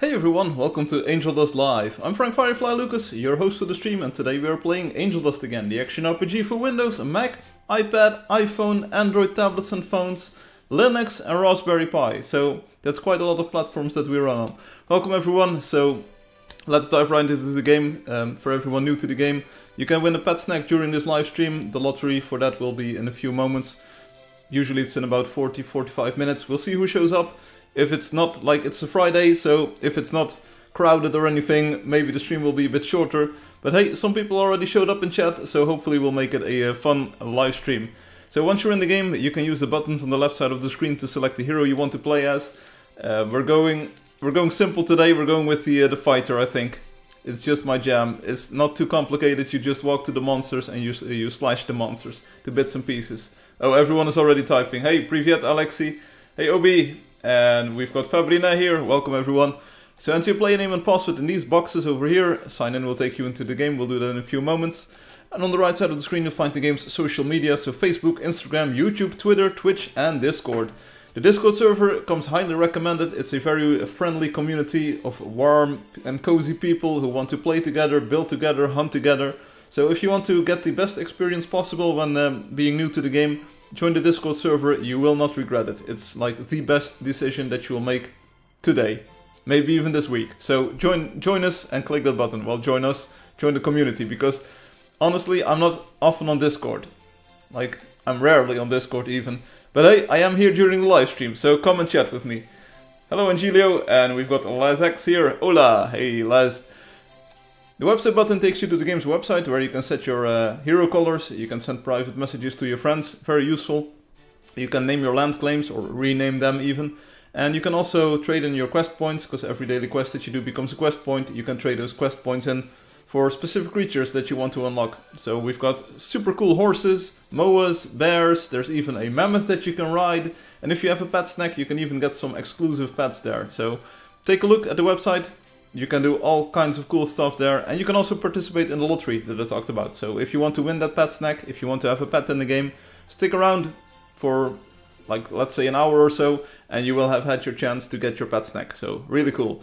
Hey everyone, welcome to Angeldust Live. I'm Firefly Lucas, your host for the stream, and today we are playing Angeldust again, the action RPG for Windows, Mac, iPad, iPhone, Android tablets and phones, Linux and Raspberry Pi. So that's quite a lot of platforms that we run on. Welcome everyone, so let's dive right into the game. For everyone new to the game, you can win a pet snack during this live stream. The lottery for that will be in a few moments. Usually it's in about 40-45 minutes. We'll see who shows up. If it's not, like, it's a Friday, so if it's not crowded or anything, maybe the stream will be a bit shorter. But hey, some people already showed up in chat, so hopefully we'll make it a fun live stream. So once you're in the game, you can use the buttons on the left side of the screen to select the hero you want to play as. We're going simple today. We're going with the fighter, I think. It's just my jam. It's not too complicated. You just walk to the monsters and you slash the monsters to bits and pieces. Oh, everyone is already typing. Hey, Privyet, Alexi. Hey, Obi. And we've got Fabrina here. Welcome everyone. So enter your player name and password in these boxes over here. Sign in will take you into the game. We'll do that in a few moments. And on the right side of the screen you'll find the game's social media. So Facebook, Instagram, YouTube, Twitter, Twitch and Discord. The Discord server comes highly recommended. It's a very friendly community of warm and cozy people who want to play together, build together, hunt together. So if you want to get the best experience possible when being new to the game, join the Discord server. You will not regret it. It's like the best decision that you will make today, maybe even this week. So join us and click that button. Well, join us, join the community, because honestly, I'm not often on Discord. Like, I'm rarely on Discord even. But hey, I am here during the live stream, so come and chat with me. Hello, Angelio, and we've got Lex here. Hola, hey, Les. The website button takes you to the game's website where you can set your hero colors, you can send private messages to your friends, very useful. You can name your land claims or rename them even. And you can also trade in your quest points, because every daily quest that you do becomes a quest point. You can trade those quest points in for specific creatures that you want to unlock. So we've got super cool horses, moas, bears, there's even a mammoth that you can ride. And if you have a pet snack, you can even get some exclusive pets there. So take a look at the website. You can do all kinds of cool stuff there, and you can also participate in the lottery that I talked about. So if you want to win that pet snack, if you want to have a pet in the game, stick around for, like, let's say an hour or so, and you will have had your chance to get your pet snack. So really cool.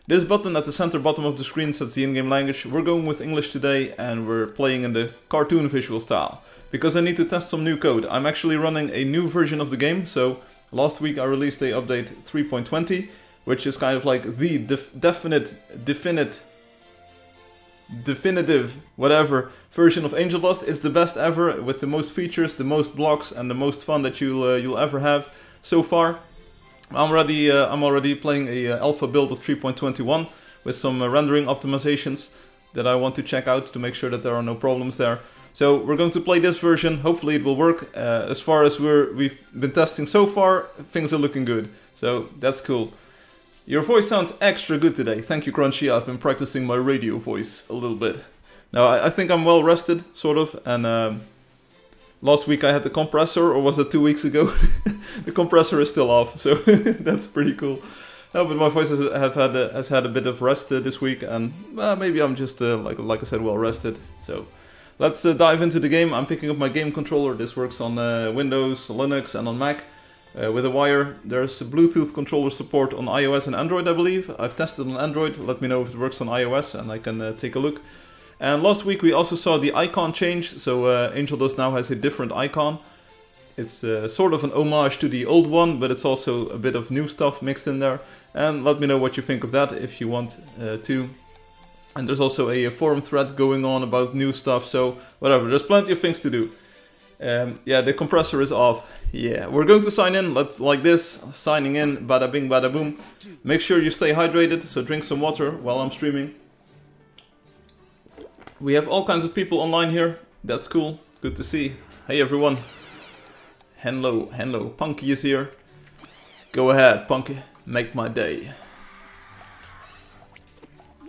This button at the center bottom of the screen sets the in-game language. We're going with English today, and we're playing in the cartoon visual style, because I need to test some new code. I'm actually running a new version of the game. So last week I released a update 3.20, which is kind of like the definitive, whatever, version of Angeldust. It's the best ever, with the most features, the most blocks, and the most fun that you'll ever have so far. I'm already playing a alpha build of 3.21 with some rendering optimizations that I want to check out to make sure that there are no problems there. So we're going to play this version. Hopefully it will work. As far as we've been testing so far, things are looking good. So that's cool. Your voice sounds extra good today. Thank you, Crunchy. I've been practicing my radio voice a little bit. Now, I think I'm well rested, sort of. And last week I had the compressor, or was it 2 weeks ago? The compressor is still off, so that's pretty cool. But my voice has had a bit of rest this week, and maybe I'm just, like I said, well rested. So let's dive into the game. I'm picking up my game controller. This works on Windows, Linux, and on Mac. With a wire. There's Bluetooth controller support on iOS and Android, I believe. I've tested on Android. Let me know if it works on iOS and I can take a look. And last week we also saw the icon change. So Angeldust now has a different icon. It's sort of an homage to the old one, but it's also a bit of new stuff mixed in there. And let me know what you think of that if you want to. And there's also a forum thread going on about new stuff. So whatever, there's plenty of things to do. Yeah, the compressor is off. Yeah, we're going to sign in, like this, signing in, bada bing, bada boom. Make sure you stay hydrated, so drink some water while I'm streaming. We have all kinds of people online here, that's cool, good to see. Hey everyone. Hello, Punky is here. Go ahead, Punky, make my day.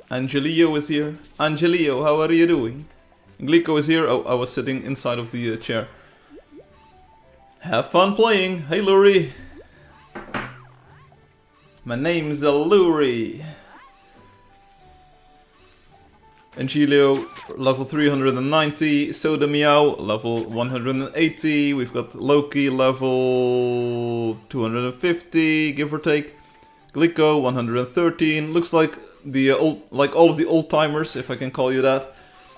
Angelio is here. Angelio, how are you doing? Glico is here. Oh, I was sitting inside of the chair. Have fun playing. Hey, Lurie. My name's Lurie. Angelio, level 390. Soda Meow, level 180. We've got Loki, level 250, give or take. Glico 113. Looks like the all of the old timers, if I can call you that.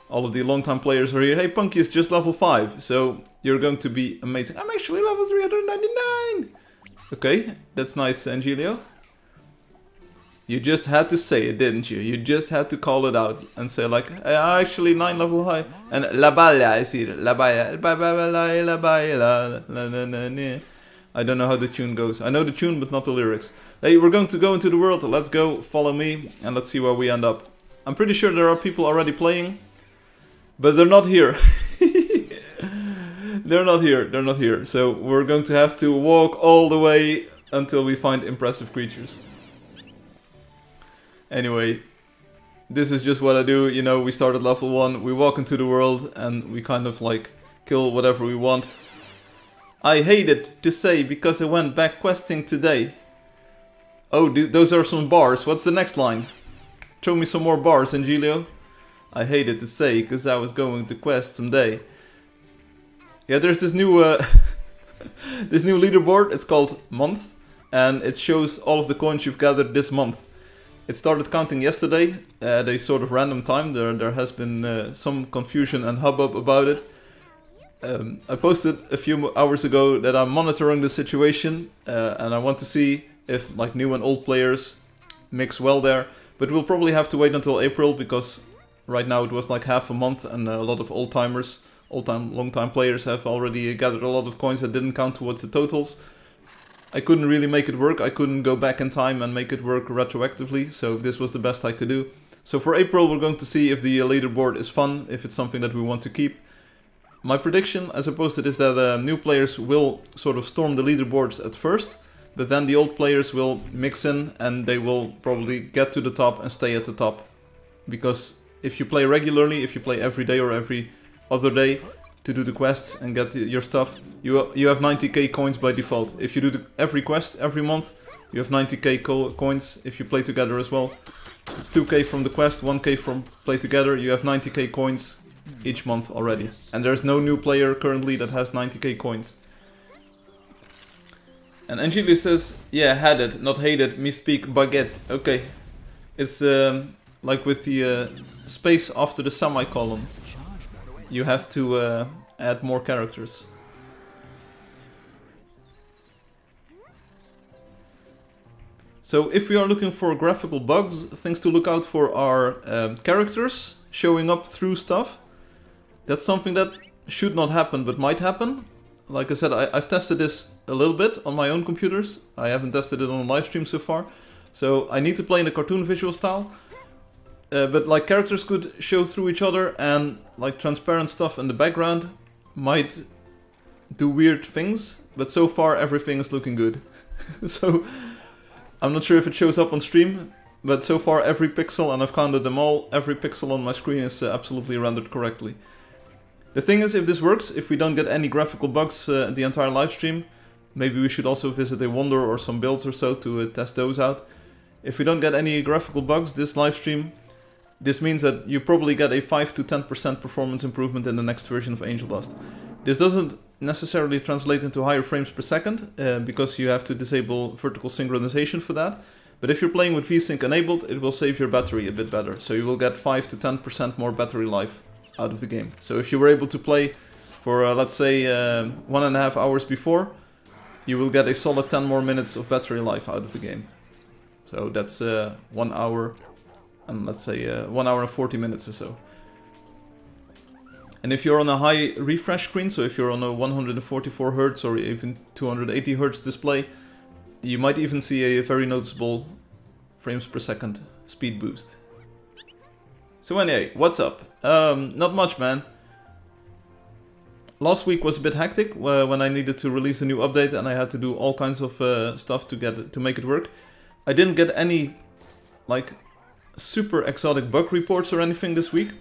All of the long time players are here. Hey, Punky is just level 5, so you're going to be amazing. I'm actually level 399. Okay, that's nice, Angelio. You just had to say it, didn't you? You just had to call it out and say like, actually 9 level high. And La Balla is here. La Balla, La Balla. I don't know how the tune goes. I know the tune, but not the lyrics. Hey, we're going to go into the world. Let's go, follow me, and let's see where we end up. I'm pretty sure there are people already playing, but they're not here. They're not here. They're not here. So we're going to have to walk all the way until we find impressive creatures. Anyway, this is just what I do, you know, we start at level 1, we walk into the world and we kind of like kill whatever we want. I hate it to say because I went back questing today. Oh, those are some bars. What's the next line? Show me some more bars, Angelio. I hate it to say because I was going to quest someday. Yeah, there's this new this new leaderboard. It's called Month and it shows all of the coins you've gathered this month. It started counting yesterday at a sort of random time. There has been some confusion and hubbub about it. I posted a few hours ago that I'm monitoring the situation and I want to see if like new and old players mix well there. But we'll probably have to wait until April because right now it was like half a month and a lot of old-timers, long-time players have already gathered a lot of coins that didn't count towards the totals. I couldn't really make it work. I couldn't go back in time and make it work retroactively, so this was the best I could do. So for April we're going to see if the leaderboard is fun, if it's something that we want to keep. My prediction, as I posted, is that new players will sort of storm the leaderboards at first, but then the old players will mix in and they will probably get to the top and stay at the top. Because if you play regularly, if you play every day or every other day, to do the quests and get your stuff, you have 90k coins by default. If you do every quest every month, you have 90k coins if you play together as well. It's 2k from the quest, 1k from play together, you have 90k coins each month already. And there's no new player currently that has 90k coins. And Angeldust says, yeah, had it, not hate it, me speak baguette. Okay, it's like with the space after the semicolon. You have to add more characters. So if we are looking for graphical bugs, things to look out for are characters showing up through stuff. That's something that should not happen, but might happen. Like I said, I've tested this a little bit on my own computers. I haven't tested it on a live stream so far. So I need to play in the cartoon visual style. But like characters could show through each other and like transparent stuff in the background might do weird things. But so far everything is looking good. So I'm not sure if it shows up on stream, but so far every pixel, and I've counted them all, every pixel on my screen is absolutely rendered correctly. The thing is, if this works, if we don't get any graphical bugs the entire live stream, maybe we should also visit a Wonder or some builds or so to test those out. If we don't get any graphical bugs this live stream, this means that you probably get a 5 to 10% performance improvement in the next version of Angeldust. This doesn't necessarily translate into higher frames per second, because you have to disable vertical synchronization for that. But if you're playing with VSync enabled, it will save your battery a bit better. So you will get 5 to 10% more battery life out of the game. So if you were able to play for, let's say, 1.5 hours before, you will get a solid 10 more minutes of battery life out of the game. So that's 1 hour and let's say 1 hour and 40 minutes or so. And if you're on a high refresh screen, so if you're on a 144 Hz or even 280 Hz display, you might even see a very noticeable frames per second speed boost. So anyway, what's up? Not much, man. Last week was a bit hectic when I needed to release a new update and I had to do all kinds of stuff to make it work. I didn't get any like super exotic bug reports or anything this week.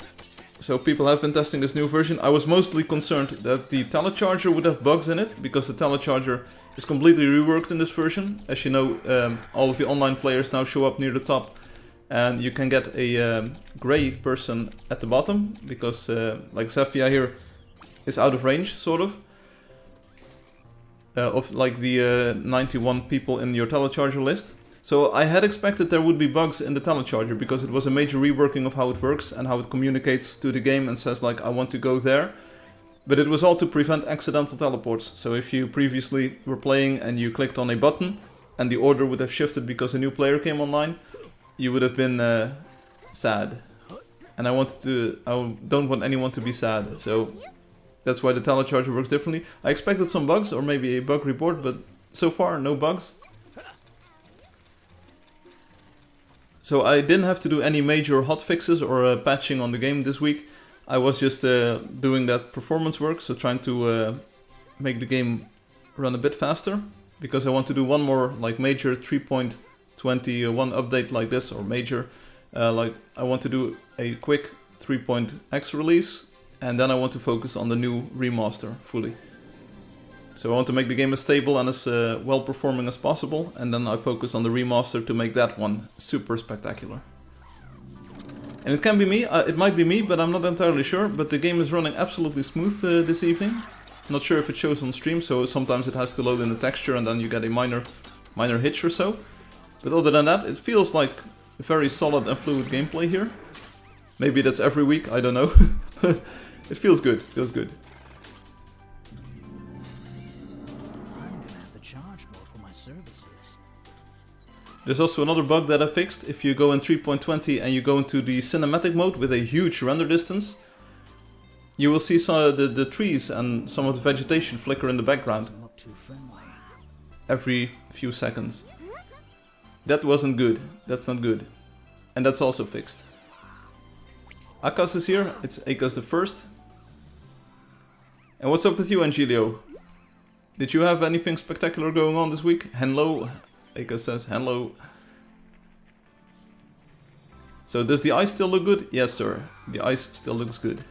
So people have been testing this new version. I was mostly concerned that the telecharger would have bugs in it, because the telecharger is completely reworked in this version. As you know, all of the online players now show up near the top, and you can get a grey person at the bottom, because like Zephyr here is out of range, sort of like the 91 people in your telecharger list. So I had expected there would be bugs in the telecharger because it was a major reworking of how it works and how it communicates to the game and says like, I want to go there. But it was all to prevent accidental teleports. So if you previously were playing and you clicked on a button and the order would have shifted because a new player came online, you would have been sad. And I don't want anyone to be sad. So that's why the telecharger works differently. I expected some bugs or maybe a bug report, but so far no bugs. So I didn't have to do any major hotfixes or patching on the game this week. I was just doing that performance work, so trying to make the game run a bit faster. Because I want to do one more like major 3.21 update like this, or major. Like I want to do a quick 3.x release, and then I want to focus on the new remaster fully. So I want to make the game as stable and as well performing as possible, and then I focus on the remaster to make that one super spectacular. And it can be me, it might be me, but I'm not entirely sure, but the game is running absolutely smooth this evening. Not sure if it shows on stream, so sometimes it has to load in the texture and then you get a minor hitch or so. But other than that, it feels like very solid and fluid gameplay here. Maybe that's every week, I don't know. It feels good, feels good. There's also another bug that I fixed. If you go in 3.20 and you go into the cinematic mode with a huge render distance, you will see some of the trees and some of the vegetation flicker in the background every few seconds. That wasn't good. That's not good. And that's also fixed. Akas is here. It's Akas the First. And what's up with you, Angelio? Did you have anything spectacular going on this week? Hello. Akas says hello. So does the ice still look good? Yes, sir. The ice still looks good.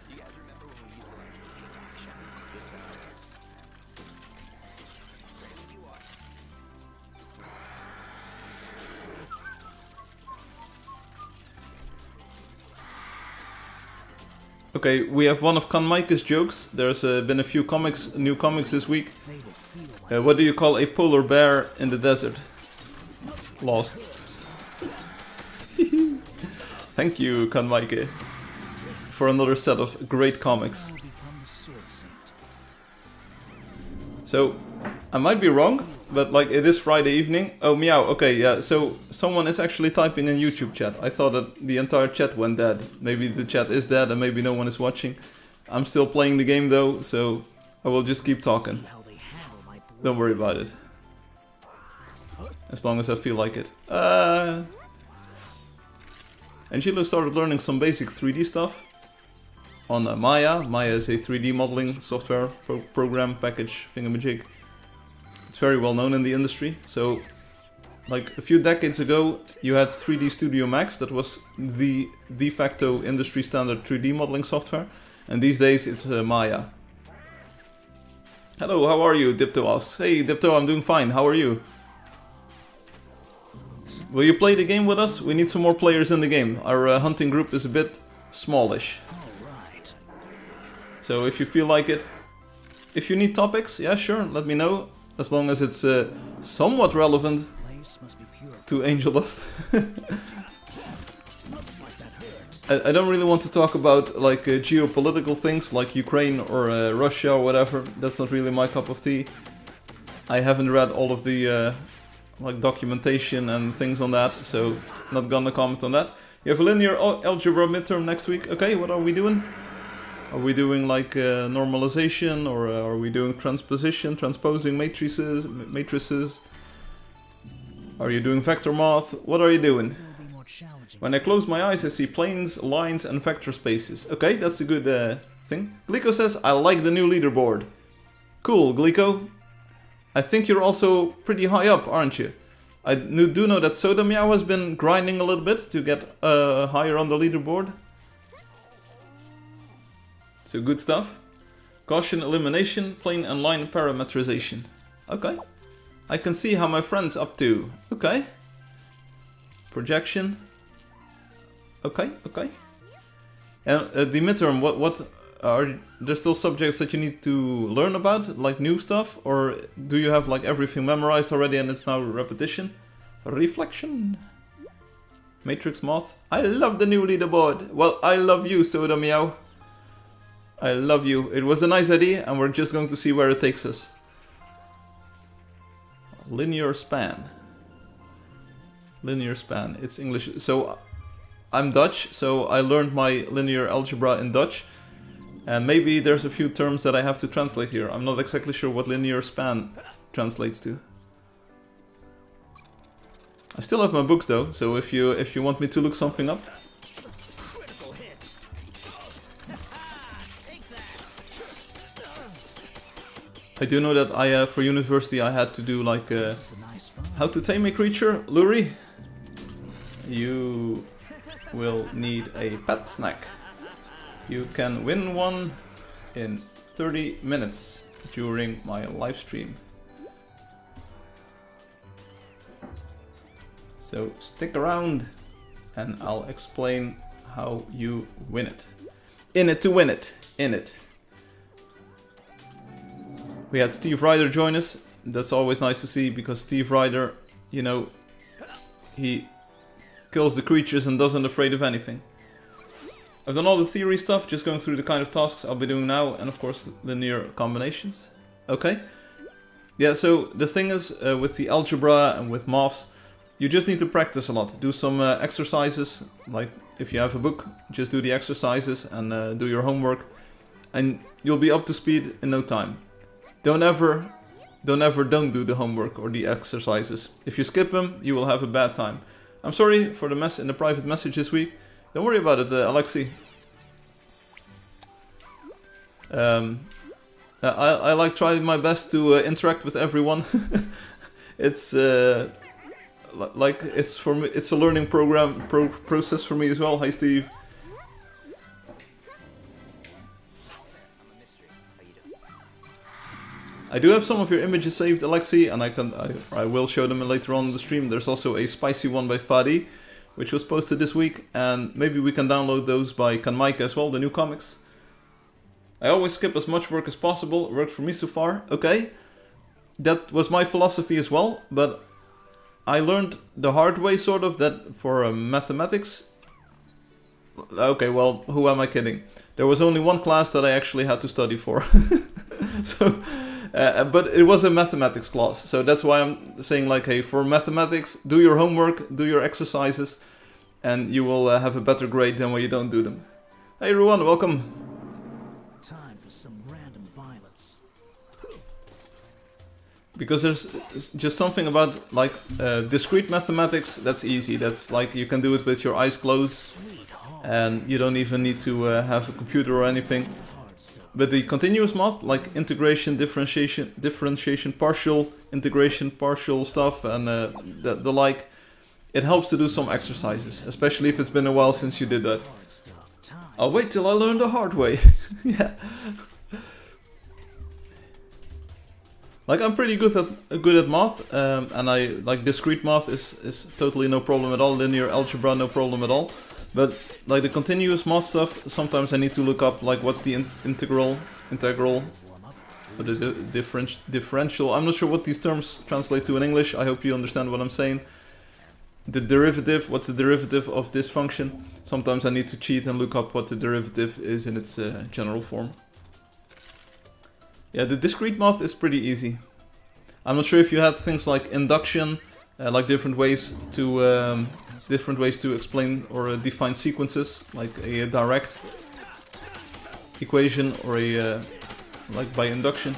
Okay, we have one of Kanmaike's jokes. There's been a few new comics this week. What do you call a polar bear in the desert? Lost. Thank you, Kanmaike, for another set of great comics. So, I might be wrong, but like it is Friday evening. Oh, meow, okay, yeah, so someone is actually typing in YouTube chat. I thought that the entire chat went dead. Maybe the chat is dead and maybe no one is watching. I'm still playing the game though, so I will just keep talking. Don't worry about it. As long as I feel like it. Angelo started learning some basic 3D stuff on Maya. Maya is a 3D modeling software program package thingamajig. It's very well known in the industry. So, like a few decades ago, you had 3D Studio Max. That was the de facto industry standard 3D modeling software. And these days it's Maya. Hello, how are you? Dipto asks. Hey Dipto, I'm doing fine. How are you? Will you play the game with us? We need some more players in the game. Our hunting group is a bit smallish. So if you feel like it. If you need topics, yeah sure, let me know. As long as it's somewhat relevant to Angeldust. I don't really want to talk about like geopolitical things like Ukraine or Russia or whatever. That's not really my cup of tea. I haven't read all of the like documentation and things on that, so not gonna comment on that. You have a linear algebra midterm next week. Okay, what are we doing? Are we doing like normalization, or are we doing transposing matrices? Are you doing vector math? What are you doing? When I close my eyes, I see planes, lines, and vector spaces. Okay, that's a good thing. Glico says, I like the new leaderboard. Cool, Glico. I think you're also pretty high up, aren't you? I do know that Soda Meow has been grinding a little bit to get higher on the leaderboard. So good stuff. Gaussian elimination, plane and line parametrization. Okay. I can see how my friend's up to. Okay. Projection. Okay, okay. And the midterm, what are there still subjects that you need to learn about, like new stuff, or do you have like everything memorized already and it's now repetition? Reflection. Matrix Moth. I love the new leaderboard. Well, I love you, Soda Meow. I love you. It was a nice idea, and we're just going to see where it takes us. Linear span. Linear span. It's English. So, I'm Dutch, so I learned my linear algebra in Dutch. And maybe there's a few terms that I have to translate here. I'm not exactly sure what linear span translates to. I still have my books though, so if you want me to look something up. I do know that for university I had to do like how to tame a creature. Luri, you will need a pet snack. You can win one in 30 minutes during my live stream. So stick around and I'll explain how you win it. In it to win it. In it. We had Steve Ryder join us. That's always nice to see because Steve Ryder, you know, he kills the creatures and doesn't afraid of anything. I've done all the theory stuff, just going through the kind of tasks I'll be doing now, and of course linear combinations. Okay. Yeah, so the thing is, with the algebra and with maths, you just need to practice a lot. Do some exercises, like if you have a book, just do the exercises and do your homework, and you'll be up to speed in no time. Don't ever don't do the homework or the exercises. If you skip them, you will have a bad time. I'm sorry for the mess in the private message this week. Don't worry about it, Alexi. I like trying my best to interact with everyone. It's like it's for me. It's a learning process for me as well. Hi, Steve. I do have some of your images saved, Alexi, and I will show them later on in the stream. There's also a spicy one by Fadi, which was posted this week, and maybe we can download those by Kanmaika as well, the new comics. I always skip as much work as possible. It worked for me so far. Okay, that was my philosophy as well, but I learned the hard way, sort of, that for mathematics... Okay, well, who am I kidding? There was only one class that I actually had to study for. So, but it was a mathematics class, so that's why I'm saying, like, hey, for mathematics, do your homework, do your exercises, and you will have a better grade than when you don't do them. Hey everyone, welcome. Time for some random violence. Because there's just something about, like, discrete mathematics that's easy. That's like you can do it with your eyes closed, and you don't even need to have a computer or anything. But the continuous math, like integration, differentiation, partial integration, partial stuff, and the like, it helps to do some exercises, especially if it's been a while since you did that. I'll wait till I learn the hard way. Yeah. Like, I'm pretty good at math, and I like discrete math is totally no problem at all. Linear algebra, no problem at all. But like the continuous math stuff, sometimes I need to look up, like, what's the integral, what is it, differential. I'm not sure what these terms translate to in English. I hope you understand what I'm saying. The derivative, what's the derivative of this function? Sometimes I need to cheat and look up what the derivative is in its general form. Yeah, the discrete math is pretty easy. I'm not sure if you had things like induction, like different ways to explain or define sequences, like a direct equation or a like by induction.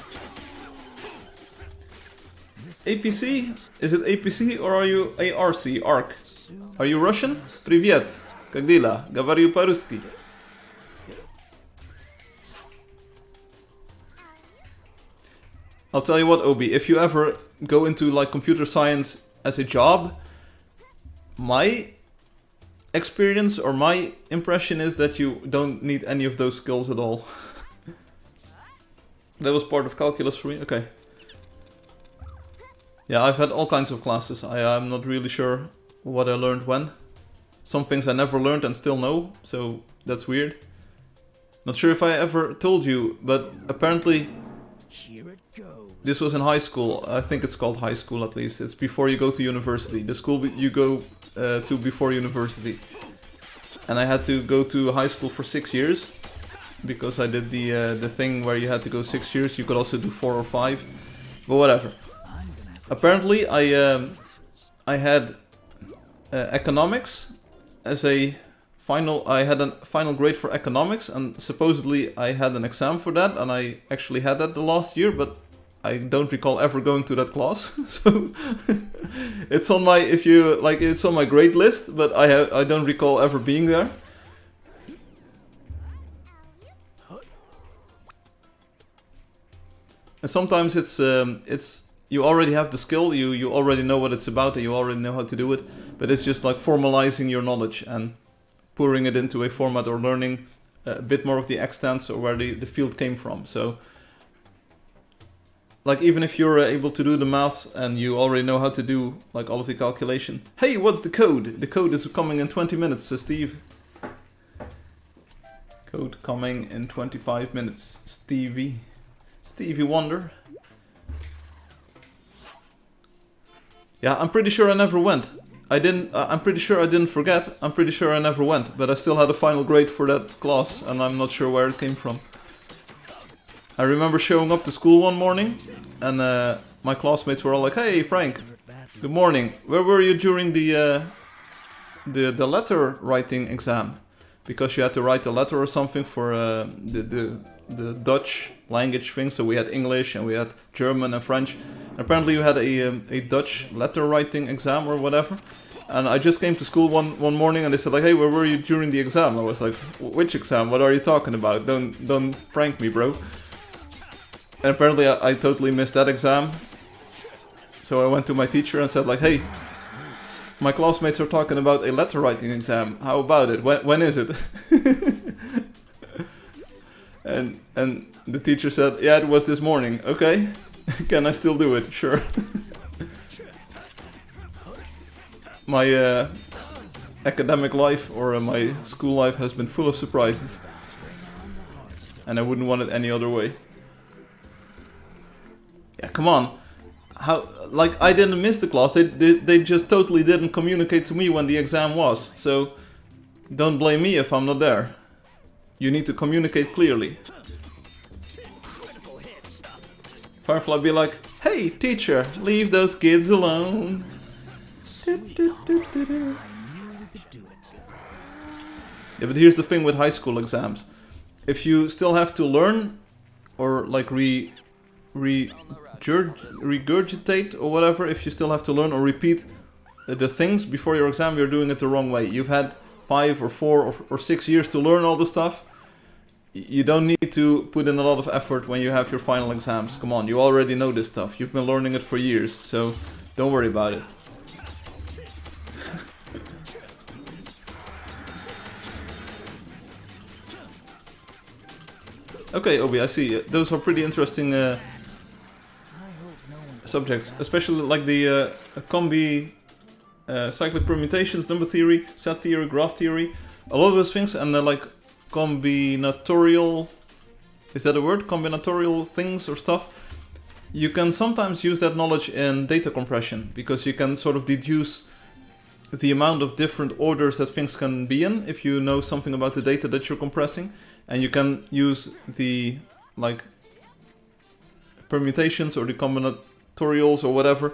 APC? Is it APC or are you ARC? ARC? Are you Russian? Привет. Как дела? Говорю по-русски. I'll tell you what, Obi, if you ever go into like computer science as a job, my experience or my impression is that you don't need any of those skills at all. That was part of calculus for me, okay. Yeah, I've had all kinds of classes. I'm not really sure what I learned when. Some things I never learned and still know, so that's weird. Not sure if I ever told you, but apparently... Here it goes. This was in high school. I think it's called high school at least. It's before you go to university. The school you go to before university. And I had to go to high school for 6 years. Because I did the thing where you had to go 6 years. You could also do 4 or 5. But whatever. Apparently I had economics as a final. I had a final grade for economics, and supposedly I had an exam for that, and I actually had that the last year, but I don't recall ever going to that class. So it's on my, if you like, it's on my grade list, but I don't recall ever being there. And sometimes it's you already have the skill, you already know what it's about, and you already know how to do it, but it's just like formalizing your knowledge and pouring it into a format, or learning a bit more of the extents or where the field came from. So, like, even if you're able to do the maths and you already know how to do like all of the calculation. Hey, what's the code? The code is coming in 20 minutes, says Steve. Code coming in 25 minutes, Stevie Wonder. Yeah, I'm pretty sure I never went. I'm pretty sure I didn't forget. I'm pretty sure I never went, but I still had a final grade for that class, and I'm not sure where it came from. I remember showing up to school one morning, and my classmates were all like, "Hey, Frank, good morning. Where were you during the letter writing exam? Because you had to write a letter or something for the Dutch language thing. So we had English and we had German and French. And apparently you had a Dutch letter writing exam or whatever. And I just came to school one morning and they said like, "Hey, where were you during the exam?" I was like, "Which exam? What are you talking about? Don't prank me, bro." And apparently I totally missed that exam. So I went to my teacher and said like, "Hey, my classmates are talking about a letter writing exam. How about it? When is it?" and the teacher said, "Yeah, it was this morning." "Okay, can I still do it?" "Sure." My academic life or my school life has been full of surprises, and I wouldn't want it any other way. Yeah, come on. How, like, I didn't miss the class, they just totally didn't communicate to me when the exam was, so don't blame me if I'm not there. You need to communicate clearly. Firefly be like, "Hey, teacher, leave those kids alone." Yeah, but here's the thing with high school exams. If you still have to learn, or like regurgitate or whatever, if you still have to learn or repeat the things before your exam, you're doing it the wrong way. You've had 5 or 4 or 6 years to learn all the stuff. You don't need to put in a lot of effort when you have your final exams. Come on, you already know this stuff. You've been learning it for years, so don't worry about it. Okay, Obi, I see. Those are pretty interesting subjects, especially like the combi, cyclic permutations, number theory, set theory, graph theory, a lot of those things, and then like combinatorial, is that a word? Combinatorial things or stuff. You can sometimes use that knowledge in data compression, because you can sort of deduce the amount of different orders that things can be in if you know something about the data that you're compressing, and you can use the like permutations or the combinatorials or whatever,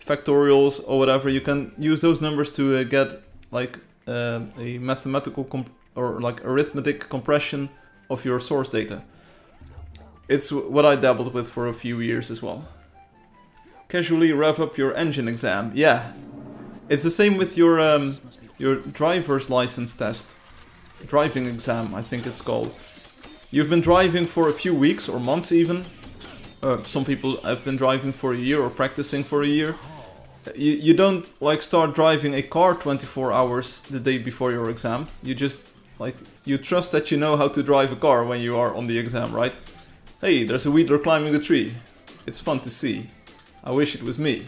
factorials or whatever. You can use those numbers to get like a mathematical or like arithmetic compression of your source data. It's what I dabbled with for a few years as well. Casually rev up your engine exam. Yeah. It's the same with your driver's license test. Driving exam, I think it's called. You've been driving for a few weeks or months even. Some people have been driving for a year or practicing for a year. You don't like start driving a car 24 hours the day before your exam. You just like, you trust that you know how to drive a car when you are on the exam, right? Hey, there's a weeder climbing the tree. It's fun to see. I wish it was me.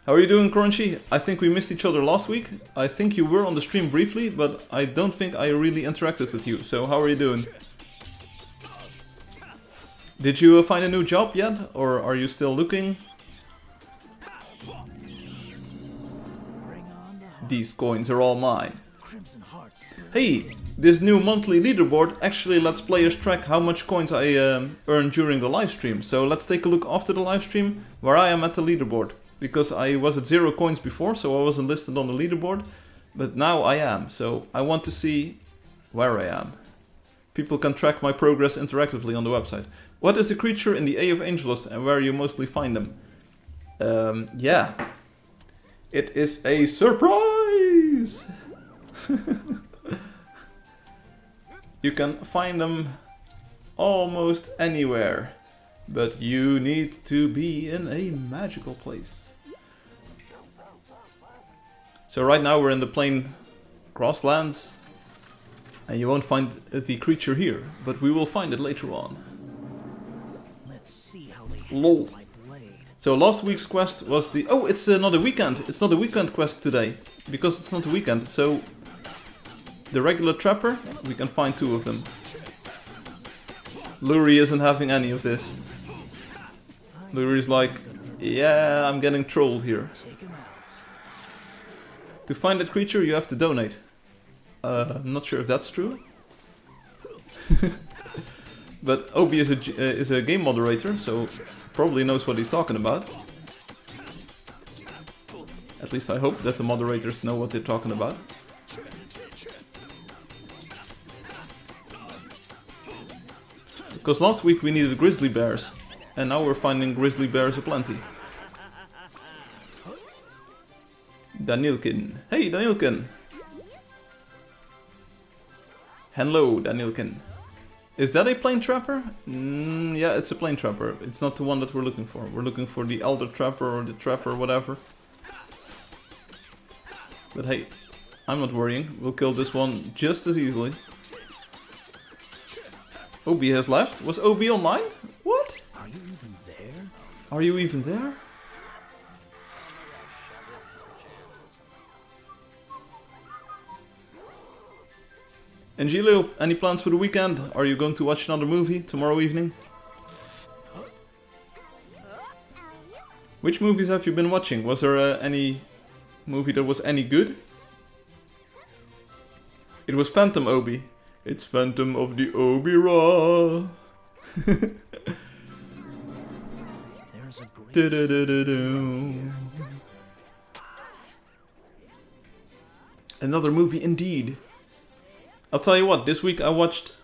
How are you doing, Crunchy? I think we missed each other last week. I think you were on the stream briefly, but I don't think I really interacted with you. So how are you doing? Did you find a new job yet? Or are you still looking? These coins are all mine. Hey, this new monthly leaderboard actually lets players track how much coins I earn during the live stream. So let's take a look after the live stream where I am at the leaderboard. Because I was at 0 coins before, so I wasn't listed on the leaderboard. But now I am, so I want to see where I am. People can track my progress interactively on the website. What is the creature in the A of Angeldust and where you mostly find them? Yeah. It is a surprise! You can find them almost anywhere. But you need to be in a magical place. So right now we're in the plain grasslands. And you won't find the creature here. But we will find it later on. Let's see how they Lol. my blade. So last week's quest was the... Oh, it's not a weekend. It's not a weekend quest today. Because it's not a weekend. So the regular trapper, we can find 2 of them. Lurie isn't having any of this. Lurie's like, yeah, I'm getting trolled here. To find that creature, you have to donate. I'm not sure if that's true. But Obi is a game moderator, so probably knows what he's talking about. At least I hope that the moderators know what they're talking about. Because last week we needed grizzly bears. And now we're finding grizzly bears aplenty. Danielkin. Hey, Danielkin! Hello, Danielkin. Is that a plain trapper? Yeah, it's a plain trapper. It's not the one that we're looking for. We're looking for the elder trapper or the trapper, whatever. But hey, I'm not worrying. We'll kill this one just as easily. Obi has left. Was Obi online? What? Are you even there? Are you even there? Angelio, any plans for the weekend? Are you going to watch another movie tomorrow evening? Which movies have you been watching? Was there any movie that was any good? It was Phantom Obi. It's Phantom of the Obi-Ra. Another movie indeed. I'll tell you what, this week I watched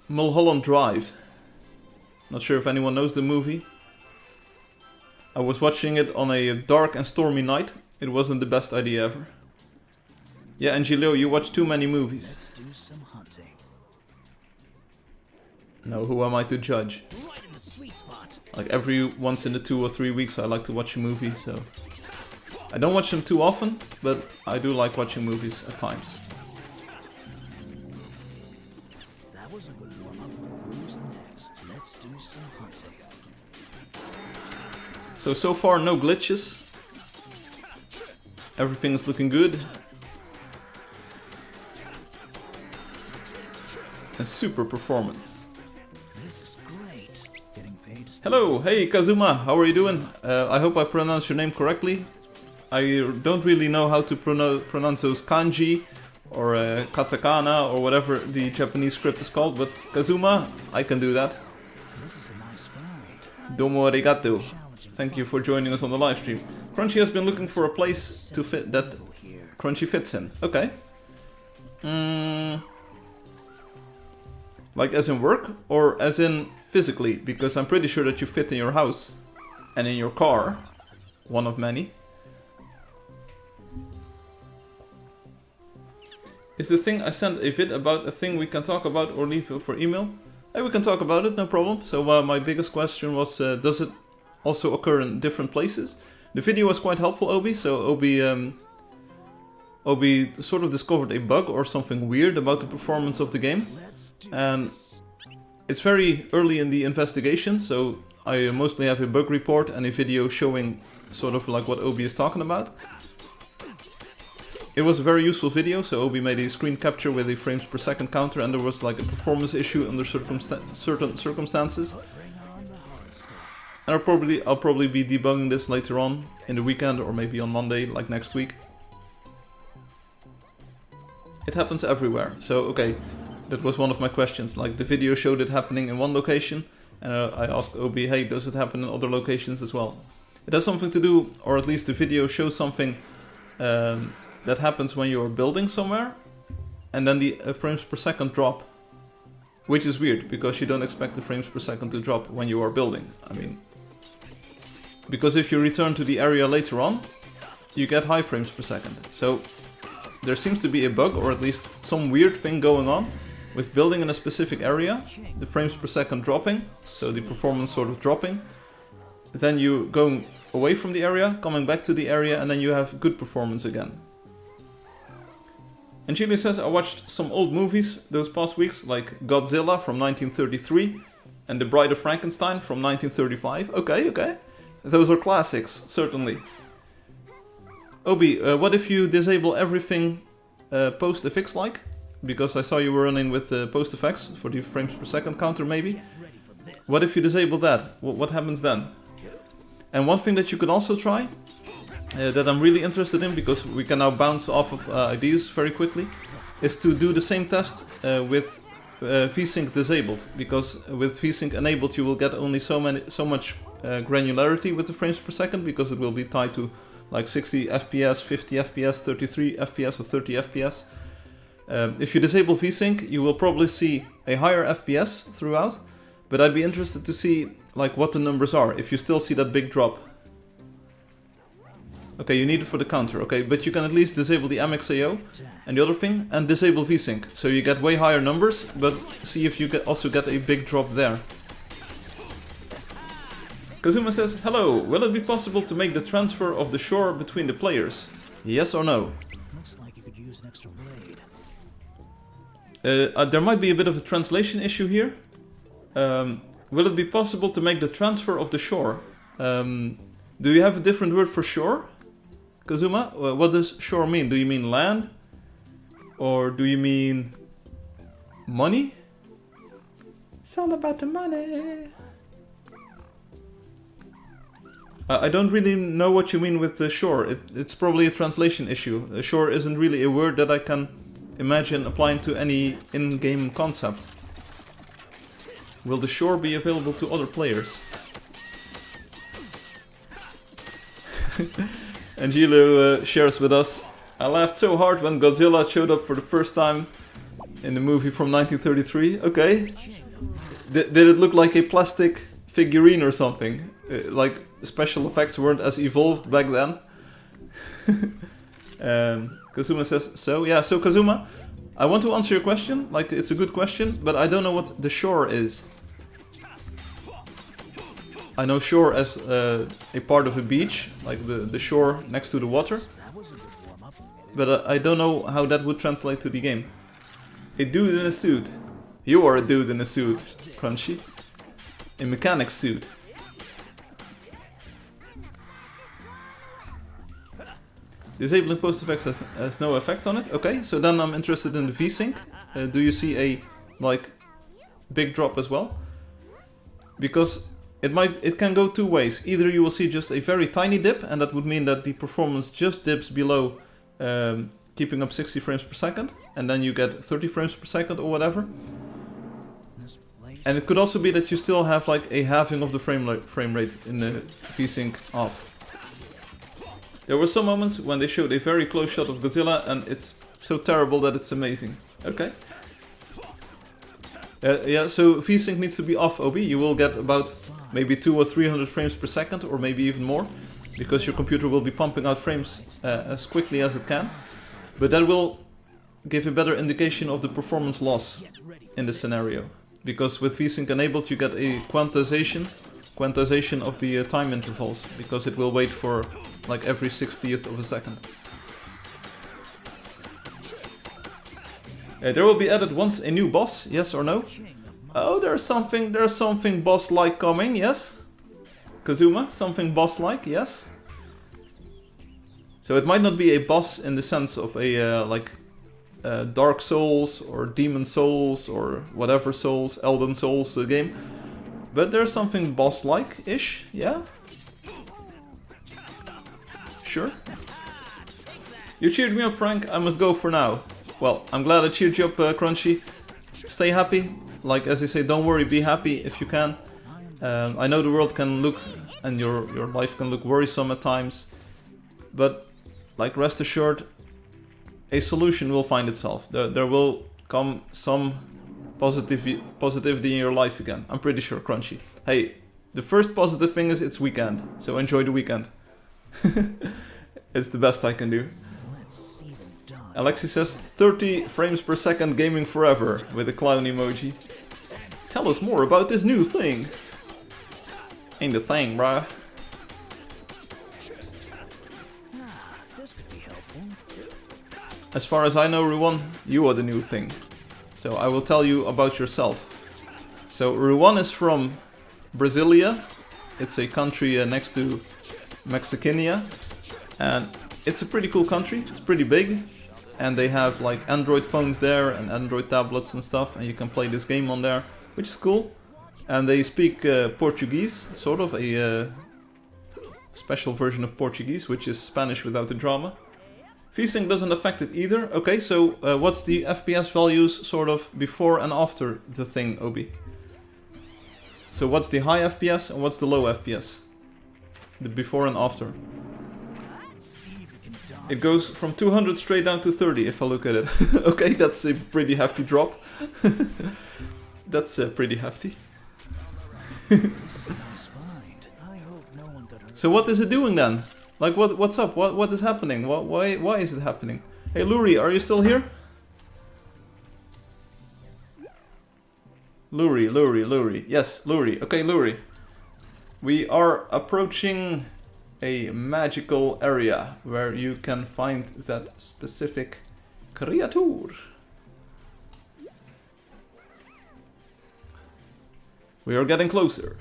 Mulholland Drive. Not sure if anyone knows the movie. I was watching it on a dark and stormy night. It wasn't the best idea ever. Yeah, Angelo, you watch too many movies. Let's do some hunting. No, who am I to judge? Right in the sweet spot. Like every once in the 2 or 3 weeks I like to watch a movie, so... I don't watch them too often, but I do like watching movies at times. That was a good warm-up. Who's next? Let's do some hunting. So far no glitches. Everything is looking good. A super performance. This is great. Getting paid. Hello, hey Kazuma, how are you doing? I hope I pronounced your name correctly. I don't really know how to pronounce those kanji or katakana or whatever the Japanese script is called, but Kazuma, I can do that. This is a nice find. Domo arigato. Thank you for joining us on the live stream. Crunchy has been looking for a place to fit that Crunchy fits in. Okay. Like as in work or as in physically? Because I'm pretty sure that you fit in your house and in your car. One of many. Is the thing I sent a vid about a thing we can talk about or leave for email? Hey, we can talk about it, no problem. So my biggest question was, does it also occur in different places? The video was quite helpful, Obi. So Obi sort of discovered a bug or something weird about the performance of the game. And it's very early in the investigation, so I mostly have a bug report and a video showing sort of like what Obi is talking about. It was a very useful video, so Obi made a screen capture with a frames per second counter, and there was like a performance issue under certain circumstances. And I'll probably be debugging this later on in the weekend, or maybe on Monday, like next week. It happens everywhere, so okay, that was one of my questions. Like the video showed it happening in one location, and I asked Obi, hey, does it happen in other locations as well? It has something to do, or at least the video shows something that happens when you're building somewhere, and then the frames per second drop. Which is weird, because you don't expect the frames per second to drop when you are building. I mean, because if you return to the area later on, you get high frames per second. So there seems to be a bug, or at least some weird thing going on with building in a specific area, the frames per second dropping, so the performance sort of dropping. Then you going away from the area, coming back to the area, and then you have good performance again. And Julia says, I watched some old movies those past weeks, like Godzilla from 1933 and The Bride of Frankenstein from 1935. Okay. Those are classics, certainly. Obi, what if you disable everything post-FX like? Because I saw you were running with post-FX for the frames per second counter maybe. What if you disable that? What happens then? And one thing that you could also try, that I'm really interested in, because we can now bounce off of ideas very quickly, is to do the same test with VSync disabled. Because with VSync enabled you will get only so much granularity with the frames per second, because it will be tied to like 60 FPS, 50 FPS, 33 FPS or 30 FPS. If you disable VSync, you will probably see a higher FPS throughout, but I'd be interested to see like what the numbers are, if you still see that big drop. Okay, you need it for the counter, okay, but you can at least disable the MXAO and the other thing, and disable VSync, so you get way higher numbers, but see if you also get a big drop there. Kazuma says, hello, will it be possible to make the transfer of the shore between the players? Yes or no? Looks like you could use an extra blade. There might be a bit of a translation issue here. Will it be possible to make the transfer of the shore? Do you have a different word for shore, Kazuma? What does shore mean? Do you mean land? Or do you mean money? It's all about the money. I don't really know what you mean with the shore. It's probably a translation issue. Shore isn't really a word that I can imagine applying to any in-game concept. Will the shore be available to other players? And Gilo shares with us, I laughed so hard when Godzilla showed up for the first time in the movie from 1933. Okay. Did it look like a plastic figurine or something? Like special effects weren't as evolved back then. Kazuma says, so yeah, so Kazuma, I want to answer your question, like it's a good question, but I don't know what the shore is. I know shore as a part of a beach, like the shore next to the water. But I don't know how that would translate to the game. A dude in a suit. You are a dude in a suit, Crunchy. A mechanic suit. Disabling post effects has no effect on it. Okay, so then I'm interested in the VSync. Do you see a like big drop as well? Because it can go two ways. Either you will see just a very tiny dip, and that would mean that the performance just dips below keeping up 60 frames per second, and then you get 30 frames per second or whatever. And it could also be that you still have like a halving of the frame rate in the VSync off. There were some moments when they showed a very close shot of Godzilla, and it's so terrible that it's amazing. Okay. Yeah, so VSync needs to be off, Obi. You will get about maybe 200 or 300 frames per second, or maybe even more, because your computer will be pumping out frames as quickly as it can. But that will give a better indication of the performance loss in the scenario. Because with VSync enabled, you get a quantization of the time intervals, because it will wait for like every 60th of a second. There will be added once a new boss, yes or no? Oh, there's something boss-like coming, yes? Kazuma, something boss-like, yes? So it might not be a boss in the sense of a like Dark Souls or Demon Souls or whatever Souls, Elden Souls game, but there's something boss-like-ish, yeah? Sure. You cheered me up, Frank. I must go for now. Well, I'm glad I cheered you up, Crunchy. Stay happy. Like, as they say, don't worry, be happy if you can. I know the world can look, and your life can look worrisome at times, but, like, rest assured, a solution will find itself. There will come some positivity in your life again. I'm pretty sure, Crunchy. Hey, the first positive thing is it's weekend, so enjoy the weekend. It's the best I can do. Alexi says 30 frames per second gaming forever with a clown emoji. Tell us more about this new thing. Ain't a thing, bruh. As far as I know, Ruwan, you are the new thing. So I will tell you about yourself. So Ruwan is from Brasilia. It's a country next to Mexicania. And it's a pretty cool country. It's pretty big. And they have like Android phones there and Android tablets and stuff. And you can play this game on there, which is cool. And they speak Portuguese, sort of a special version of Portuguese, which is Spanish without the drama. VSync doesn't affect it either. Okay, so what's the FPS values sort of before and after the thing, Obi? So what's the high FPS and what's the low FPS? The before and after. It goes from 200 straight down to 30 if I look at it. Okay, that's a pretty hefty drop. That's pretty hefty. So what is it doing then? Like what's up? What is happening? Why is it happening? Hey Luri, are you still here? Luri. Yes, Luri. Okay, Luri. We are approaching a magical area where you can find that specific creature. We are getting closer.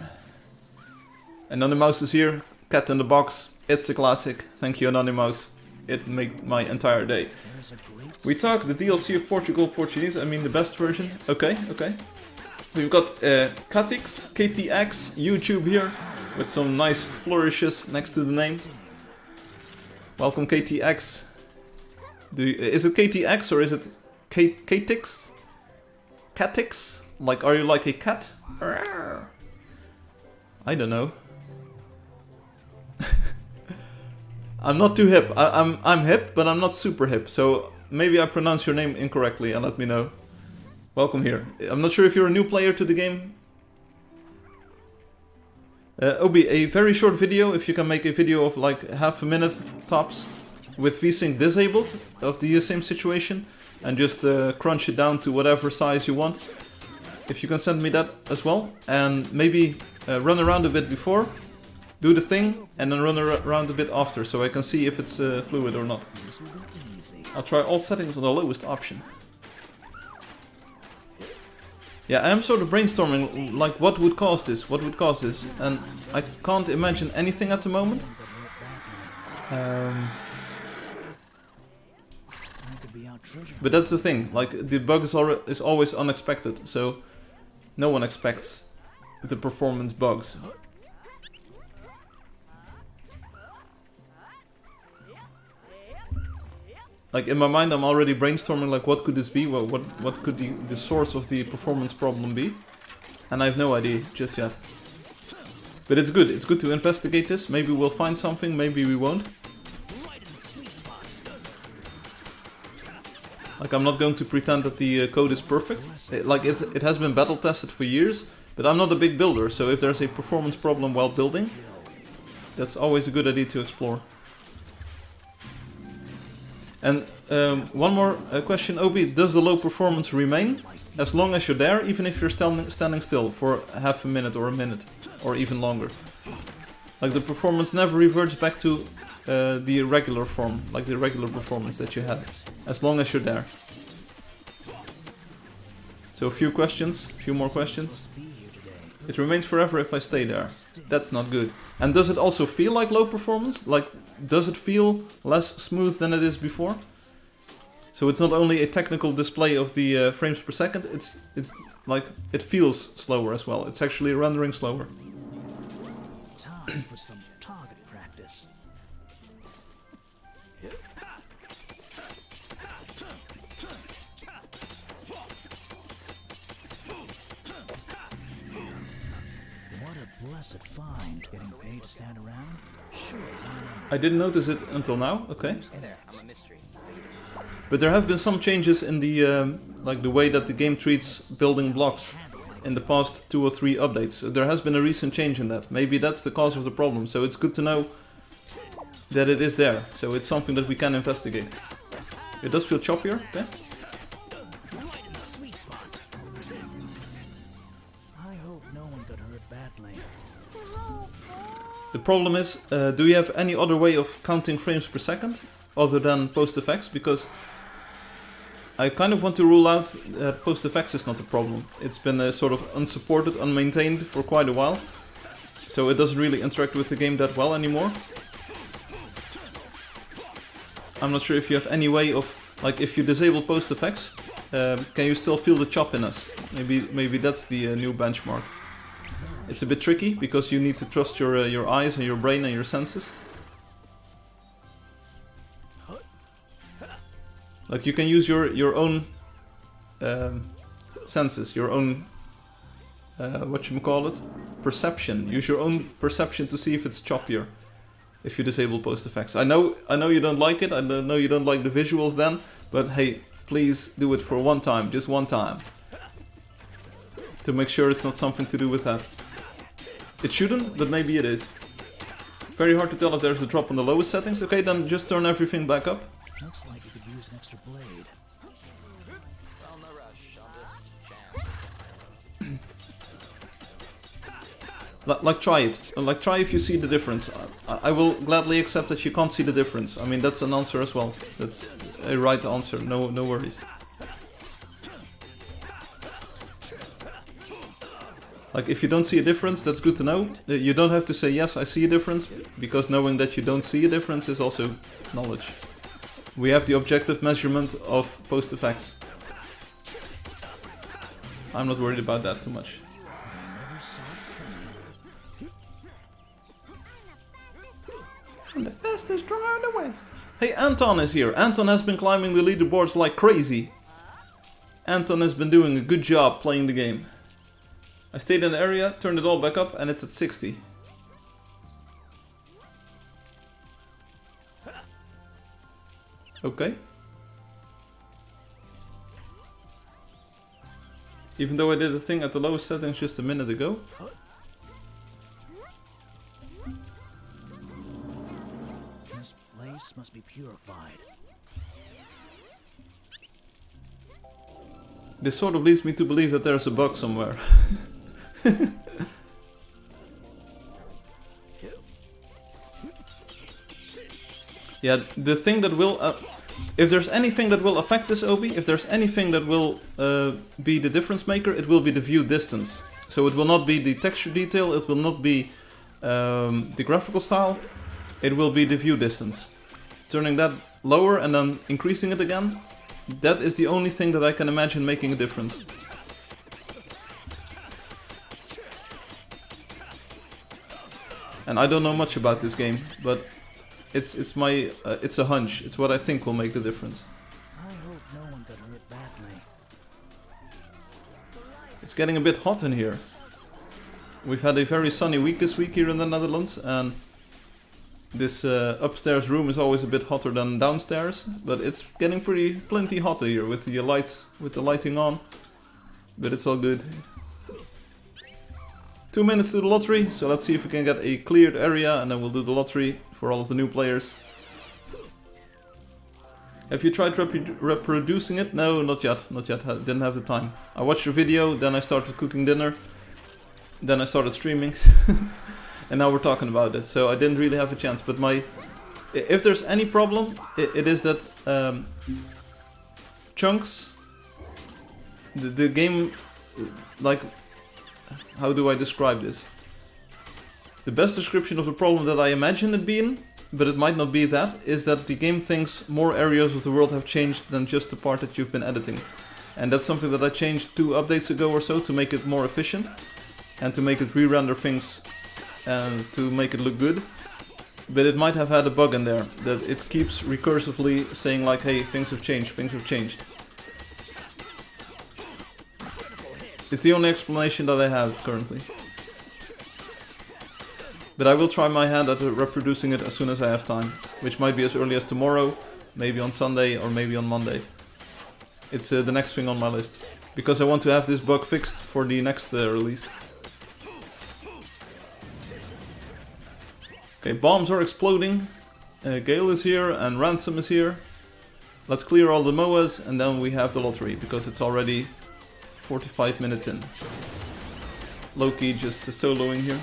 Anonymous is here. Cat in the box. It's a classic. Thank you, Anonymous. It made my entire day. We talk the DLC of Portuguese. I mean the best version. Okay. We've got KTX YouTube here with some nice flourishes next to the name. Welcome, KTX. Is it KTX or is it KTX? Catix? Like, are you like a cat? I don't know. I'm not too hip. I'm hip, but I'm not super hip. So maybe I pronounce your name incorrectly and let me know. Welcome here. I'm not sure if you're a new player to the game. Obi, a very short video, if you can make a video of like half a minute tops with VSync disabled of the same situation and just crunch it down to whatever size you want. If you can send me that as well and maybe run around a bit before, do the thing and then run around a bit after so I can see if it's fluid or not. I'll try all settings on the lowest option. Yeah, I am sort of brainstorming, like, what would cause this, and I can't imagine anything at the moment. But that's the thing, like, the bug is always unexpected, so no one expects the performance bugs. Like, in my mind I'm already brainstorming, like, what could this be, what could the source of the performance problem be? And I have no idea just yet. But it's good to investigate this, maybe we'll find something, maybe we won't. Like, I'm not going to pretend that the code is perfect. It has been battle tested for years, but I'm not a big builder, so if there's a performance problem while building, that's always a good idea to explore. And one more question, Obi, does the low performance remain as long as you're there, even if you're standing still for half a minute or a minute, or even longer? Like, the performance never reverts back to the regular form, like the regular performance that you had, as long as you're there. So a few more questions. It remains forever if I stay there. That's not good. And does it also feel like low performance? Like, does it feel less smooth than it is before? So it's not only a technical display of the frames per second, it's like, it feels slower as well. It's actually rendering slower. Time for some target practice. What a blessed find. Getting paid to stand around? Sure, why not? I didn't notice it until now, okay. Hey there, I'm a mystery. But there have been some changes in the like the way that the game treats building blocks in the past 2 or 3 updates. So there has been a recent change in that. Maybe that's the cause of the problem. So it's good to know that it is there. So it's something that we can investigate. It does feel choppier, okay? Right in the sweet spot. I hope no one got hurt badly. The problem is, do you have any other way of counting frames per second other than post effects? Because I kind of want to rule out that post effects is not a problem. It's been sort of unsupported, unmaintained for quite a while. So it doesn't really interact with the game that well anymore. I'm not sure if you have any way of, like, if you disable post effects, can you still feel the choppiness? Maybe that's the new benchmark. It's a bit tricky because you need to trust your eyes and your brain and your senses. Like, you can use your own senses, your own whatchamacallit, perception. Use your own perception to see if it's choppier if you disable post effects. I know you don't like it. I know you don't like the visuals then, but hey, please do it for one time, just one time, to make sure it's not something to do with that. It shouldn't, but maybe it is. Very hard to tell if there's a drop on the lowest settings. Okay, then just turn everything back up. Looks like you could use an extra blade. Well, no rush, I'll just jam. Like, try it. Like, try if you see the difference. I will gladly accept that you can't see the difference. I mean, that's an answer as well. That's a right answer. No worries. Like, if you don't see a difference, that's good to know. You don't have to say, yes, I see a difference, because knowing that you don't see a difference is also knowledge. We have the objective measurement of post effects. I'm not worried about that too much. I'm the fastest drawer in the West. Hey, Anton is here. Anton has been climbing the leaderboards like crazy. Anton has been doing a good job playing the game. I stayed in the area, turned it all back up, and it's at 60. Okay. Even though I did a thing at the lowest settings just a minute ago. This place must be purified. This sort of leads me to believe that there's a bug somewhere. Yeah, the thing that will... if there's anything that will affect this OB, if there's anything that will be the difference maker, it will be the view distance. So it will not be the texture detail, it will not be the graphical style, it will be the view distance. Turning that lower and then increasing it again, that is the only thing that I can imagine making a difference. And I don't know much about this game, but it's my it's a hunch. It's what I think will make the difference. I hope no one got hurt badly. It's getting a bit hot in here. We've had a very sunny week this week here in the Netherlands, and this upstairs room is always a bit hotter than downstairs, but it's getting plenty hot here with the lights, with the lighting on. But it's all good. 2 minutes to the lottery, so let's see if we can get a cleared area, and then we'll do the lottery for all of the new players. Have you tried reproducing it? No, not yet. Not yet. I didn't have the time. I watched your video, then I started cooking dinner, then I started streaming, and now we're talking about it. So I didn't really have a chance. But if there's any problem, it is that chunks, the game, like, how do I describe this? The best description of the problem that I imagine it being, but it might not be that, is that the game thinks more areas of the world have changed than just the part that you've been editing. And that's something that I changed 2 updates ago or so to make it more efficient and to make it re-render things and to make it look good. But it might have had a bug in there, that it keeps recursively saying like, hey, things have changed, things have changed. It's the only explanation that I have currently. But I will try my hand at reproducing it as soon as I have time, which might be as early as tomorrow, maybe on Sunday or maybe on Monday. It's the next thing on my list, because I want to have this bug fixed for the next release. Okay, bombs are exploding. Gale is here and Ransom is here. Let's clear all the MOAs and then we have the lottery, because it's already 45 minutes in. Loki just soloing here.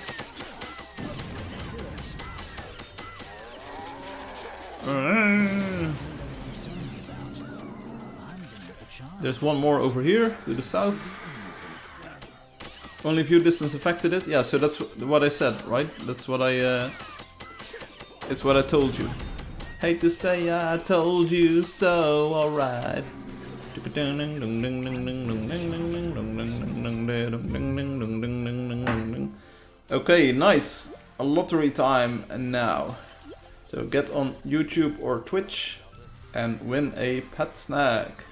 There's one more over here to the south. Only view distance affected it. Yeah, so that's what I said, right? That's what it's what I told you. Hate to say I told you so, alright. Okay, nice. A lottery time now. So get on YouTube or Twitch and win a pet snack.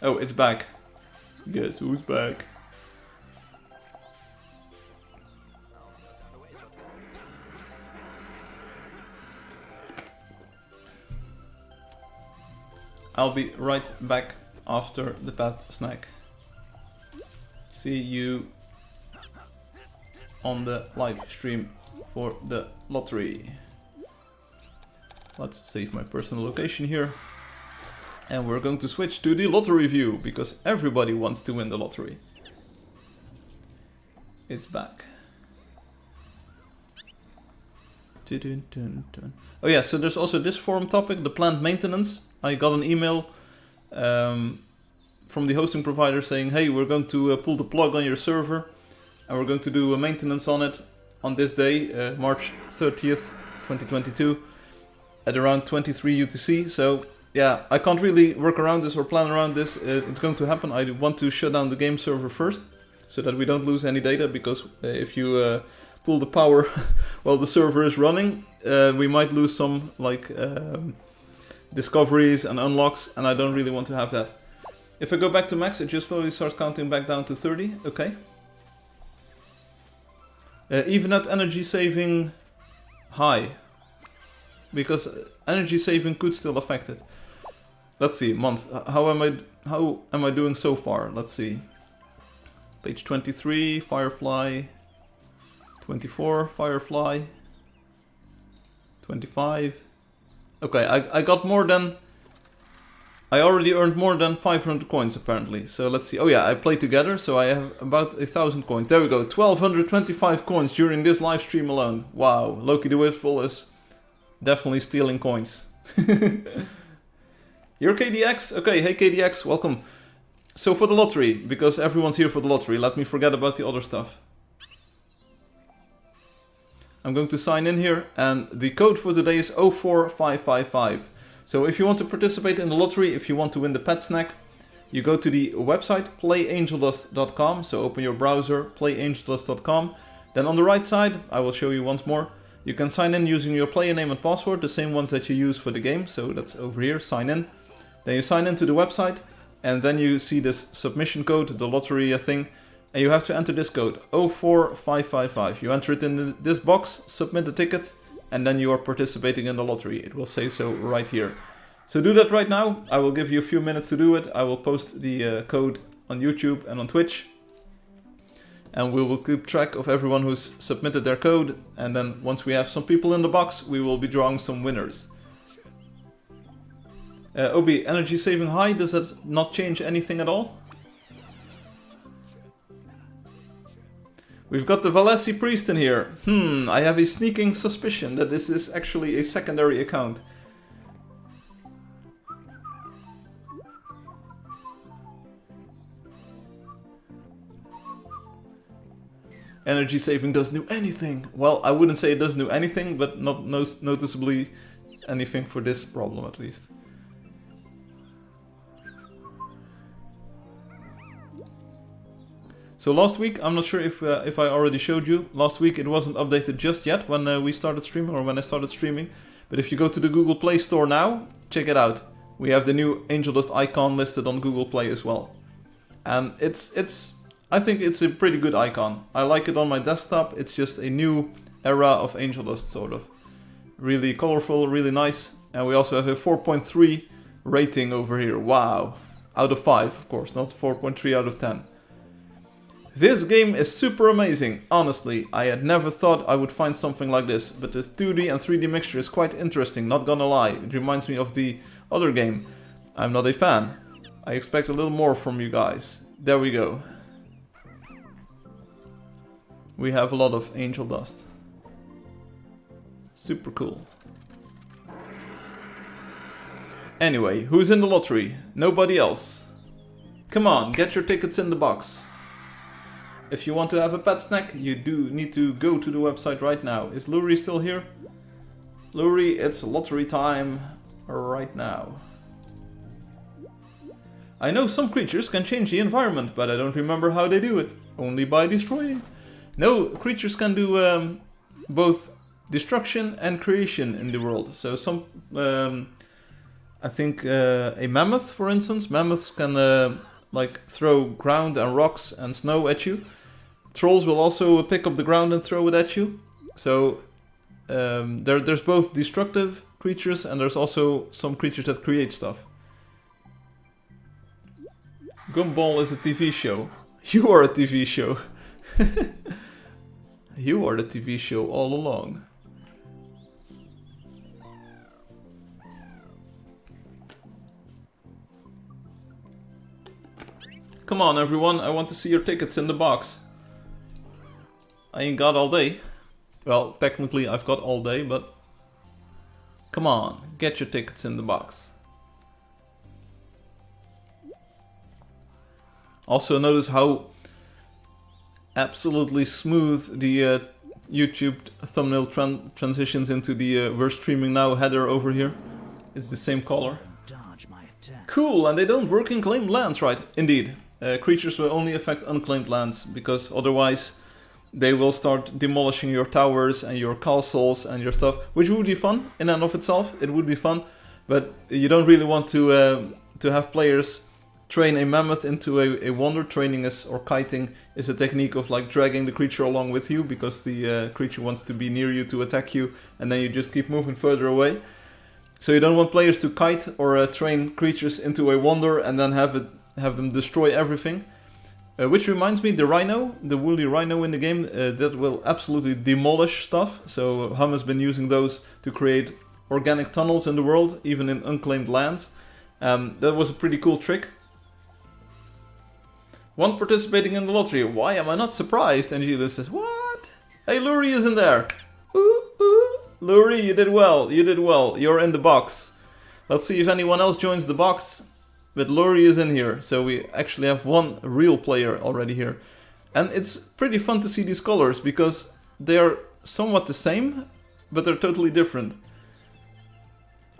Oh, it's back. Guess who's back? I'll be right back after the pet snack. See you on the live stream for the lottery. Let's save my personal location here. And we're going to switch to the lottery view, because everybody wants to win the lottery. It's back. Oh yeah, so there's also this forum topic, the planned maintenance. I got an email from the hosting provider saying, hey, we're going to pull the plug on your server and we're going to do a maintenance on it on this day, March 30th, 2022 at around 23 UTC. So yeah, I can't really work around this or plan around this. It's going to happen. I want to shut down the game server first so that we don't lose any data, because if you pull the power while the server is running, we might lose some like discoveries and unlocks, and I don't really want to have that. If I go back to max, it just slowly starts counting back down to 30. Okay. Even at energy saving high, because energy saving could still affect it. Let's see, month. How am I doing so far? Let's see. Page 23, Firefly. 24, Firefly. 25. Okay, I got more than... I already earned more than 500 coins apparently. So let's see. Oh yeah, I played together, so I have about 1,000 coins. There we go, 1,225 coins during this live stream alone. Wow, Loki the Wistful is definitely stealing coins. You're KDX? Okay, hey KDX, welcome. So for the lottery, because everyone's here for the lottery, let me forget about the other stuff. I'm going to sign in here, and the code for today is 04555. So if you want to participate in the lottery, if you want to win the pet snack, you go to the website playangeldust.com. So open your browser, playangeldust.com. Then on the right side, I will show you once more, you can sign in using your player name and password, the same ones that you use for the game. So that's over here, sign in. Then you sign into the website, and then you see this submission code, the lottery thing, and you have to enter this code, 04555. You enter it in this box, submit the ticket, and then you are participating in the lottery. It will say so right here. So do that right now. I will give you a few minutes to do it. I will post the code on YouTube and on Twitch. And we will keep track of everyone who's submitted their code. And then once we have some people in the box, we will be drawing some winners. Obi, energy saving high, does that not change anything at all? We've got the Valesi priest in here. I have a sneaking suspicion that this is actually a secondary account. Energy saving doesn't do anything. Well, I wouldn't say it doesn't do anything, but not noticeably anything for this problem at least. So last week, I'm not sure if I already showed you, last week it wasn't updated just yet when we started streaming, or when I started streaming. But if you go to the Google Play Store now, check it out. We have the new Angeldust icon listed on Google Play as well. And I think it's a pretty good icon. I like it on my desktop. It's just a new era of Angeldust, sort of. Really colorful, really nice. And we also have a 4.3 rating over here. Wow. Out of 5, of course, not 4.3 out of 10. This game is super amazing. Honestly, I had never thought I would find something like this. But the 2D and 3D mixture is quite interesting, not gonna lie. It reminds me of the other game. I'm not a fan. I expect a little more from you guys. There we go. We have a lot of Angeldust. Super cool. Anyway, who's in the lottery? Nobody else. Come on, get your tickets in the box. If you want to have a pet snack, you do need to go to the website right now. Is Luri still here? Luri, it's lottery time right now. I know some creatures can change the environment, but I don't remember how they do it. Only by destroying. No, creatures can do both destruction and creation in the world. So some, I think a mammoth, for instance, mammoths can like throw ground and rocks and snow at you. Trolls will also pick up the ground and throw it at you. So there's both destructive creatures and there's also some creatures that create stuff. Gumball is a TV show. You are a TV show. You are the TV show all along. Come on everyone, I want to see your tickets in the box. I ain't got all day. Well, technically I've got all day, but... Come on, get your tickets in the box. Also notice how absolutely smooth the YouTube thumbnail transitions into the we're streaming now header over here. It's the same color. Dodge my attack. Cool, and they don't work in claimed lands, right? Indeed. Creatures will only affect unclaimed lands, because otherwise they will start demolishing your towers and your castles and your stuff, which would be fun in and of itself. It would be fun, but you don't really want to have players train a mammoth into a wonder. Training is, or kiting is a technique of like dragging the creature along with you, because the creature wants to be near you to attack you, and then you just keep moving further away. So you don't want players to kite or train creatures into a wonder and then have them destroy everything. Which reminds me, the rhino, the woolly rhino in the game, that will absolutely demolish stuff. So Hum has been using those to create organic tunnels in the world, even in unclaimed lands. That was a pretty cool trick. One participating in the lottery. Why am I not surprised? Angeldust says, what? Hey, Luri is in there. Ooh, ooh. Luri, you did well. You did well. You're in the box. Let's see if anyone else joins the box. But Luri is in here. So we actually have one real player already here. And it's pretty fun to see these colors, because they are somewhat the same, but they're totally different.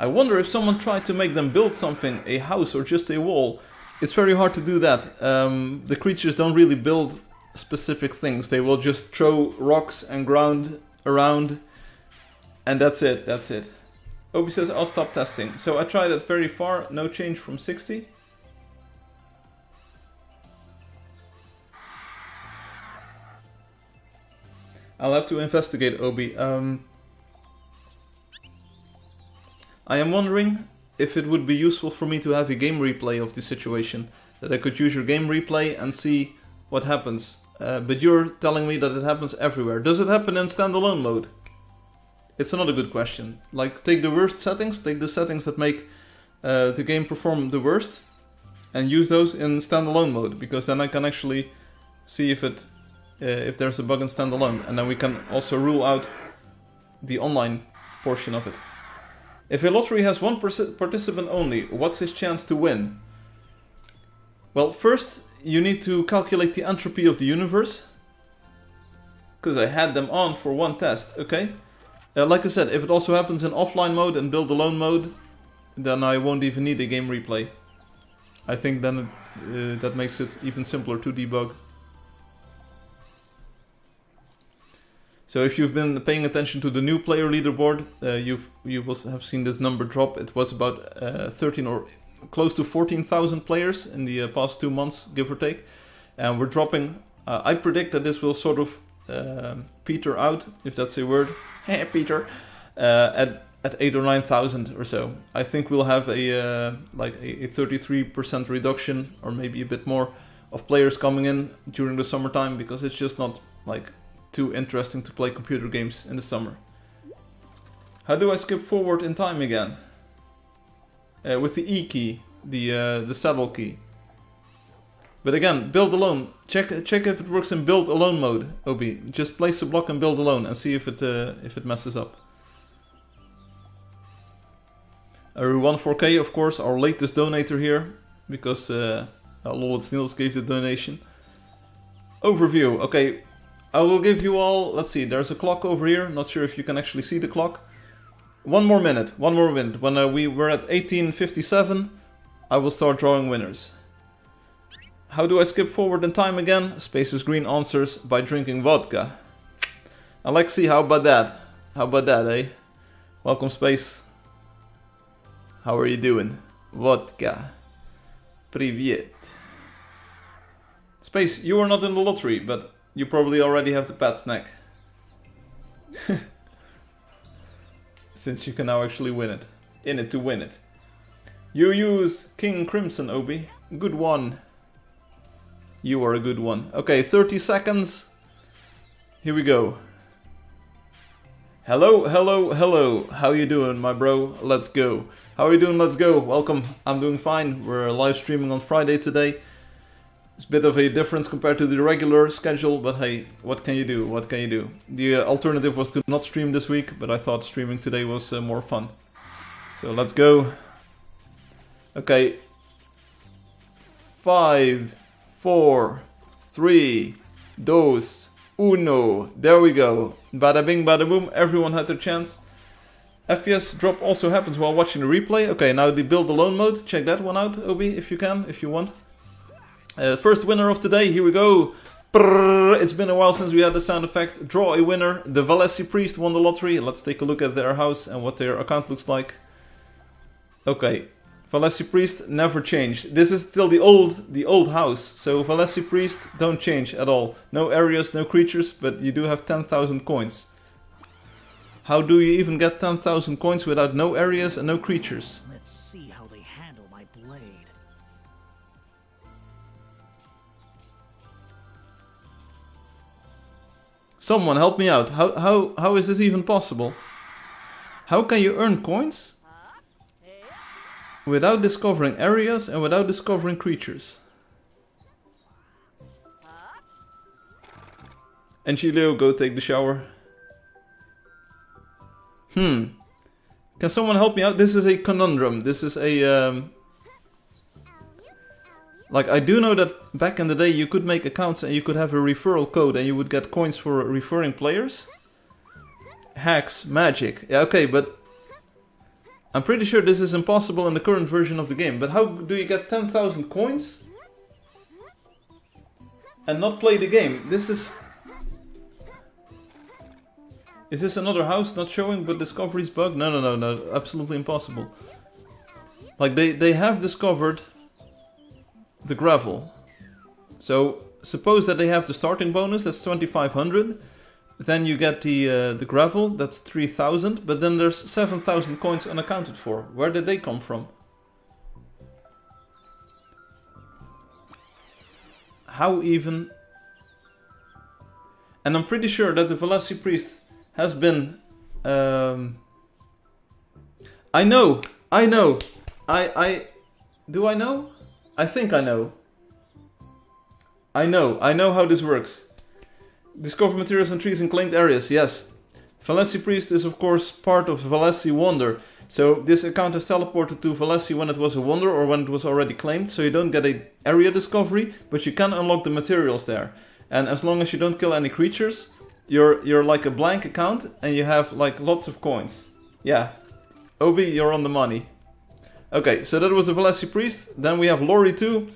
I wonder if someone tried to make them build something, a house or just a wall. It's very hard to do that. The creatures don't really build specific things. They will just throw rocks and ground around, and that's it, that's it. Obi says, I'll stop testing. So I tried it very far, no change from 60. I'll have to investigate, Obi. I am wondering if it would be useful for me to have a game replay of the situation. That I could use your game replay and see what happens. But you're telling me that it happens everywhere. Does it happen in standalone mode? It's another good question. Like, take the worst settings, take the settings that make the game perform the worst, and use those in standalone mode, because then I can actually see if there's a bug in standalone, and then we can also rule out the online portion of it. If a lottery has one participant only, what's his chance to win? Well, first you need to calculate the entropy of the universe. because I had them on for one test, okay? Like I said, if it also happens in offline mode and build alone mode, then I won't even need a game replay. I think then that makes it even simpler to debug. So if you've been paying attention to the new player leaderboard, you will have seen this number drop. It was about 13 or close to 14,000 players in the past 2 months, give or take. And we're dropping. I predict that this will sort of peter out, if that's a word. Peter. At 8 or 9,000 or so. I think we'll have a 33% reduction, or maybe a bit more, of players coming in during the summertime, because it's just not like too interesting to play computer games in the summer. How do I skip forward in time again? With the E key, the saddle key. But again, build alone. Check if it works in build alone mode, Obi. Just place a block and build alone and see if it messes up. Ru14K, of course, our latest donator here, because Lord Sneels gave the donation. Overview. Okay, I will give you all. Let's see. There's a clock over here. Not sure if you can actually see the clock. One more minute. When we were at 1857, I will start drawing winners. How do I skip forward in time again? Space is green answers by drinking vodka. Alexi, how about that? How about that, eh? Welcome, Space. How are you doing? Vodka. Привет. Space, you are not in the lottery, but you probably already have the pet snack. Since you can now actually win it. In it to win it. You use King Crimson, Obi. Good one. You are a good one. Okay, 30 seconds. Here we go. Hello, hello, hello. How you doing, my bro? Let's go. How are you doing? Let's go. Welcome. I'm doing fine. We're live streaming on Friday today. It's a bit of a difference compared to the regular schedule, but hey, what can you do? What can you do? The alternative was to not stream this week, but I thought streaming today was more fun. So let's go. Okay. 5, 4, 3, 2, 1. There we go. Bada bing, bada boom. Everyone had their chance. FPS drop also happens while watching the replay. Okay, now the build alone mode. Check that one out, Obi, if you can, if you want. First winner of today. Here we go. Brrr, it's been a while since we had the sound effect. Draw a winner. The Valesi Priest won the lottery. Let's take a look at their house and what their account looks like. Okay. Valesi Priest never changed. This is still the old house. So Valesi Priest don't change at all. No areas, no creatures, but you do have 10,000 coins. How do you even get 10,000 coins without no areas and no creatures? Let's see how they handle my blade. Someone help me out. How is this even possible? How can you earn coins without discovering areas and without discovering creatures? Angelo, go take the shower. Can someone help me out? This is a conundrum. This is a... Like, I do know that back in the day you could make accounts and you could have a referral code and you would get coins for referring players. Hacks, magic. Yeah, okay, but... I'm pretty sure this is impossible in the current version of the game. But how do you get 10,000 coins and not play the game? This is... Is this another house not showing but discoveries bug? No. Absolutely impossible. Like, they have discovered the gravel. So, suppose that they have the starting bonus, that's 2,500. Then you get the gravel, that's 3,000. But then there's 7,000 coins unaccounted for. Where did they come from? How even... And I'm pretty sure that the Valesi Priest has been... I know! Do I know? I think I know. I know how this works. Discover materials and trees in claimed areas, yes. Valesi Priest is of course part of Valesi Wonder. So this account is teleported to Valesi when it was a wonder or when it was already claimed. So you don't get an area discovery, but you can unlock the materials there. And as long as you don't kill any creatures, you're like a blank account and you have like lots of coins. Yeah. Obi, you're on the money. Okay, so that was the Valesi Priest. Then we have Lori 2.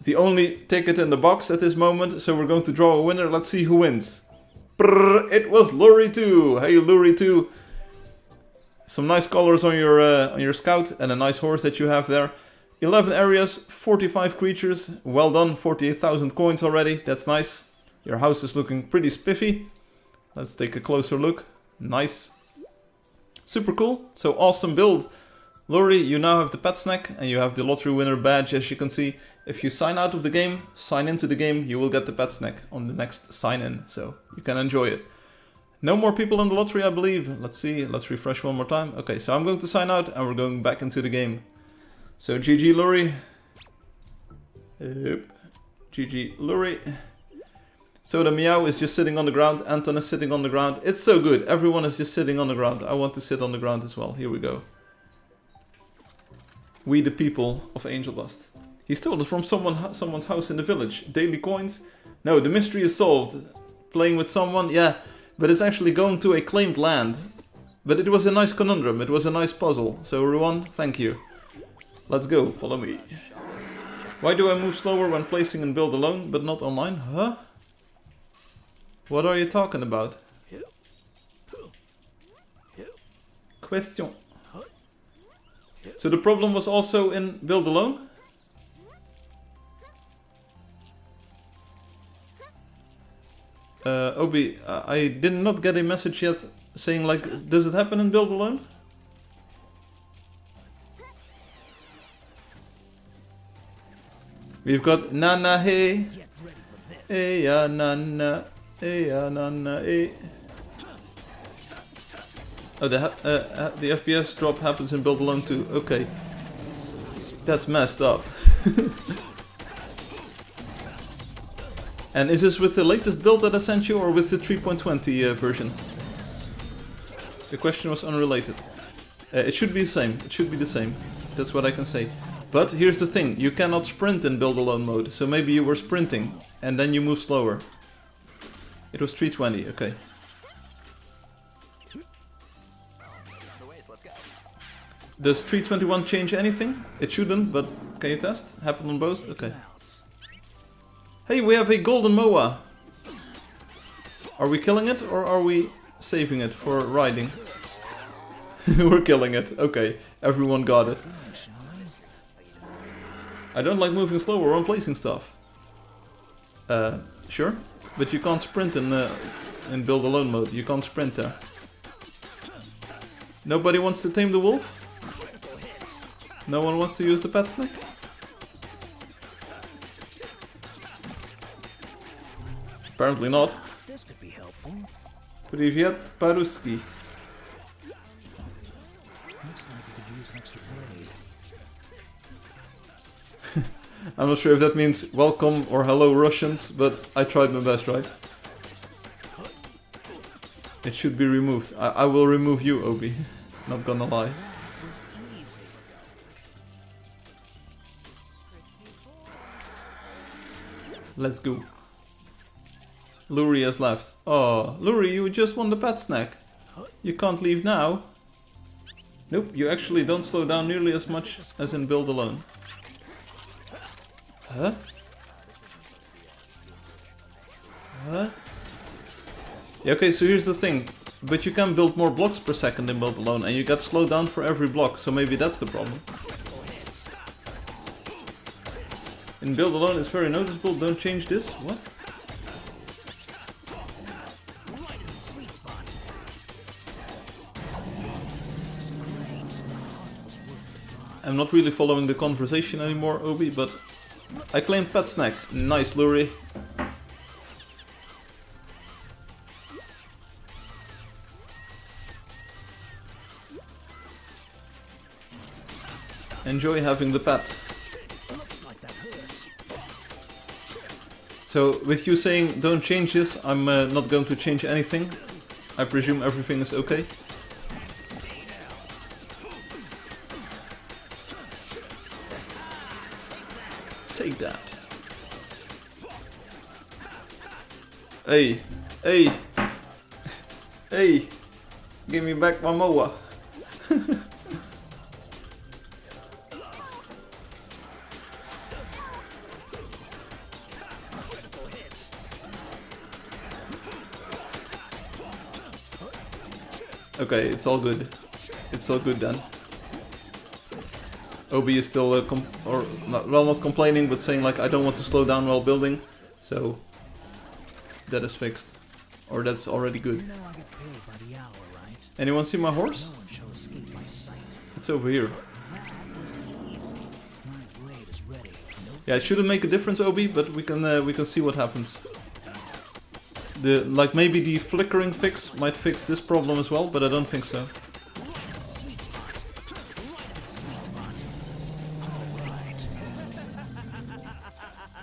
The only ticket in the box at this moment. So we're going to draw a winner. Let's see who wins. Brrr, it was Lori 2. Hey, Lori 2. Some nice colors on your scout and a nice horse that you have there. 11 areas, 45 creatures. Well done, 48,000 coins already. That's nice. Your house is looking pretty spiffy. Let's take a closer look. Nice. Super cool. So awesome build. Lori, you now have the pet snack and you have the lottery winner badge, as you can see. If you sign out of the game, sign into the game, you will get the pet snack on the next sign in. So you can enjoy it. No more people in the lottery, I believe. Let's see. Let's refresh one more time. Okay, so I'm going to sign out and we're going back into the game. So GG Lori. Yep. GG Lori. So the Meow is just sitting on the ground. Anton is sitting on the ground. It's so good. Everyone is just sitting on the ground. I want to sit on the ground as well. Here we go. We the people of Angeldust. He stole it from someone's house in the village. Daily coins? No, the mystery is solved. Playing with someone? Yeah. But it's actually going to a claimed land. But it was a nice conundrum. It was a nice puzzle. So Ruan, thank you. Let's go. Follow me. Why do I move slower when placing and build alone, but not online? Huh? What are you talking about? Question. So the problem was also in build alone? Obi, I did not get a message yet saying like, does it happen in build alone? We've got Nana hey. Hey ya Nana. Hey ya Nana hey. Oh, the FPS drop happens in build alone too. Okay. That's messed up. And is this with the latest build that I sent you or with the 3.20 version? The question was unrelated. It should be the same. It should be the same. That's what I can say. But here's the thing. You cannot sprint in build alone mode. So maybe you were sprinting and then you move slower. It was 320. Okay. Does 321 change anything? It shouldn't, but can you test? Happen on both? Okay. Hey, we have a golden moa. Are we killing it or are we saving it for riding? We're killing it. Okay, everyone got it. I don't like moving slower when placing stuff. Sure, but you can't sprint in build alone mode. You can't sprint there. Nobody wants to tame the wolf? No one wants to use the pet snack? Apparently not. This could be helpful. Привет, по-русски. Looks like we could use an extra blade. I'm not sure if that means welcome or hello Russians, but I tried my best, right? It should be removed. I will remove you, Obi. Not gonna lie. Let's go. Luri has left. Oh, Luri, you just won the pet snack. You can't leave now. Nope, you actually don't slow down nearly as much as in build alone. Huh? Huh? Yeah, okay, so here's the thing. But you can build more blocks per second in build alone and you get slowed down for every block, so maybe that's the problem. In build alone it's very noticeable, don't change this. What? I'm not really following the conversation anymore, Obi, but I claimed pet snack. Nice, Luri. Enjoy having the pet. So, with you saying don't change this, I'm not going to change anything. I presume everything is okay. Take that. Hey, hey, Hey, give me back my MOA. Okay, it's all good. It's all good then. Obi is still, not complaining, but saying like, I don't want to slow down while building. So, that is fixed. Or that's already good. You know I get paid by the hour, right? Anyone see my horse? No one shall escape my sight. It's over here. That was easy. My blade is ready. No Yeah, it shouldn't make a difference, Obi, but we can see what happens. Maybe the flickering fix might fix this problem as well, but I don't think so.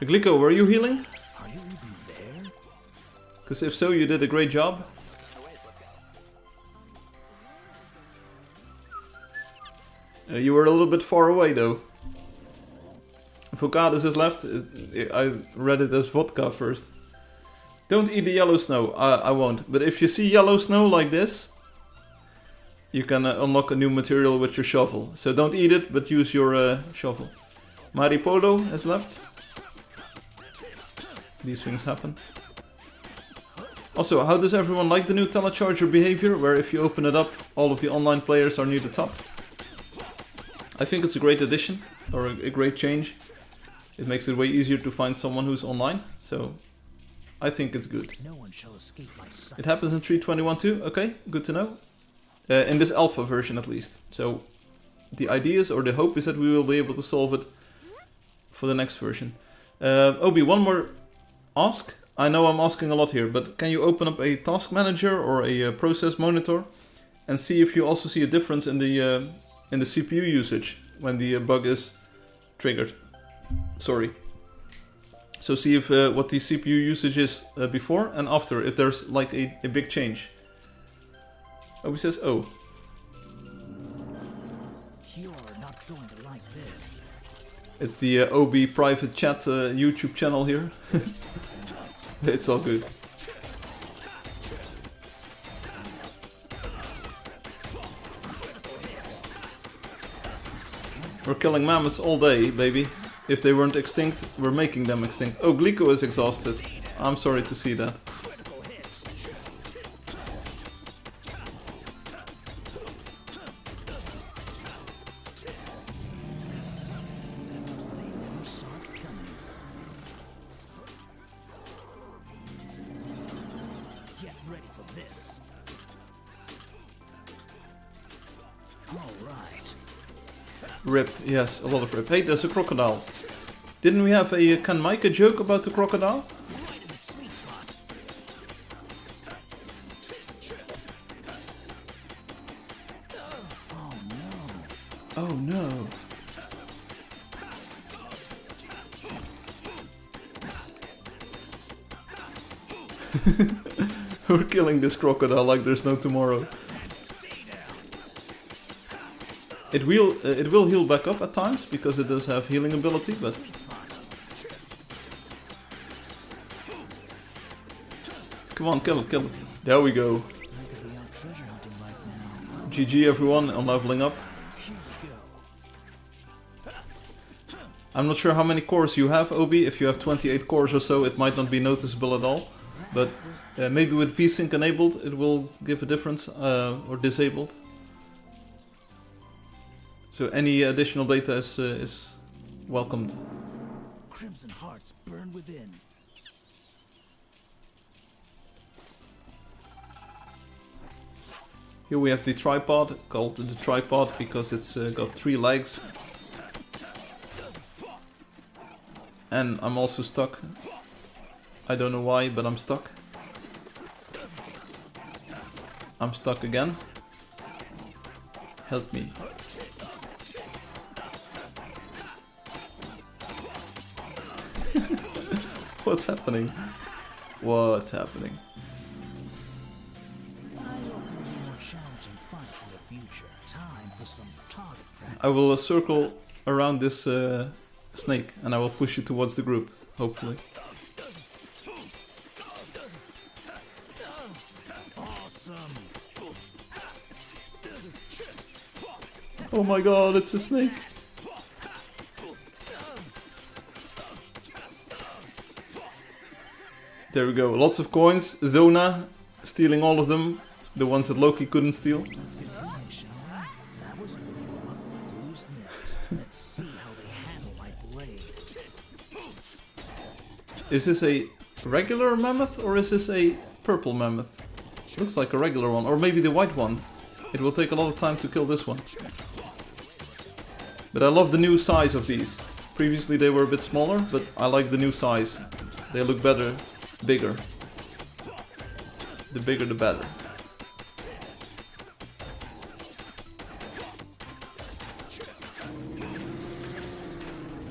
Glico, were you healing? Are you even there? Because if so, you did a great job. You were a little bit far away though. Vocadis is left. I read it as vodka first. Don't eat the yellow snow. I won't. But if you see yellow snow like this, you can unlock a new material with your shovel. So don't eat it, but use your shovel. Maripolo has left. These things happen. Also, how does everyone like the new telecharger behavior, where if you open it up, all of the online players are near the top? I think it's a great addition, or a great change. It makes it way easier to find someone who's online, so I think it's good. No one shall escape my sight. It happens in 3.21 too, okay, good to know. In this alpha version at least. So the idea is, or the hope is that we will be able to solve it for the next version. Obi, one more ask. I know I'm asking a lot here, but can you open up a task manager or a process monitor and see if you also see a difference in the CPU usage when the bug is triggered? Sorry. So see if what the CPU usage is before and after, if there's like a big change. Obi says, oh. You're not going to like this. It's the OB private chat YouTube channel here. It's all good. We're killing mammoths all day, baby. If they weren't extinct, we're making them extinct. Oh, Glico is exhausted. I'm sorry to see that. Get ready for this. All right. Rip, yes, a lot of rip. Hey, there's a crocodile. Didn't we have a Can Micah joke about the crocodile? Right in the sweet spot. Oh no. Oh no. We're killing this crocodile like there's no tomorrow. It will heal back up at times because it does have healing ability, but come on, kill it, kill it. There we go. I could be out treasure hunting right now. GG everyone on leveling up. Here we go. I'm not sure how many cores you have, Obi. If you have 28 cores or so, it might not be noticeable at all. But maybe with VSync enabled, it will give a difference, or disabled. So any additional data is welcomed. Crimson hearts burn within. Here we have the tripod, called the tripod because it's got 3 legs. And I'm also stuck. I don't know why, but I'm stuck. I'm stuck again. Help me. What's happening? What's happening? I will circle around this snake and I will push you towards the group, hopefully. Oh my god, it's a snake. There we go, lots of coins. Zona stealing all of them, the ones that Loki couldn't steal. Let's get going, shall we? That was a good one. Who's next? Let's see how they handle my blade. Is this a regular mammoth or is this a purple mammoth? Looks like a regular one, or maybe the white one. It will take a lot of time to kill this one. But I love the new size of these. Previously they were a bit smaller, but I like the new size. They look better, bigger. The bigger the better.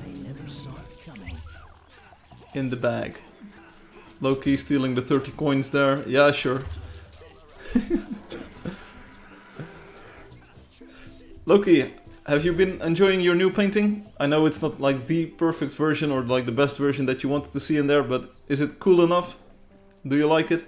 They never saw it coming. In the bag. Loki stealing the 30 coins there. Yeah, sure. Loki, have you been enjoying your new painting? I know it's not like the perfect version or like the best version that you wanted to see in there, but is it cool enough? Do you like it?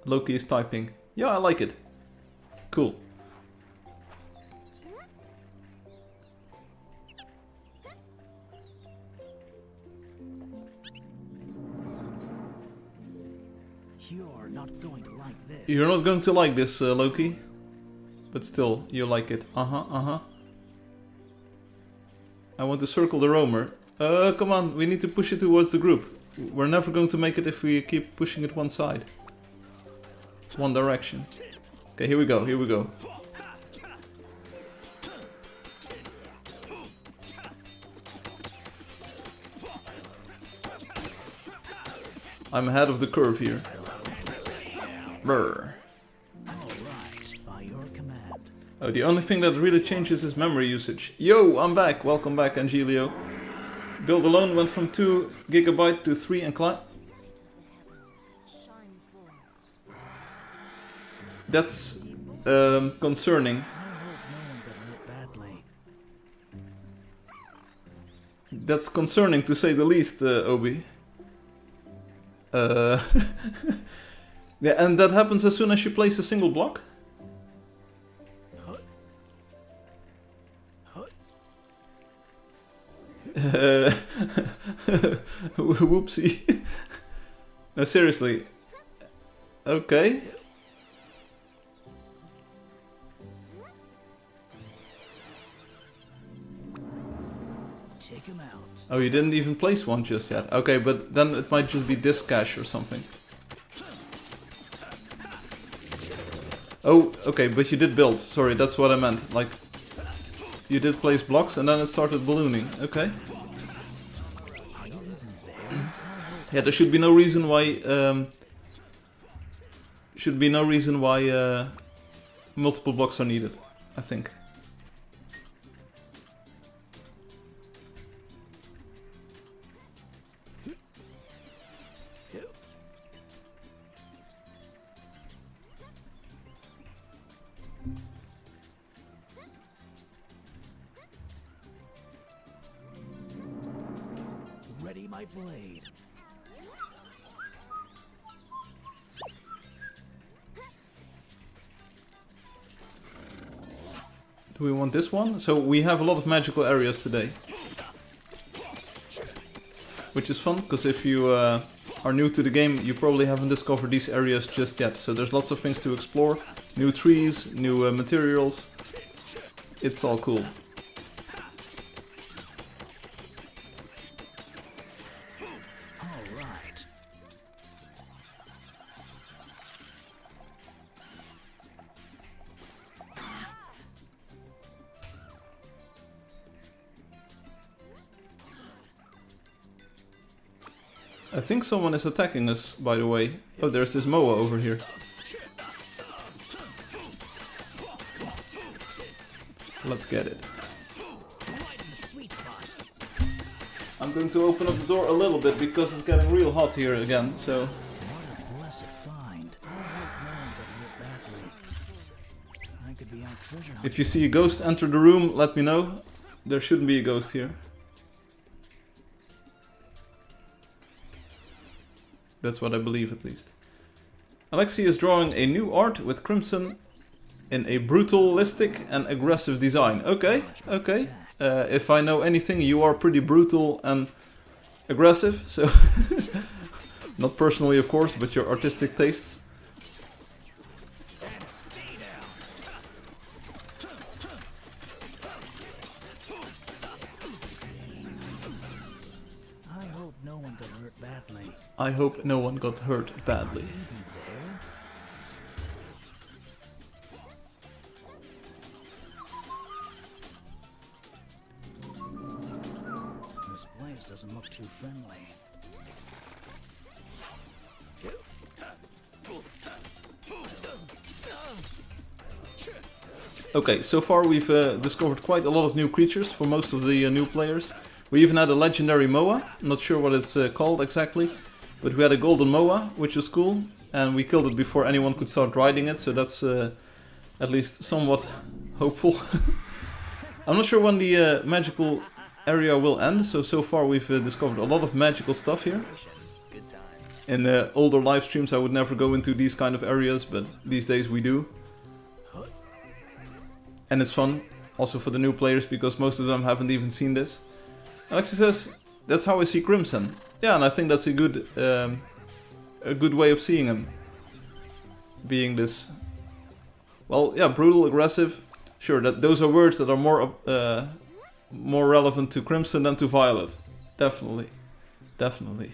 Loki is typing. Yeah, I like it. Cool. You're not going to like this. You're not going to like this, Loki. But still, you like it. Uh-huh. I want to circle the roamer. Come on, we need to push it towards the group. We're never going to make it if we keep pushing it one side. One direction. Okay, here we go. I'm ahead of the curve here. Brr. Alright, by your command. Oh, the only thing that really changes is memory usage. Yo, I'm back. Welcome back, Angelio. Build alone went from 2 GB to 3 and climb. That's concerning. I hope no one got hurt badly. That's concerning to say the least, Obi. Yeah, and that happens as soon as you place a single block? Whoopsie. No, seriously. Okay. Take him out. Oh, you didn't even place one just yet. Okay, but then it might just be this cache or something. Oh, okay, but you did build. Sorry, that's what I meant. Like, you did place blocks and then it started ballooning. Okay. Yeah, there should be no reason why... multiple blocks are needed, I think. Ready my blade. Do we want this one? So we have a lot of magical areas today. Which is fun, because if you are new to the game, you probably haven't discovered these areas just yet. So there's lots of things to explore. New trees, new materials. It's all cool. Alright. I think someone is attacking us, by the way. Oh, there's this Moa over here. Let's get it. I'm going to open up the door a little bit because it's getting real hot here again, so... What a blessed find. treasure hunt. If you see a ghost enter the room, let me know. There shouldn't be a ghost here. That's what I believe, at least. Alexi is drawing a new art with crimson in a brutalistic and aggressive design. Okay, okay. If I know anything, you are pretty brutal and aggressive, so... Not personally, of course, but your artistic tastes. I hope no one got hurt badly. I hope no one got hurt badly. Even there? This place doesn't look too friendly. Okay, so far we've discovered quite a lot of new creatures for most of the new players. We even had a legendary Moa, not sure what it's called exactly, but we had a golden Moa, which was cool, and we killed it before anyone could start riding it, so that's at least somewhat hopeful. I'm not sure when the magical area will end, so far we've discovered a lot of magical stuff here. Good times. In older live streams I would never go into these kind of areas, but these days we do. And it's fun, also for the new players, because most of them haven't even seen this. Alexi says, that's how I see Crimson. Yeah, and I think that's a good way of seeing him. Being this, well, yeah, brutal, aggressive. Sure, those are words that are more relevant to Crimson than to Violet. Definitely, definitely.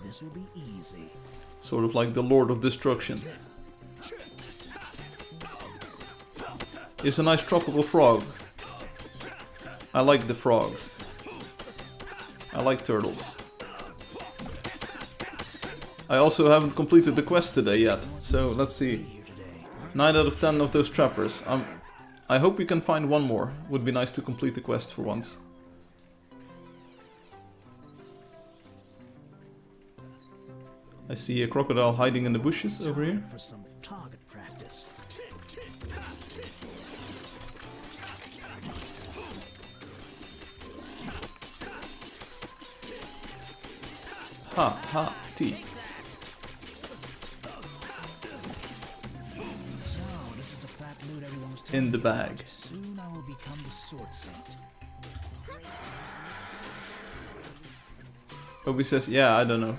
This will be easy. Sort of like the Lord of Destruction. It's a nice tropical frog. I like the frogs. I like turtles. I also haven't completed the quest today yet, so let's see. 9 out of 10 of those trappers. I hope we can find one more. Would be nice to complete the quest for once. I see a crocodile hiding in the bushes over here. For some target practice. Ha, ha, T. So, this is the fat loot everyone was In the telling me bag. about. Soon I will become the sword saint. Obi says, yeah, I don't know.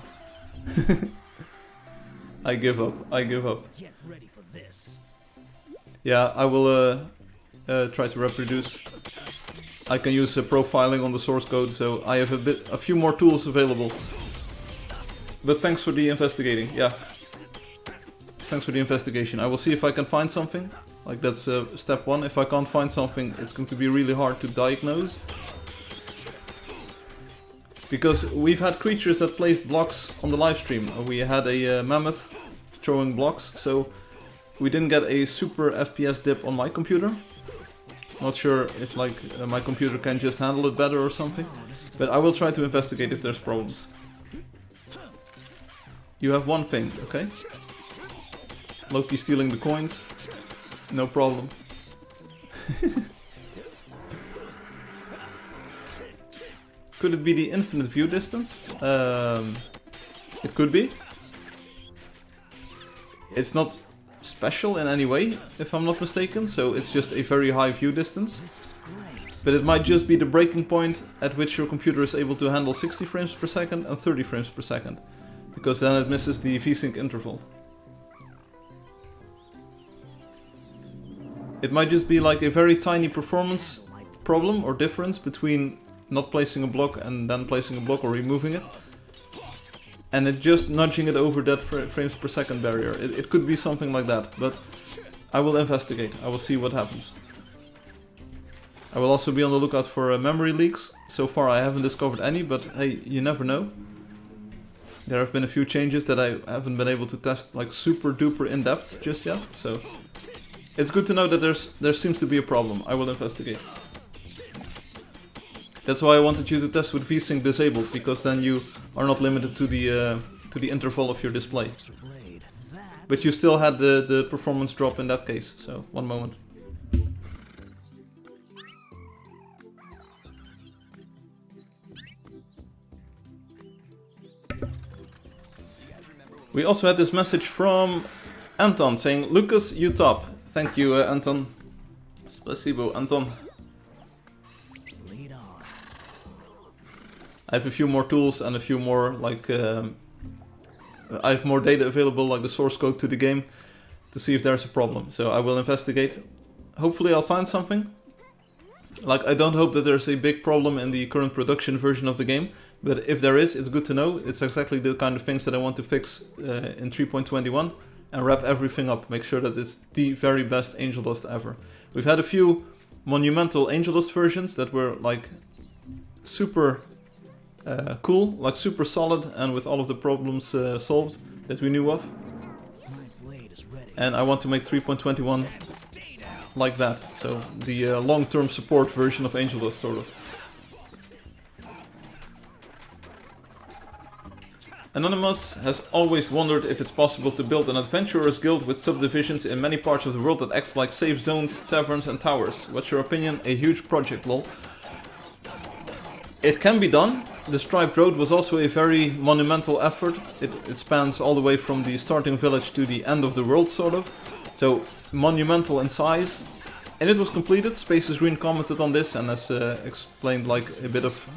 I give up, I give up. Get ready for this. Yeah, I will try to reproduce. I can use profiling on the source code, so I have a few more tools available. But thanks for the investigating, yeah. Thanks for the investigation. I will see if I can find something. Like that's step 1. If I can't find something, it's going to be really hard to diagnose. Because we've had creatures that placed blocks on the live stream. We had a mammoth throwing blocks, so we didn't get a super FPS dip on my computer. Not sure if like my computer can just handle it better or something. But I will try to investigate if there's problems. You have one thing, okay? Loki stealing the coins. No problem. Could it be the infinite view distance? It could be. It's not special in any way, if I'm not mistaken, so it's just a very high view distance. This is great. But it might just be the breaking point at which your computer is able to handle 60 frames per second and 30 frames per second. Because then it misses the VSync interval. It might just be like a very tiny performance problem or difference between not placing a block and then placing a block or removing it. And it just nudging it over that frames per second barrier. It could be something like that, but I will investigate. I will see what happens. I will also be on the lookout for memory leaks. So far I haven't discovered any, but hey, you never know. There have been a few changes that I haven't been able to test like super duper in depth just yet, so it's good to know that there seems to be a problem. I will investigate. That's why I wanted you to test with VSync disabled, because then you are not limited to the interval of your display. Blade. That But you still had the performance drop in that case, so one moment. We also had this message from Anton saying, Lucas, you top. Thank you, Anton. Spasibo, Anton. Lead on. I have a few more tools and a few more, like, I have more data available, like the source code to the game, to see if there's a problem. So I will investigate. Hopefully I'll find something. Like, I don't hope that there's a big problem in the current production version of the game, but if there is, it's good to know. It's exactly the kind of things that I want to fix in 3.21 and wrap everything up. Make sure that it's the very best Angeldust ever. We've had a few monumental Angeldust versions that were like super cool, like super solid, and with all of the problems solved that we knew of. My blade is ready. And I want to make 3.21 like that, so the long-term support version of Angeldust, sort of. Anonymous has always wondered if it's possible to build an adventurers guild with subdivisions in many parts of the world that acts like safe zones, taverns and towers. What's your opinion? A huge project, lol. It can be done. The Striped Road was also a very monumental effort. It spans all the way from the starting village to the end of the world, sort of. So, monumental in size. And it was completed. Spaces Green commented on this and has explained like a bit of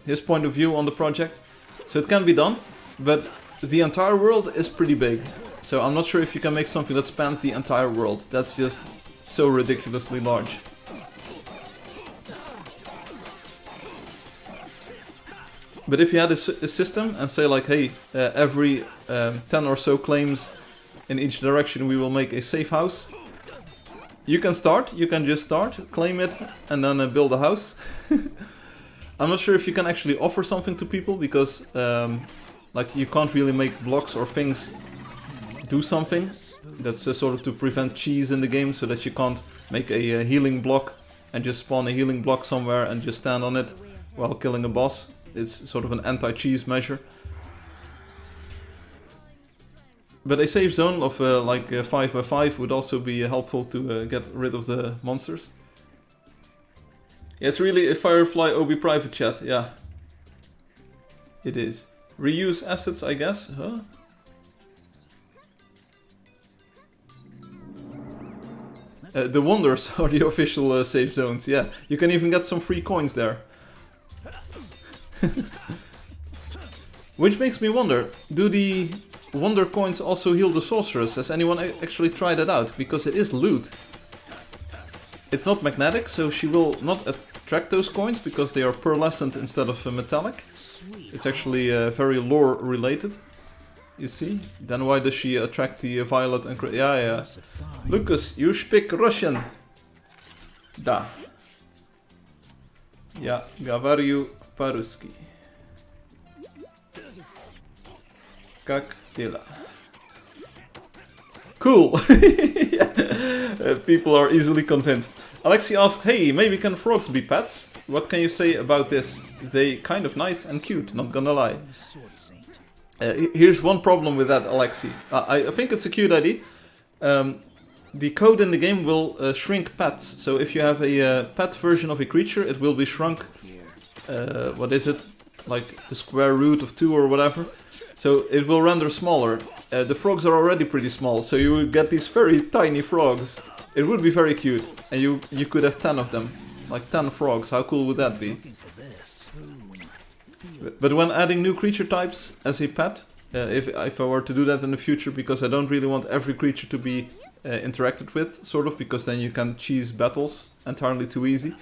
his point of view on the project. So it can be done, but the entire world is pretty big. So I'm not sure if you can make something that spans the entire world. That's just so ridiculously large. But if you had a system and say like, hey, every 10 or so claims in each direction we will make a safe house. You can start, you can just start, claim it, and then build a house. I'm not sure if you can actually offer something to people, because like you can't really make blocks or things do something. That's sort of to prevent cheese in the game, so that you can't make a healing block and just spawn a healing block somewhere and just stand on it while killing a boss. It's sort of an anti-cheese measure. But a safe zone of like 5x5 would also be helpful to get rid of the monsters. Yeah, it's really a Firefly OB private chat, yeah. It is. Reuse assets, I guess, huh? The Wonders are the official safe zones, yeah. You can even get some free coins there. Which makes me wonder, do the Wonder coins also heal the sorceress? Has anyone actually tried that out? Because it is loot. It's not magnetic, so she will not attract those coins because they are pearlescent instead of metallic. It's actually very lore related. You see? Then why does she attract the violet and... Yeah. Lucas, you speak Russian. Da. Ja, говорю по-русски. Как дела? Cool! People are easily convinced. Alexi asked, hey, maybe can frogs be pets? What can you say about this? They kind of nice and cute, not gonna lie. Here's one problem with that, Alexi. I think it's a cute idea. The code in the game will shrink pets. So if you have a pet version of a creature, it will be shrunk. What is it? Like the square root of 2 or whatever. So it will render smaller. The frogs are already pretty small, so you will get these very tiny frogs. It would be very cute, and you could have 10 of them. Like 10 frogs, how cool would that be? But when adding new creature types as a pet, if I were to do that in the future, because I don't really want every creature to be interacted with, sort of, because then you can cheese battles entirely too easy.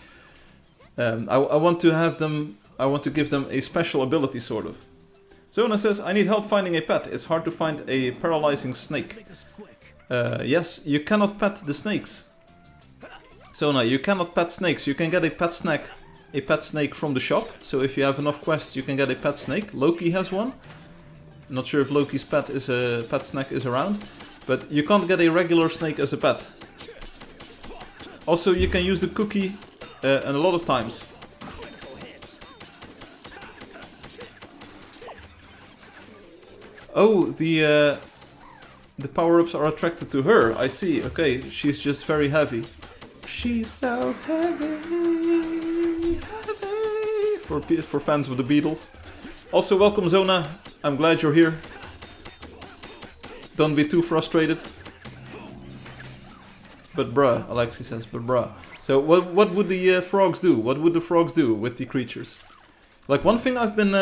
I want to have them, I want to give them a special ability, sort of. Zona says, I need help finding a pet. It's hard to find a paralyzing snake. Yes, you cannot pet the snakes. Zona, you cannot pet snakes. You can get a pet snake from the shop. So if you have enough quests, you can get a pet snake. Loki has one. Not sure if Loki's pet snack is around. But you can't get a regular snake as a pet. Also, you can use the cookie a lot of times. Oh, The power-ups are attracted to her. I see. Okay, she's just very heavy. She's so heavy, heavy. For fans of the Beatles. Also, welcome Zona. I'm glad you're here. Don't be too frustrated. But bruh, Alexi says, but bruh. So what would the frogs do? What would the frogs do with the creatures? Like one thing I've been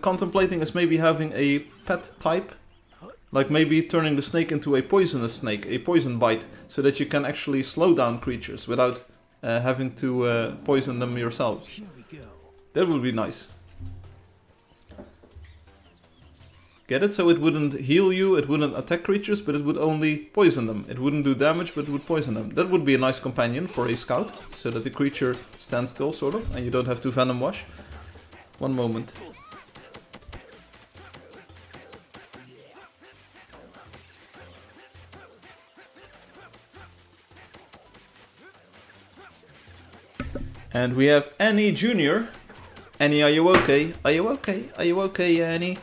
contemplating is maybe having a pet type. Like maybe turning the snake into a poisonous snake, a poison bite, so that you can actually slow down creatures without having to poison them yourselves. That would be nice. Get it? So it wouldn't heal you, it wouldn't attack creatures, but it would only poison them. It wouldn't do damage, but it would poison them. That would be a nice companion for a scout, so that the creature stands still, sort of, and you don't have to venom wash. One moment. And we have Annie Jr. Annie, are you okay? Are you okay? Are you okay, Annie?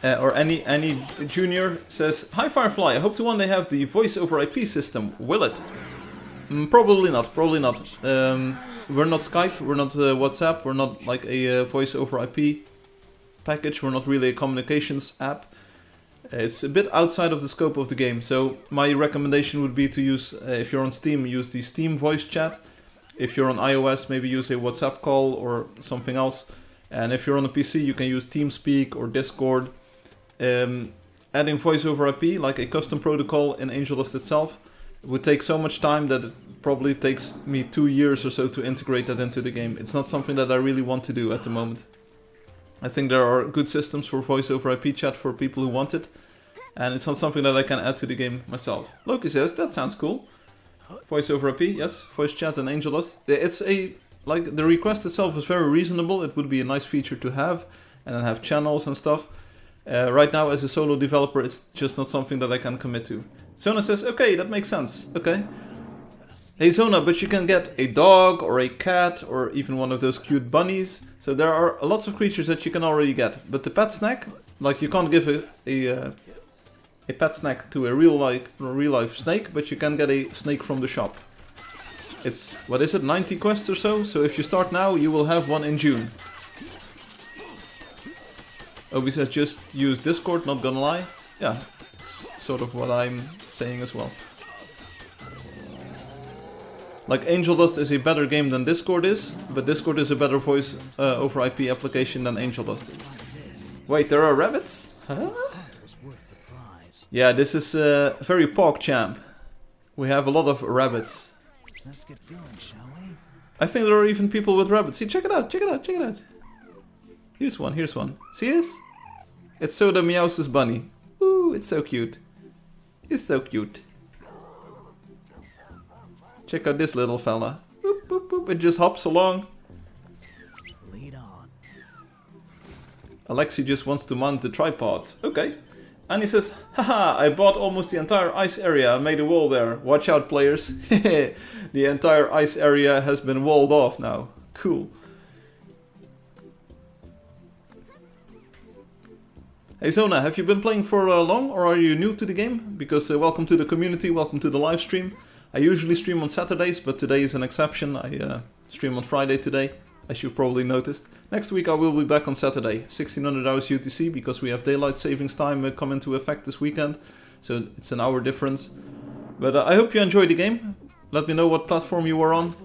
Or Annie Jr. says, "Hi Firefly, I hope to one day have the voice over IP system. Will it?" Probably not, probably not. We're not Skype, we're not WhatsApp, we're not like a voice over IP package, we're not really a communications app. It's a bit outside of the scope of the game, so my recommendation would be to use, if you're on Steam, use the Steam voice chat. If you're on iOS, maybe use a WhatsApp call or something else. And if you're on a PC, you can use TeamSpeak or Discord. Adding voice over IP, like a custom protocol in Angeldust itself, would take so much time that it probably takes me 2 years or so to integrate that into the game. It's not something that I really want to do at the moment. I think there are good systems for voice over IP chat for people who want it. And it's not something that I can add to the game myself. Loki says, that sounds cool. Voice over IP, yes. Voice chat and Angeldust. It's like, the request itself is very reasonable. It would be a nice feature to have. And then have channels and stuff. Right now, as a solo developer, it's just not something that I can commit to. Zona says, okay, that makes sense. Okay. Hey Zona, but you can get a dog or a cat or even one of those cute bunnies. So there are lots of creatures that you can already get. But the pet snack, like you can't give a pet snack to a real life snake, but you can get a snake from the shop. It's, what is it, 90 quests or so? So if you start now, you will have one in June. Obi says just use Discord, not gonna lie. Yeah, it's sort of what I'm saying as well. Like Angeldust is a better game than Discord is, but Discord is a better voice over IP application than Angeldust is. Wait, there are rabbits? Huh? Yeah, this is very PogChamp. We have a lot of rabbits. Let's get going, shall we? I think there are even people with rabbits. See, check it out, check it out, check it out. Here's one, here's one. See this? It's Soda Meows's bunny. Ooh, it's so cute. It's so cute. Check out this little fella. Boop, boop, boop. It just hops along. Lead on. Alexi just wants to mount the tripods. Okay. And he says, haha, I bought almost the entire ice area. I made a wall there. Watch out, players. The entire ice area has been walled off now. Cool. Hey Zona, have you been playing for long or are you new to the game? Because welcome to the community, welcome to the live stream. I usually stream on Saturdays, but today is an exception. I stream on Friday today, as you've probably noticed. Next week I will be back on Saturday, 1600 hours UTC, because we have daylight savings time come into effect this weekend. So it's an hour difference. But I hope you enjoyed the game. Let me know what platform you are on.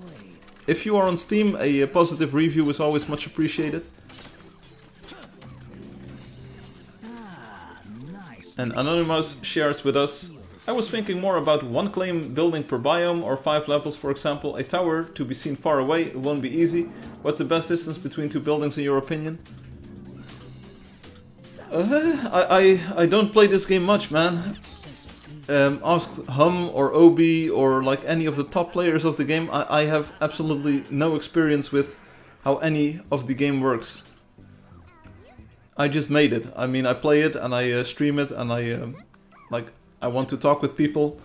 If you are on Steam, a positive review is always much appreciated. And Anonymous shares with us, I was thinking more about one claim building per biome or 5 levels, for example, a tower to be seen far away, it won't be easy. What's the best distance between 2 buildings in your opinion? I don't play this game much, man. Ask Hum or Obi or like any of the top players of the game. I have absolutely no experience with how any of the game works. I just made it. I mean, I play it and I stream it and I want to talk with people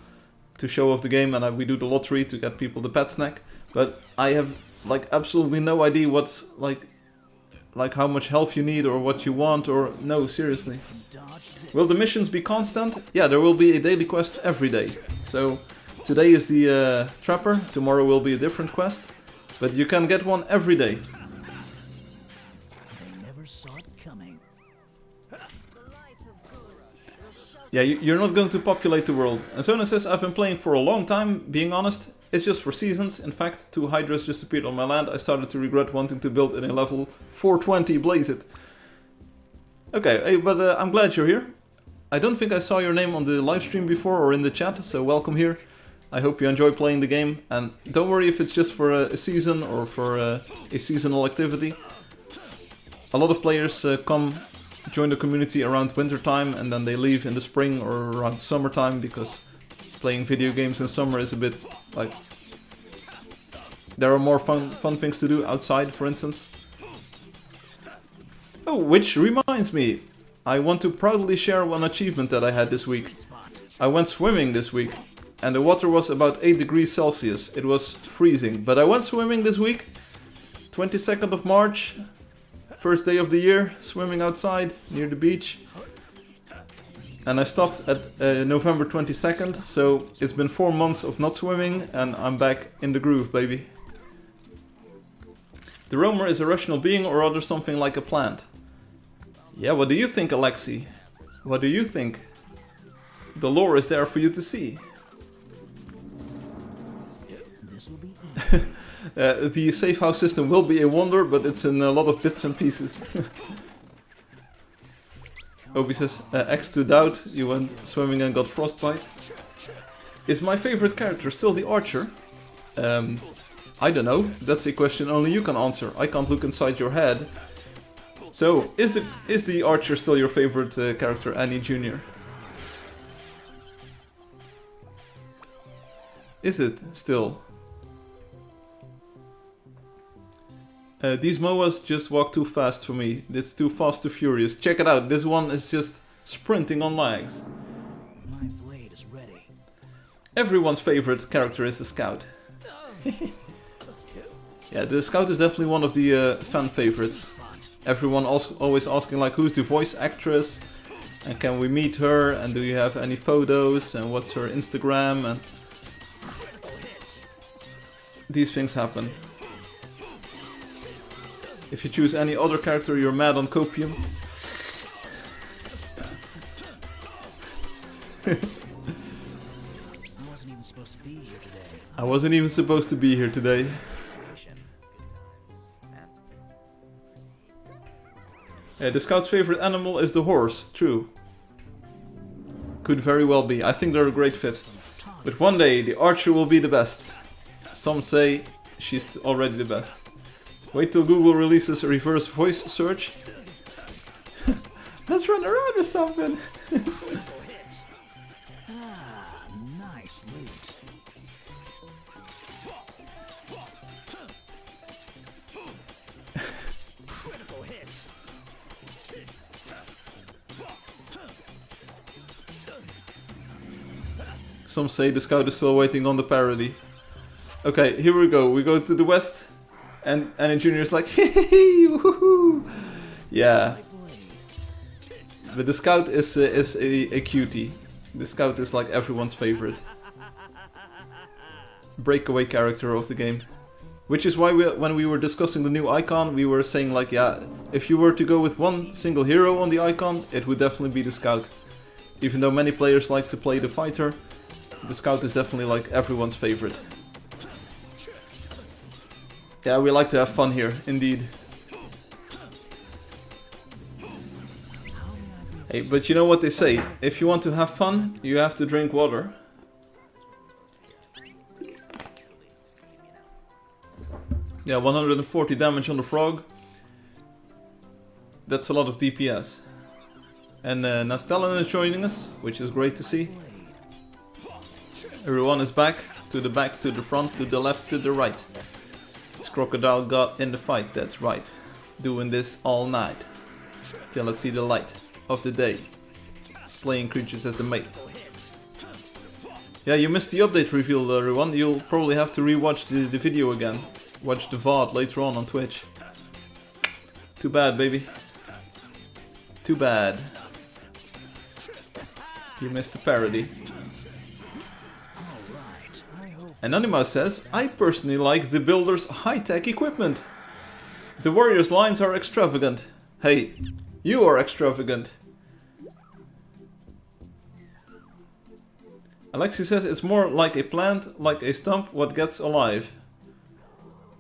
to show off the game and we do the lottery to get people the pet snack. But I have like absolutely no idea what's like how much health you need or what you want or no, seriously. Will the missions be constant? Yeah, there will be a daily quest every day. So today is the trapper, tomorrow will be a different quest, but you can get one every day. They never saw it coming. Yeah, you're not going to populate the world. And Zona says, I've been playing for a long time, being honest. It's just for seasons. In fact, 2 Hydras just appeared on my land. I started to regret wanting to build in a level 420 Blaze it. Okay, hey, but I'm glad you're here. I don't think I saw your name on the live stream before or in the chat, so welcome here. I hope you enjoy playing the game. And don't worry if it's just for a season or for a seasonal activity. A lot of players come join the community around winter time and then they leave in the spring or around summertime because playing video games in summer is a bit like there are more fun things to do outside, for instance. Oh, which reminds me, I want to proudly share one achievement that I had this week. I went swimming this week and the water was about 8 degrees Celsius. It was freezing, but I went swimming this week, 22nd of March. First day of the year, swimming outside near the beach. And I stopped at November 22nd, so it's been 4 months of not swimming and I'm back in the groove, baby. The roamer is a rational being or rather something like a plant. Yeah, what do you think, Alexi? What do you think? The lore is there for you to see. This will be easy. The safe house system will be a wonder, but it's in a lot of bits and pieces. Obi says, X to doubt, you went swimming and got frostbite. Is my favorite character still the archer? I don't know, that's a question only you can answer. I can't look inside your head. So, is the archer still your favorite character, Annie Jr.? Is it still? These MOAs just walk too fast for me. It's too fast, too furious. Check it out, this one is just sprinting on legs. My blade is ready. Everyone's favorite character is the scout. Yeah, the scout is definitely one of the fan favorites. Everyone always asking like, who's the voice actress? And can we meet her? And do you have any photos? And what's her Instagram? And these things happen. If you choose any other character, you're mad on copium. I wasn't even supposed to be here today. I wasn't even supposed to be here today. Yeah, the scout's favorite animal is the horse, true. Could very well be, I think they're a great fit. But one day, the archer will be the best. Some say she's already the best. Wait till Google releases a reverse voice search. Let's run around or something. Nice loot. Critical hit. Some say the scout is still waiting on the parody. Okay, here we go. We go to the west. And Junior is like, hee woohoo! Yeah. But the scout is a cutie. The scout is like everyone's favorite breakaway character of the game. Which is why when we were discussing the new icon, we were saying like, yeah, if you were to go with one single hero on the icon, it would definitely be the scout. Even though many players like to play the fighter, the scout is definitely like everyone's favorite. Yeah, we like to have fun here, indeed. Hey, but you know what they say, if you want to have fun, you have to drink water. Yeah, 140 damage on the frog. That's a lot of DPS. And Nastellan is joining us, which is great to see. Everyone is back, to the front, to the left, to the right. This crocodile got in the fight, that's right. Doing this all night. Till I see the light of the day. Slaying creatures as the mate. Yeah, you missed the update reveal, everyone. You'll probably have to rewatch the video again. Watch the VOD later on Twitch. Too bad, baby. Too bad. You missed the parody. Anonymous says, I personally like the builder's high-tech equipment. The warrior's lines are extravagant. Hey, you are extravagant. Alexi says it's more like a plant, like a stump, what gets alive.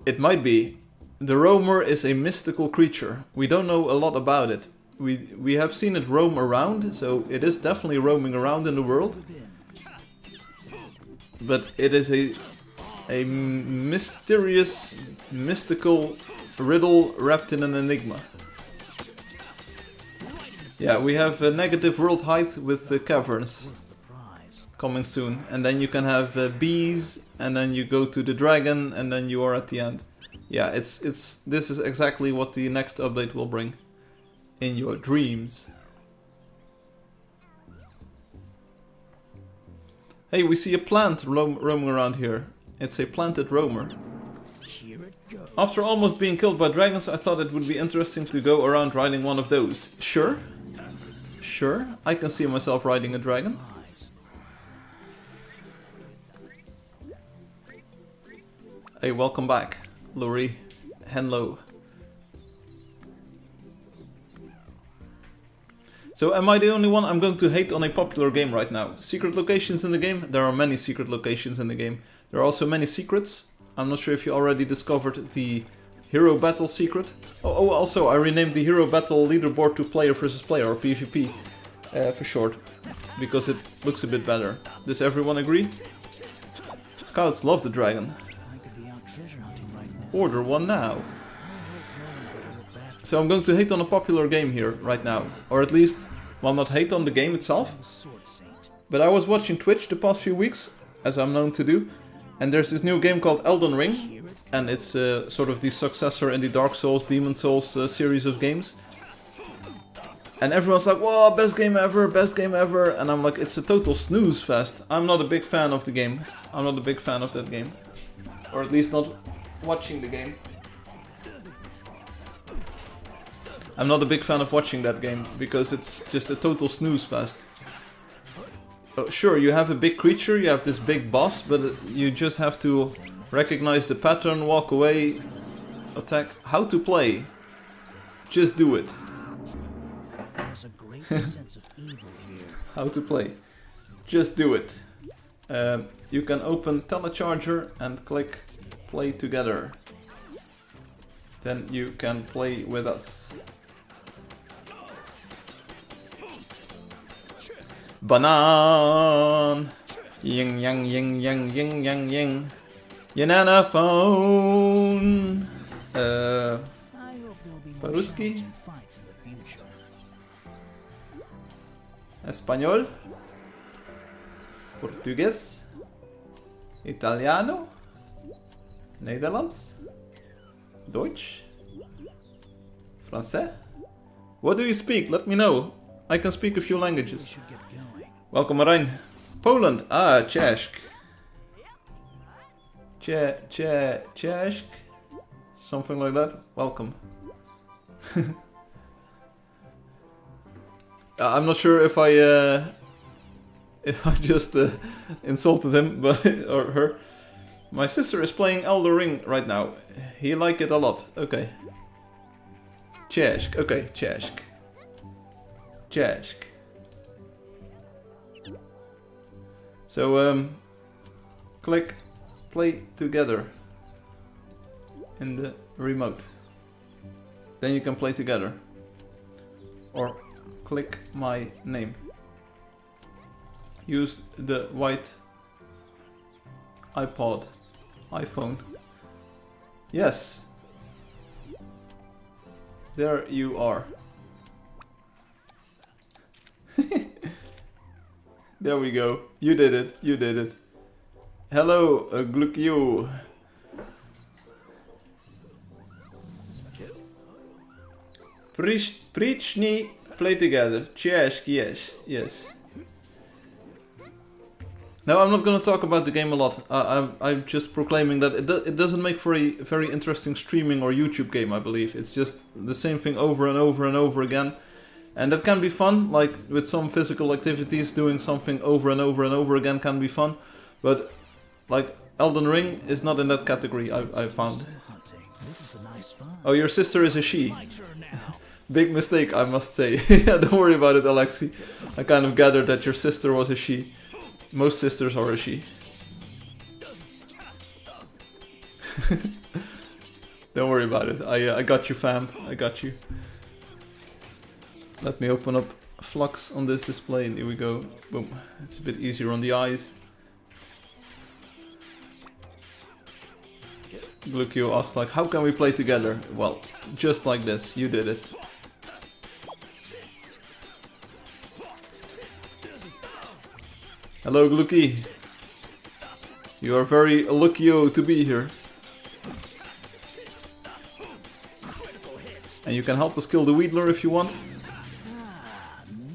It might be. The roamer is a mystical creature. We don't know a lot about it. We have seen it roam around, so it is definitely roaming around in the world. But it is a mysterious, mystical riddle wrapped in an enigma. Yeah, we have a negative world height with the caverns coming soon. And then you can have bees, and then you go to the dragon, and then you are at the end. Yeah, this is exactly what the next update will bring. In your dreams. Hey, we see a plant roaming around here. It's a planted roamer. After almost being killed by dragons, I thought it would be interesting to go around riding one of those. Sure. Sure, I can see myself riding a dragon. Hey, welcome back, Lori. Hello. So am I the only one? I'm going to hate on a popular game right now. Secret locations in the game? There are many secret locations in the game. There are also many secrets. I'm not sure if you already discovered the Hero Battle secret. Oh, also I renamed the Hero Battle leaderboard to Player versus Player, or PvP for short. Because it looks a bit better. Does everyone agree? Scouts love the dragon. Order one now. So I'm going to hate on a popular game here right now. Or at least, well, not hate on the game itself. But I was watching Twitch the past few weeks, as I'm known to do. And there's this new game called Elden Ring. And it's sort of the successor in the Dark Souls, Demon Souls series of games. And everyone's like, whoa, best game ever, best game ever. And I'm like, it's a total snooze fest. I'm not a big fan of the game. I'm not a big fan of that game. Or at least not watching the game. I'm not a big fan of watching that game, because it's just a total snooze fest. Oh, sure, you have a big creature, you have this big boss, but you just have to recognize the pattern, walk away, attack. How to play? Just do it. There's a great sense of evil here. How to play? Just do it. You can open Telecharger and click play together. Then you can play with us. Banan! Ying yang ying yang ying yang ying. Yanana phone! Paruski? Español? Português? Italiano? Nederlands? Deutsch? Français? What do you speak? Let me know. I can speak a few languages. Welcome, Marijn. Poland. Ah, Czech. Czech. Something like that. Welcome. I'm not sure if I just insulted him, but or her. My sister is playing Elden Ring right now. He like it a lot. Okay. Czech. Okay, Czech. Czech. So, click play together in the remote. Then you can play together. Or click my name. Use the white iPhone. Yes. There you are. There we go. You did it. You did it. Hello, Glukyu. Prichni, play together. Cheers, yes. No, I'm not gonna talk about the game a lot. I'm just proclaiming that it doesn't make for a very interesting streaming or YouTube game, I believe. It's just the same thing over and over and over again. And that can be fun, like with some physical activities, doing something over and over and over again can be fun. But like Elden Ring is not in that category, I found. This is a nice fun. Oh, your sister is a she. My turn now. Big mistake, I must say. Yeah, don't worry about it, Alexi. I kind of gathered that your sister was a she. Most sisters are a she. Don't worry about it. I got you, fam. I got you. Let me open up Flux on this display, and here we go. Boom. It's a bit easier on the eyes. Glukio asked, like, how can we play together? Well, just like this. You did it. Hello, Gluki. You are very lucky to be here. And you can help us kill the Wheedler if you want.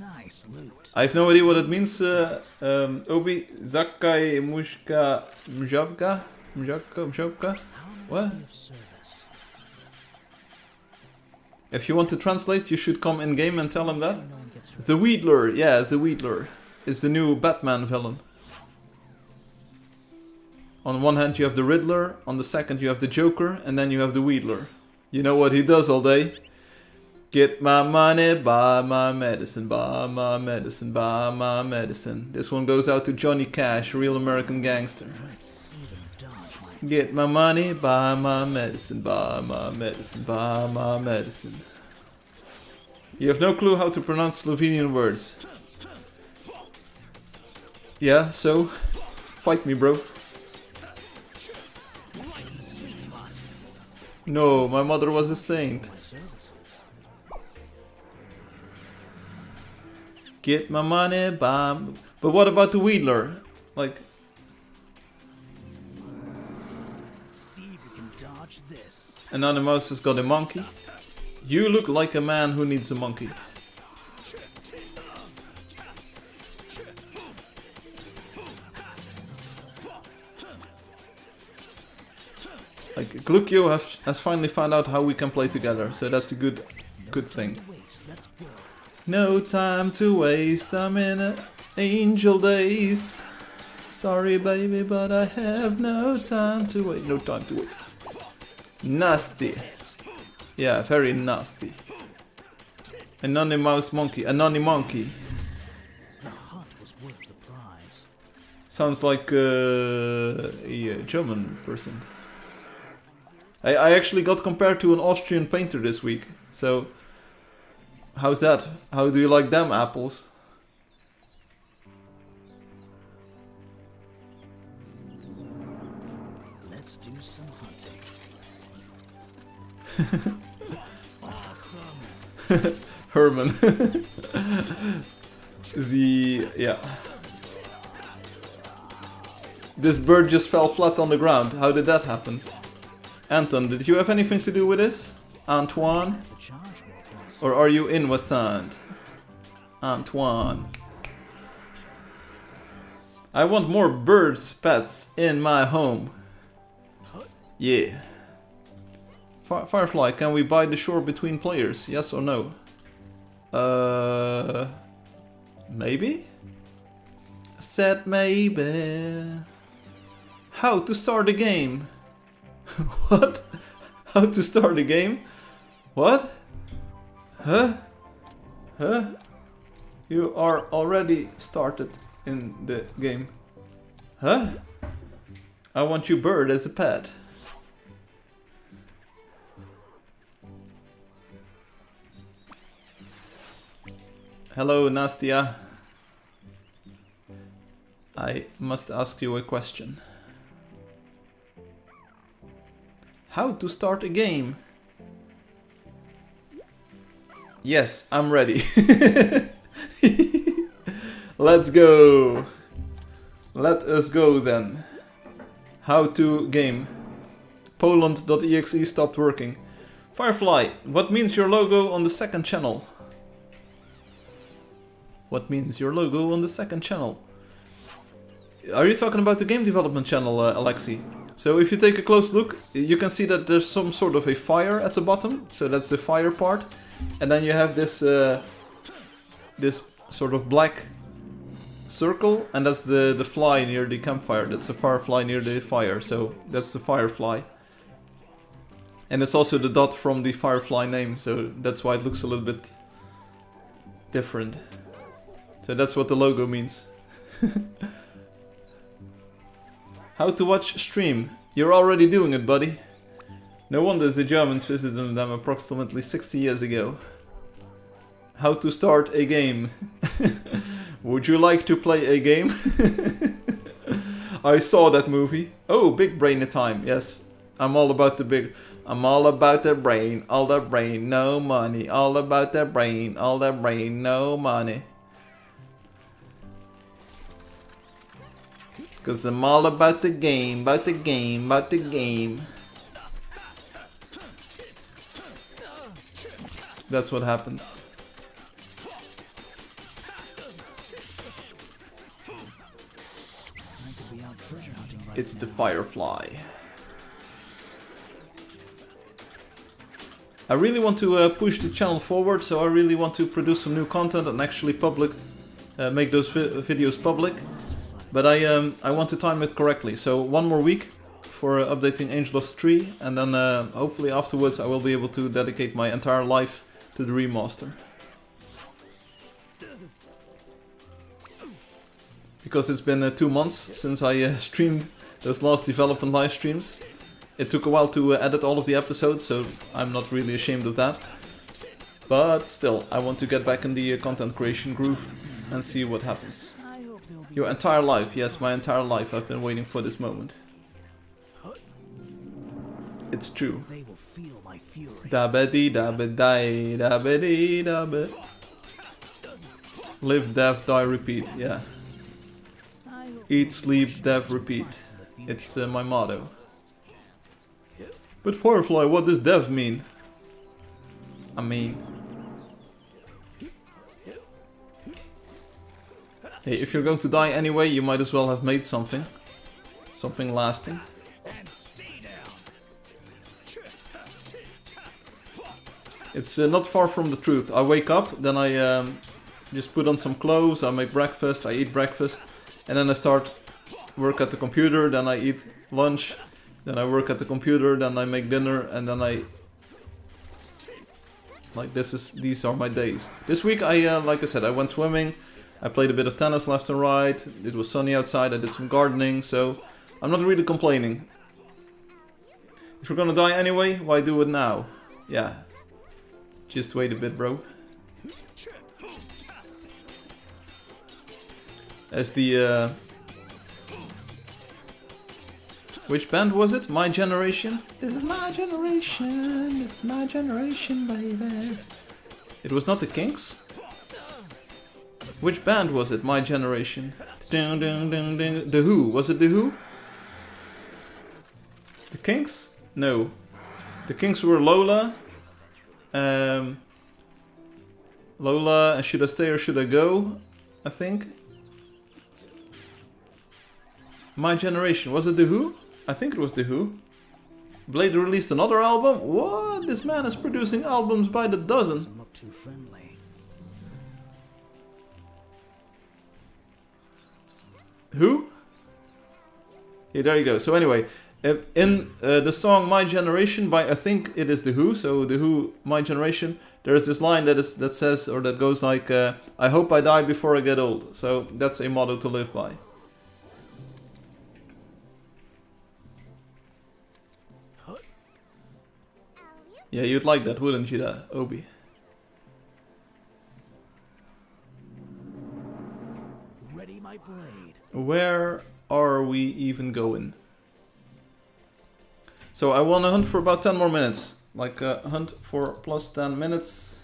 Nice loot. I have no idea what it means, Obi. Zakai Mushka Mjavka? Mjavka? What? If you want to translate, you should come in game and tell him that. The Wheedler, yeah, the Wheedler is the new Batman villain. On one hand you have the Riddler, on the second you have the Joker, and then you have the Wheedler. You know what he does all day? Get my money, buy my medicine, buy my medicine, buy my medicine. This one goes out to Johnny Cash, real American gangster. Get my money, buy my medicine, buy my medicine, buy my medicine. You have no clue how to pronounce Slovenian words. Yeah, so fight me, bro. No, my mother was a saint. Get my money, buy. But what about the Wheedler? Like. Anonymous has got a monkey. You look like a man who needs a monkey. Like Glukio has finally found out how we can play together, so that's a good thing. No time to waste, I'm in an angel dazed. Sorry baby, but I have no time to wait. No time to waste. Nasty. Yeah, very nasty. Anonymous monkey. Anony monkey. The hunt was worth the prize. Sounds like a German person. I actually got compared to an Austrian painter this week. So, how's that? How do you like them apples? Let's do some hunting. Awesome. Herman. Yeah. This bird just fell flat on the ground. How did that happen? Anton, did you have anything to do with this? Antoine? Or are you innocent? Antoine. I want more birds, pets in my home. Yeah. Firefly, can we buy the shore between players? Yes or no? Maybe? Said maybe. How to start a game? What? How to start a game? What? Huh? Huh? You are already started in the game. Huh? I want you bird as a pet. Hello, Nastia. I must ask you a question. How to start a game? Yes, I'm ready. Let's go. Let us go then. How to game. Poland.exe stopped working. Firefly, what means your logo on the second channel? What means your logo on the second channel? Are you talking about the game development channel, Alexi? So if you take a close look, you can see that there's some sort of a fire at the bottom. So that's the fire part. And then you have this this sort of black circle, and that's the fly near the campfire. That's a firefly near the fire, so that's the Firefly. And it's also the dot from the Firefly name, so that's why it looks a little bit different. So that's what the logo means. How to watch stream? You're already doing it, buddy. No wonder the Germans visited them approximately 60 years ago. How to start a game? Would you like to play a game? I saw that movie. Oh, big brain time. Yes, I'm all about the big. I'm all about the brain, no money. All about the brain, no money. Cause I'm all about the game, about the game, about the game. That's what happens. It's the Firefly. I really want to push the channel forward, so I really want to produce some new content and actually make those videos public. But I want to time it correctly, so 1 more week for updating Angeldust 3, and then hopefully afterwards I will be able to dedicate my entire life to the remaster. Because it's been 2 months since I streamed those last development live streams. It took a while to edit all of the episodes, so I'm not really ashamed of that. But still, I want to get back in the content creation groove and see what happens. Your entire life, yes, my entire life, I've been waiting for this moment. It's true. Dabba-dee, dabba-die, dabba-dee, dabba. Live, death, die, repeat, yeah. Eat, sleep, death, repeat. It's my motto. But Firefly, what does death mean? I mean... Hey, if you're going to die anyway, you might as well have made something. Something lasting. It's not far from the truth. I wake up, then I just put on some clothes, I make breakfast, I eat breakfast, and then I start work at the computer, then I eat lunch, then I work at the computer, then I make dinner, and then I... Like these are my days. This week I, like I said, I went swimming, I played a bit of tennis left and right, it was sunny outside, I did some gardening, so I'm not really complaining. If we're gonna die anyway, why do it now? Yeah. Just wait a bit, bro. As the which band was it? My Generation? This is my generation, this is my generation, baby. It was not the Kinks? Which band was it? My Generation. Dun, dun, dun, dun. The Who? Was it The Who? The Kinks? No. The Kinks were Lola. Lola and Should I Stay or Should I Go? I think. My Generation. Was it The Who? I think it was The Who. Blade released another album? What? This man is producing albums by the dozen. Look too friendly. Who? Yeah, there you go. So anyway, in the song My Generation by, I think it is The Who, so The Who, My Generation, there is this line that says, or that goes like, I hope I die before I get old. So that's a motto to live by. Yeah, you'd like that, wouldn't you, Obi? Ready my blade. Where are we even going? So I want to hunt for about 10 more minutes. Like hunt for plus 10 minutes.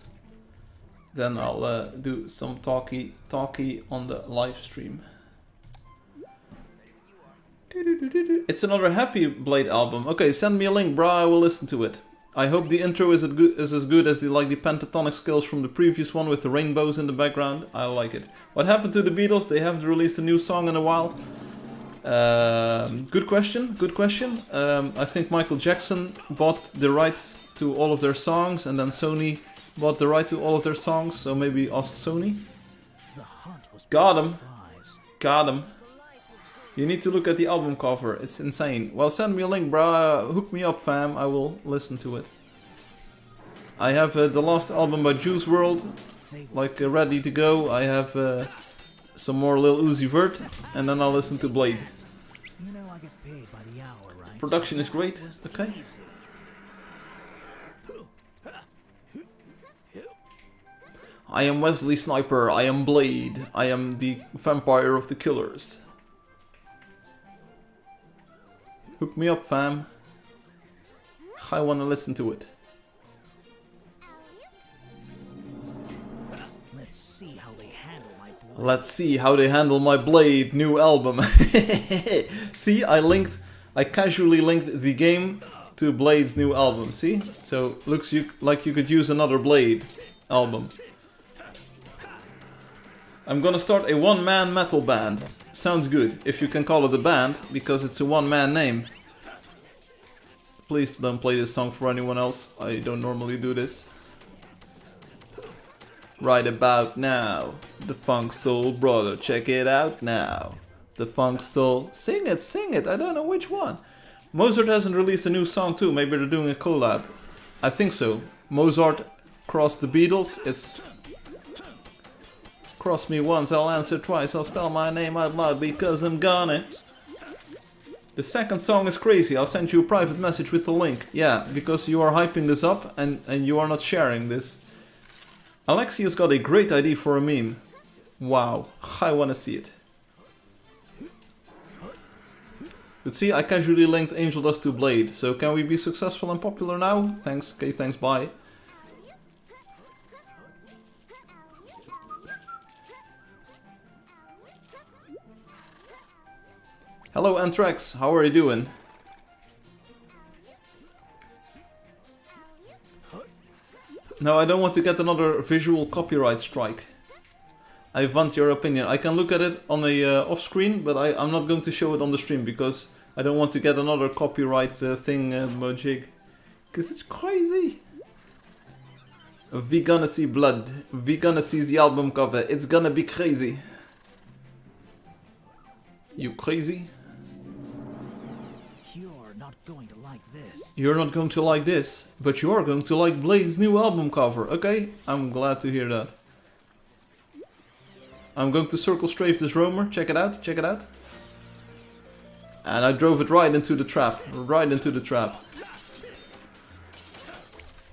Then I'll do some talky on the live stream. It's another Happy Blade album. Okay, send me a link, bro. I will listen to it. I hope the intro is as good as the pentatonic scales from the previous one with the rainbows in the background. I like it. What happened to the Beatles? They haven't released a new song in a while. Good question. Good question. I think Michael Jackson bought the rights to all of their songs, and then Sony bought the right to all of their songs. So maybe ask Sony. The hunt was Got him. prize. Got him. You need to look at the album cover. It's insane. Well, send me a link, bro. Hook me up, fam. I will listen to it. I have the last album by Juice WRLD, like ready to go. I have some more Lil Uzi Vert, and then I'll listen to Blade. You know I get paid by the hour, right? Production is great. Okay. I am Wesley Sniper. I am Blade. I am the vampire of the killers. Hook me up, fam. I wanna listen to it. Let's see how they handle my blood. Let's see how they handle my Blade new album. See, I casually linked the game to Blade's new album. See? So looks like you could use another Blade album. I'm gonna start a one-man metal band. Sounds good, if you can call it a band, because it's a one-man name. Please don't play this song for anyone else. I don't normally do this. Right about now, the Funk Soul Brother, check it out now. The Funk Soul, sing it, I don't know which one. Mozart hasn't released a new song too, maybe they're doing a collab. I think so. Mozart crossed the Beatles, it's... Cross me once, I'll answer twice, I'll spell my name out loud because I'm gonna. The second song is crazy, I'll send you a private message with the link. Yeah, because you are hyping this up and you are not sharing this. Alexi has got a great idea for a meme. Wow, I wanna see it. But see, I casually linked Angeldust to Blade, so can we be successful and popular now? Thanks, okay, thanks, bye. Hello Anthrax, how are you doing? No, I don't want to get another visual copyright strike. I want your opinion. I can look at it on the off-screen, but I'm not going to show it on the stream because I don't want to get another copyright thing, Mojig. Because it's crazy. We gonna see blood. We gonna see the album cover. It's gonna be crazy. You crazy? You're not going to like this. You're not going to like this, but you are going to like Blade's new album cover. Okay, I'm glad to hear that. I'm going to circle strafe this roamer. Check it out, check it out. And I drove it right into the trap. Right into the trap.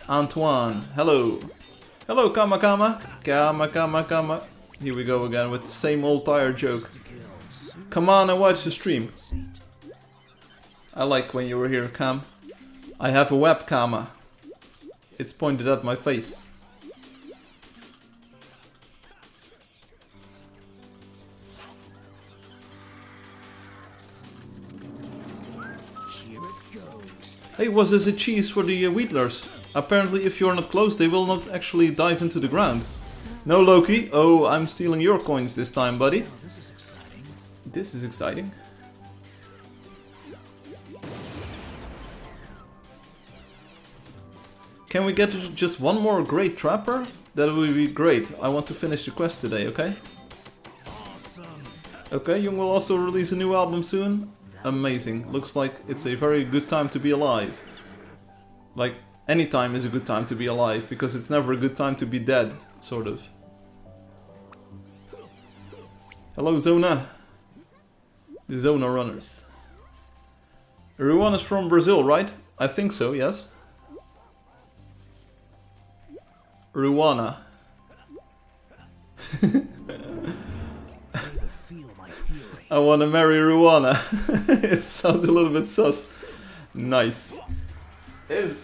Antoine, hello. Hello, Kama Kama. Kama Kama Kama. Here we go again with the same old tire joke. Come on and watch the stream. I like when you were here, Cam. I have a webcam. It's pointed at my face. Here it goes. Hey, was this a cheese for the Wheatlers? Apparently if you're not close they will not actually dive into the ground. No, Loki. Oh, I'm stealing your coins this time, buddy. Oh, this is exciting. This is exciting. Can we get just one more great trapper? That would be great. I want to finish the quest today, okay? Awesome. Okay, Jung will also release a new album soon. Amazing. Looks like it's a very good time to be alive. Like, any time is a good time to be alive, because it's never a good time to be dead, sort of. Hello, Zona. The Zona runners. Ruan is from Brazil, right? I think so, yes. Ruana. I wanna marry Ruana. It sounds a little bit sus. Nice. It's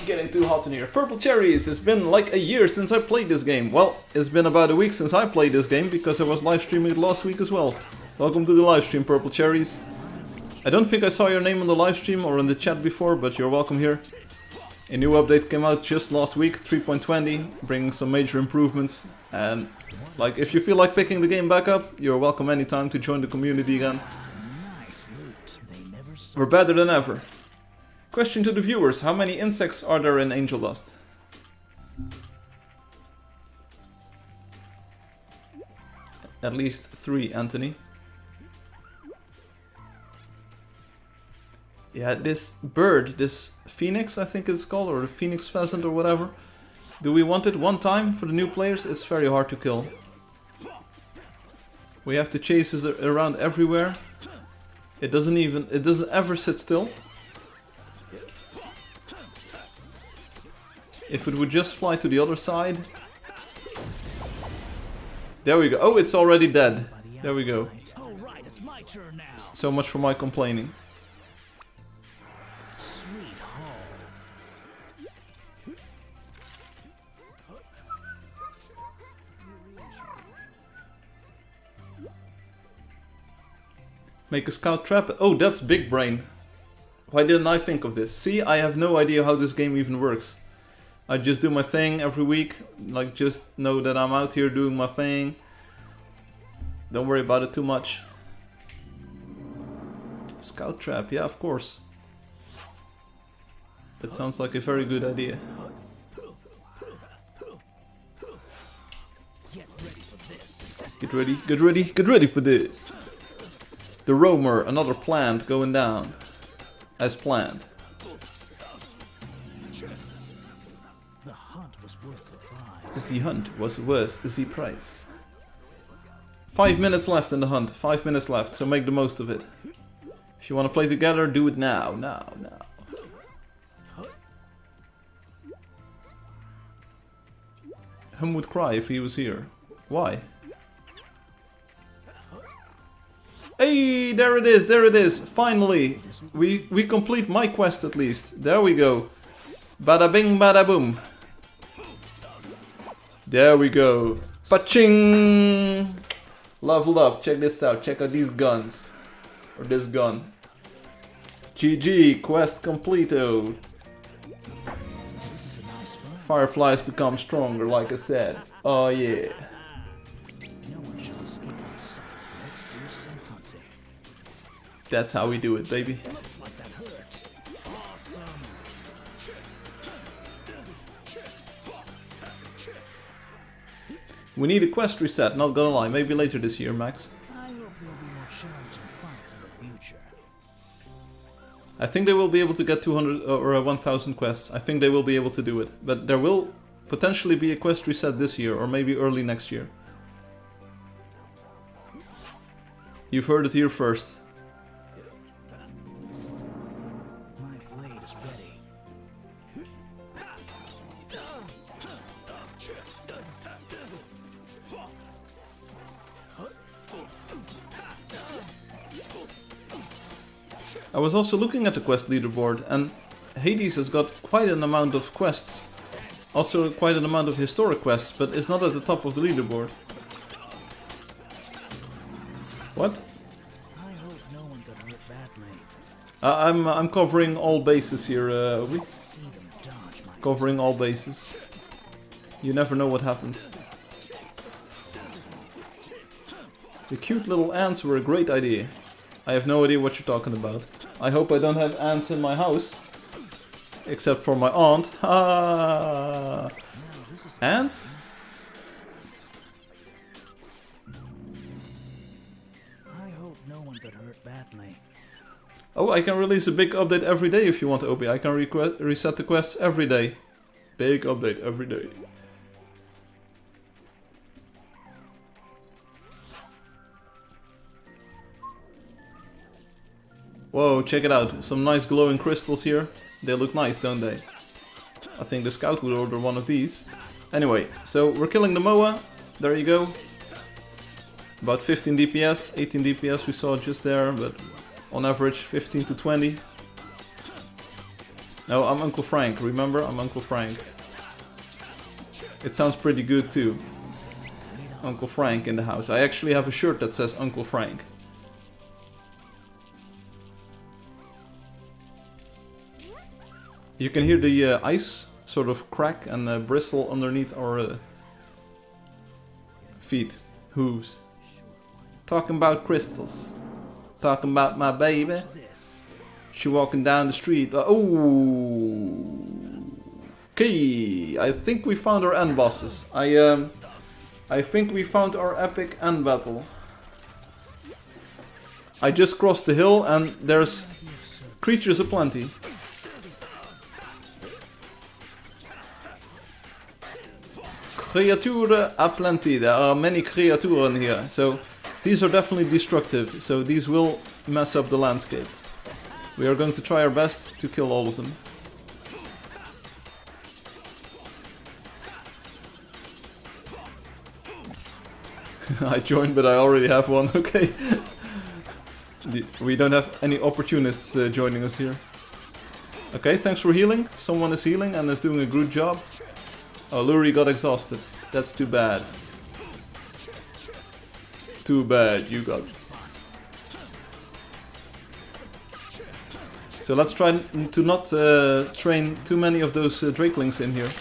getting too hot in here. Purple cherries. It's been like a year since I played this game. Well, it's been about a week since I played this game because I was live streaming it last week as well. Welcome to the live stream, Purple cherries. I don't think I saw your name on the live stream or in the chat before, but you're welcome here. A new update came out just last week, 3.20, bringing some major improvements. And like, if you feel like picking the game back up, you're welcome anytime to join the community again. Nice loot. They never saw. We're better than ever. Question to the viewers, how many insects are there in Angeldust? At least 3, Anthony. Yeah, this bird, this phoenix I think it's called, or the phoenix pheasant or whatever. Do we want it one time for the new players? It's very hard to kill. We have to chase it around everywhere. It doesn't ever sit still. If it would just fly to the other side. There we go. Oh, it's already dead. There we go. All right, it's my turn now. So much for my complaining. Sweet home. Make a scout trap. Oh, that's big brain. Why didn't I think of this? See, I have no idea how this game even works. I just do my thing every week. Like, just know that I'm out here doing my thing. Don't worry about it too much. Scout trap, yeah, of course. That sounds like a very good idea. Get ready, get ready, get ready for this. The roamer, another plant going down. As planned. The hunt was worth the prize. The hunt was worth the price. 5 minutes left in the hunt. 5 minutes left, so make the most of it. If you want to play together, do it now. Now. Hum would cry if he was here. Why? Hey, there it is, there it is. Finally, we complete my quest at least. There we go. Bada bing, bada boom. There we go. Paching! Leveled up. Check this out. Check out these guns. Or this gun. GG. Quest completo. Fireflies become stronger, like I said. Oh yeah. No one shall escape my sight. Let's do some hunting. That's how we do it, baby. Looks like that hurts. Awesome. We need a quest reset, not gonna lie. Maybe later this year, Max. I hope there'll be more challenging fights in the future. I think they will be able to get 200 or 1000 quests. I think they will be able to do it. But there will potentially be a quest reset this year, or maybe early next year. You've heard it here first. My blade is ready. I was also looking at the quest leaderboard, and Hades has got quite an amount of quests. Also quite an amount of historic quests, but it's not at the top of the leaderboard. What? I hope no one got hurt badly. I'm covering all bases here, Obi. See them dodge my Covering all bases. You never know what happens. The cute little ants were a great idea. I have no idea what you're talking about. I hope I don't have ants in my house. Except for my aunt. Ah. Ants? I hope no one got hurt badly. Oh, I can release a big update every day if you want, Obi. I can reset the quests every day. Big update every day. Whoa, check it out. Some nice glowing crystals here. They look nice, don't they? I think the scout would order one of these. Anyway, so we're killing the Moa. There you go. About 15 DPS, 18 DPS we saw just there, but on average 15 to 20. No, I'm Uncle Frank, remember? I'm Uncle Frank. It sounds pretty good too. Uncle Frank in the house. I actually have a shirt that says Uncle Frank. You can hear the ice sort of crack and bristle underneath our feet, hooves. Talking about crystals. Talking about my baby. She walking down the street. Oh, okay. I think we found our end bosses. I I think we found our epic end battle. I just crossed the hill and there's creatures aplenty. Creaturen aplenty. There are many creaturen here, so these are definitely destructive, so these will mess up the landscape. We are going to try our best to kill all of them. I joined, but I already have one, okay. We don't have any opportunists joining us here. Okay, thanks for healing. Someone is healing and is doing a good job. Oh, Luri got exhausted. That's too bad. Too bad, you got... So let's try to not train too many of those Drakelings in here.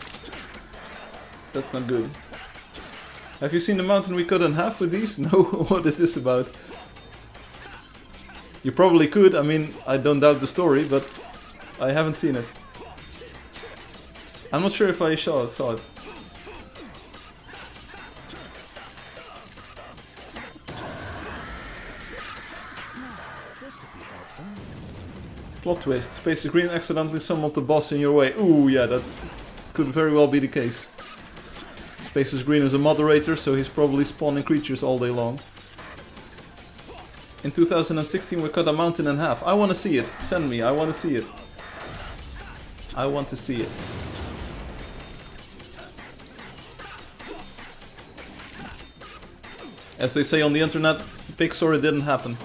That's not good. Have you seen the mountain we cut in half with these? No? What is this about? You probably could, I mean, I don't doubt the story, but I haven't seen it. I'm not sure if I saw it. Plot twist. Space is Green accidentally summoned the boss in your way. Ooh, yeah, that could very well be the case. Space is Green is a moderator, so he's probably spawning creatures all day long. In 2016 we cut a mountain in half. I want to see it. Send me. I want to see it. I want to see it. As they say on the internet, Pixar, it didn't happen.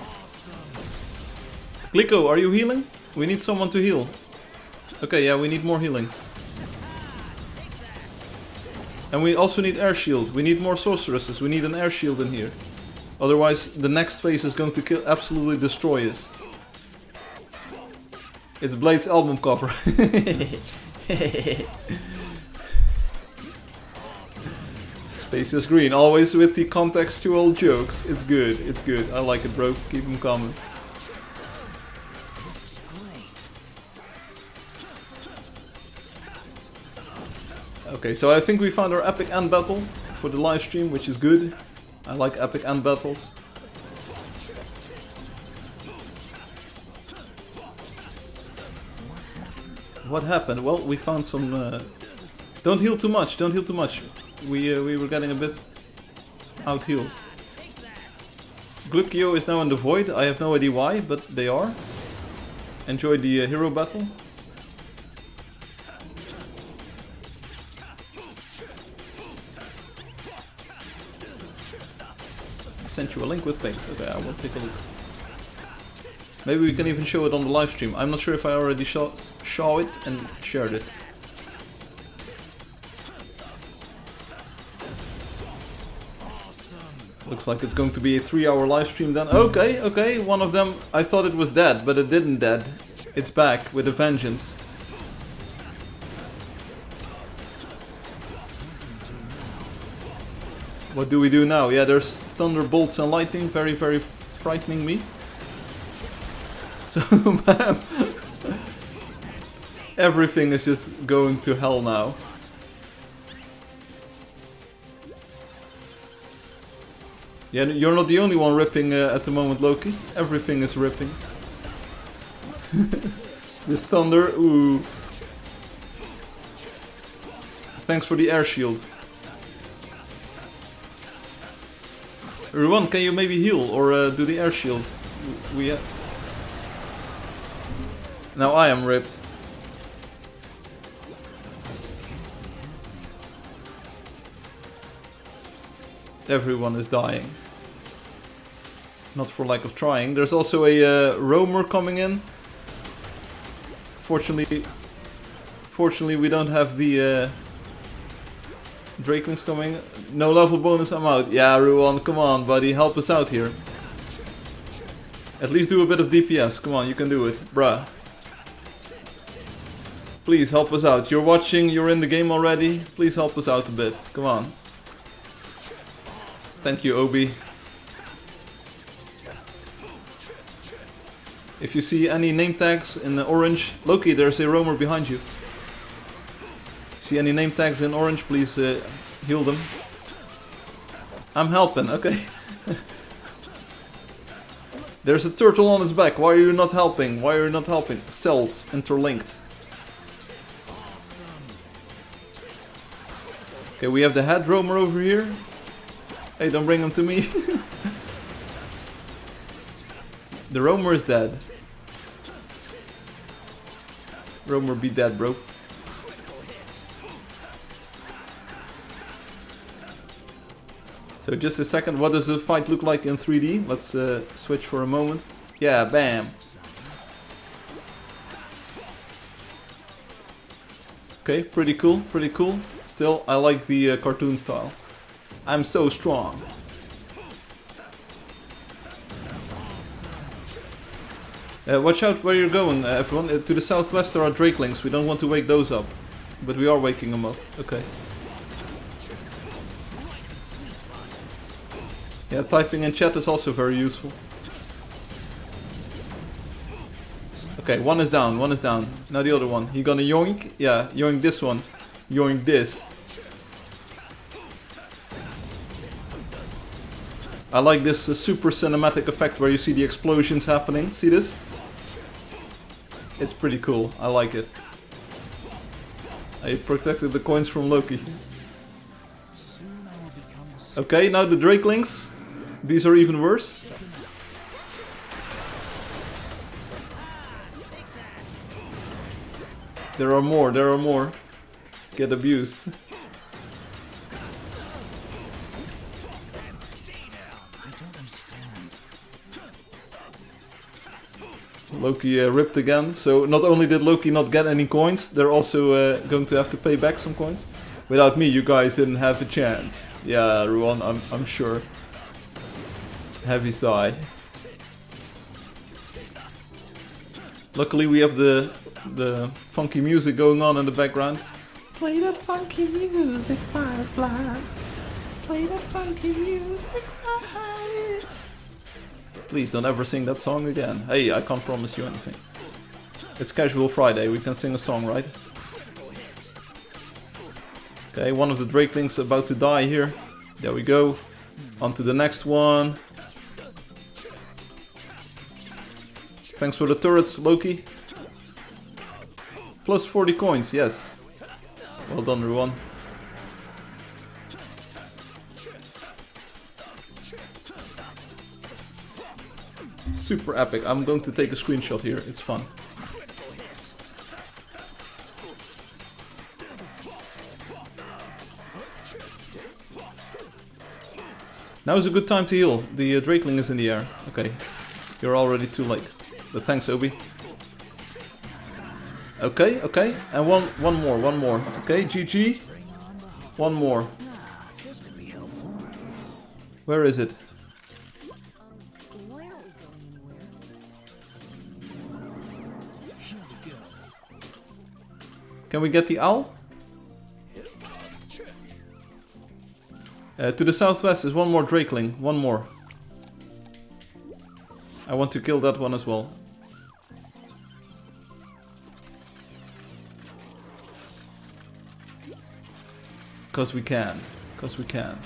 Glicko, are you healing? We need someone to heal. Okay, yeah, we need more healing. And we also need air shield. We need more sorceresses. We need an air shield in here. Otherwise, the next phase is going to absolutely destroy us. It's Blade's album cover. Space is Green, always with the contextual jokes. It's good, it's good. I like it, bro. Keep them coming. Okay, so I think we found our epic end battle for the live stream, which is good. I like epic end battles. What happened? Well, we found some... Don't heal too much, don't heal too much. We were getting a bit out-healed. Glukio is now in the void. I have no idea why, but they are. Enjoy the hero battle. Sent you a link with pics. Okay, I will take a look. Maybe we can even show it on the live stream. I'm not sure if I already saw it and shared it. Looks like it's going to be a 3-hour live stream then. Okay, okay, one of them, I thought it was dead, but it didn't dead. It's back with a vengeance. What do we do now? Yeah, there's thunderbolts and lightning, very, very frightening me. So, man, everything is just going to hell now. Yeah, you're not the only one ripping at the moment, Loki. Everything is ripping. This thunder, ooh. Thanks for the air shield. Ruan, can you maybe heal or do the air shield? Now I am ripped. Everyone is dying. Not for lack of trying. There's also a roamer coming in. Fortunately we don't have the Drakelings coming. No level bonus, I'm out. Yeah, Ruan, come on, buddy, help us out here. At least do a bit of DPS. Come on, you can do it, bruh. Please help us out. You're watching, you're in the game already. Please help us out a bit. Come on. Thank you, Obi. If you see any name tags in the orange, Loki, there's a roamer behind you. See any name tags in orange, please heal them. I'm helping, okay. There's a turtle on its back. Why are you not helping? Why are you not helping? Cells interlinked. Okay, we have the head roamer over here. Hey, don't bring him to me. The roamer is dead. Roamer be dead, bro. So just a second, what does the fight look like in 3D? Let's switch for a moment. Yeah, bam. Okay, pretty cool, pretty cool. Still, I like the cartoon style. I'm so strong. Watch out where you're going, everyone. To the southwest there are drakelings. We don't want to wake those up. But we are waking them up. Okay. Yeah, typing in chat is also very useful. Okay, one is down, one is down. Now the other one. He gonna yoink? Yeah, yoink this one. Yoink this. I like this super cinematic effect where you see the explosions happening. See this? It's pretty cool. I like it. I protected the coins from Loki. Okay, now the drakelings. These are even worse. There are more, there are more. Get abused. Loki ripped again. So not only did Loki not get any coins, they're also going to have to pay back some coins. Without me, you guys didn't have a chance. Yeah, Ruan, I'm sure. Heavy sigh. Luckily, we have the funky music going on in the background. Play that funky music, Firefly. Play that funky music, right? Please don't ever sing that song again. Hey, I can't promise you anything. It's Casual Friday, we can sing a song, right? Okay, one of the drakelings about to die here. There we go. On to the next one. Thanks for the turrets, Loki. Plus 40 coins, yes. Well done, everyone. Super epic. I'm going to take a screenshot here. It's fun. Now is a good time to heal. The drakeling is in the air. Okay. You're already too late. But thanks, Obi. Okay, okay. And one more. Okay, GG. One more. Where is it? Can we get the owl? To the southwest is one more drakeling. One more. I want to kill that one as well. Because we can. Because we can.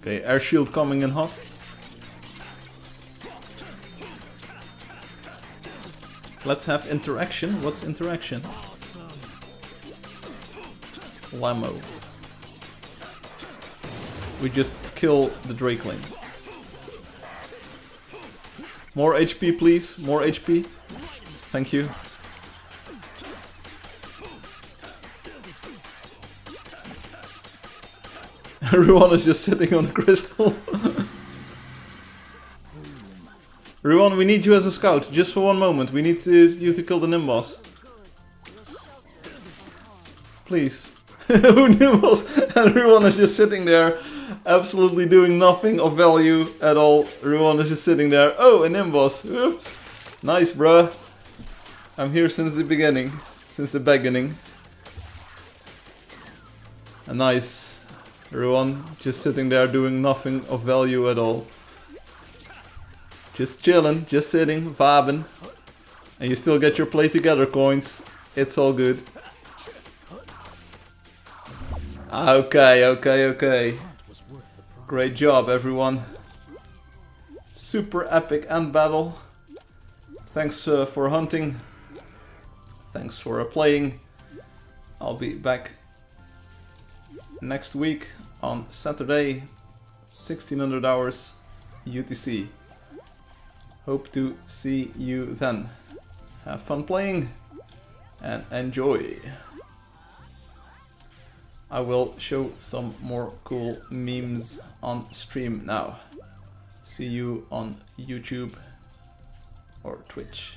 Okay, air shield coming in hot. Let's have interaction. What's interaction? Lamo. We just kill the drakeling. More HP, please. More HP. Thank you. Everyone is just sitting on the crystal. Ruan, we need you as a scout, just for one moment. We need you to kill the Nimbus. Please. Nimbus! And Ruan is just sitting there, absolutely doing nothing of value at all. Ruan is just sitting there. Oh, a Nimbus! Oops! Nice, bruh. I'm here since the beginning. Since the beginning. And nice. Ruan just sitting there doing nothing of value at all. Just chilling, just sitting, vibing. And you still get your play together coins. It's all good. Okay. Hunt was worth the price. Great job, everyone. Super epic end battle. Thanks for hunting. Thanks for playing. I'll be back next week on Saturday, 1600 hours UTC. Hope to see you then. Have fun playing and enjoy. I will show some more cool memes on stream now. See you on YouTube or Twitch.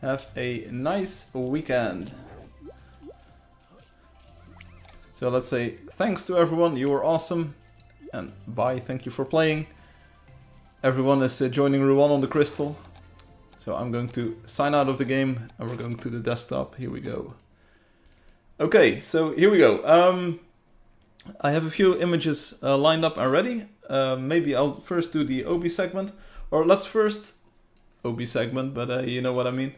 Have a nice weekend. So let's say thanks to everyone, you were awesome. And bye, thank you for playing. Everyone is joining Ruan on the crystal. So I'm going to sign out of the game and we're going to the desktop. Here we go. Okay, so here we go. I have a few images lined up already. Maybe I'll first do the OB segment. Or let's first... OB segment, but you know what I mean.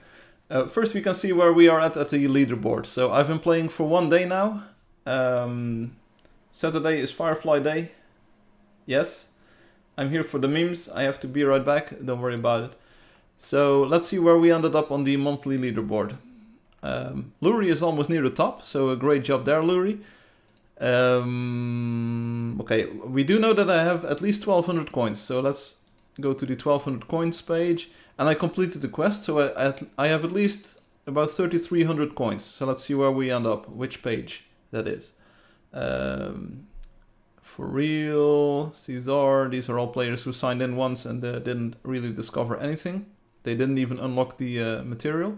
First we can see where we are at the leaderboard. So I've been playing for 1 day now. Saturday is Firefly day. Yes. I'm here for the memes. I have to be right back. Don't worry about it. So let's see where we ended up on the monthly leaderboard. Luri is almost near the top, so a great job there, Luri. Okay, we do know that I have at least 1200 coins, so let's go to the 1200 coins page. And I completed the quest, so I have at least about 3300 coins. So let's see where we end up, which page that is. For real, Caesar, these are all players who signed in once and didn't really discover anything. They didn't even unlock the material.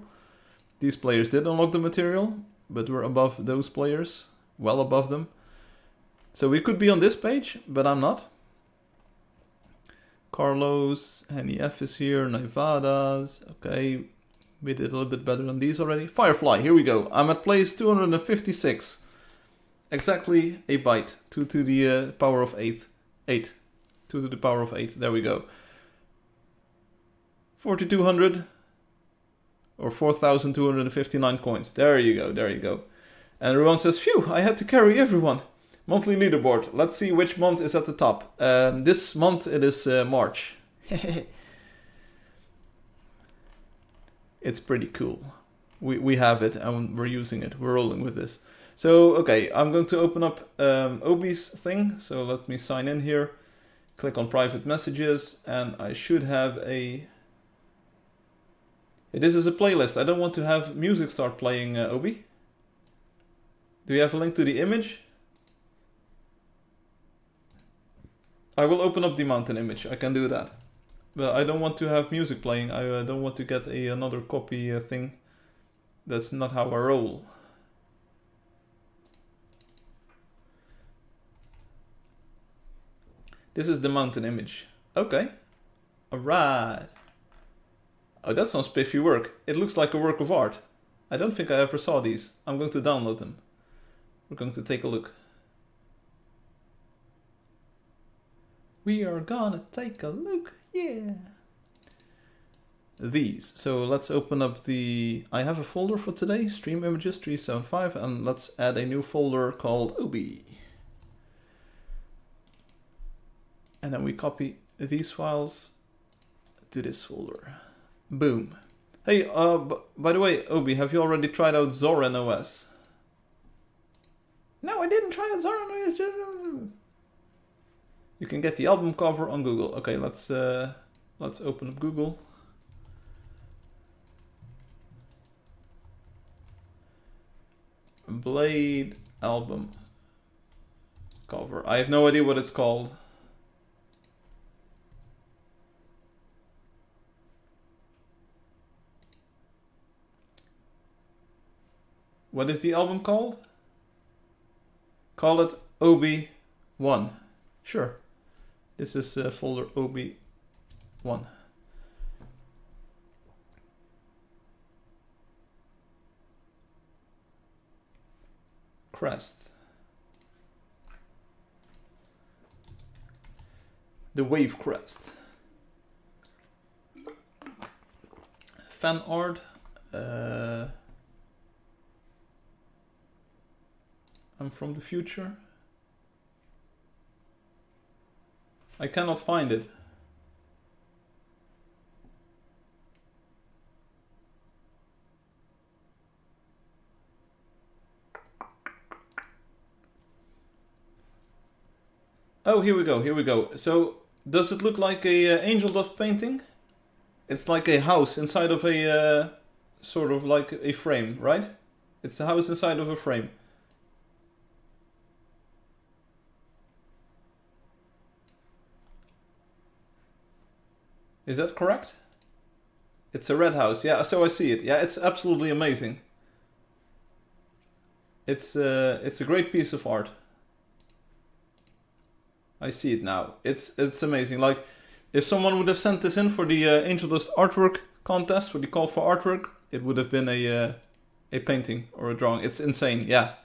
These players did unlock the material, but we're above those players, well above them. So we could be on this page, but I'm not. Carlos, Henny F is here, Nevadas, okay. We did a little bit better than these already. Firefly, here we go. I'm at place 256. Exactly a byte. 2 to the power of 8. 8. 2 to the power of 8. There we go. 4200 or 4259 coins. There you go. There you go. And Ruan says, phew, I had to carry everyone. Monthly leaderboard. Let's see which month is at the top. This month it is March. It's pretty cool. We have it and we're using it. We're rolling with this. So, okay, I'm going to open up Obi's thing. So let me sign in here. Click on private messages and I should have a... This is a playlist. I don't want to have music start playing, Obi. Do you have a link to the image? I will open up the mountain image. I can do that. But I don't want to have music playing. I don't want to get another copy thing. That's not how I roll. This is the mountain image. Okay. Alright. Oh, that sounds spiffy work. It looks like a work of art. I don't think I ever saw these. I'm going to download them. We're going to take a look. We are gonna take a look. Yeah. These. So let's open up the... I have a folder for today. Stream images 375. And let's add a new folder called Obi. And then we copy these files to this folder. Boom. Hey, by the way, Obi, have you already tried out Zoran OS? No, I didn't try out Zoran OS. You can get the album cover on Google. Okay, let's open up Google. Blade album cover. I have no idea what it's called. What is the album called? Call it OB1. Sure. This is folder OB1. Crest. The wave crest. Fan art. I'm from the future. I cannot find it. Oh, here we go, here we go. So, does it look like a Angeldust painting? It's like a house inside of a, sort of like a frame, right? It's a house inside of a frame. Is that correct? It's a red house, yeah, so I see it. Yeah, it's absolutely amazing. It's a great piece of art. I see it now. It's amazing. Like, if someone would have sent this in for the Angeldust artwork contest, for the call for artwork, it would have been a painting or a drawing. It's insane, yeah.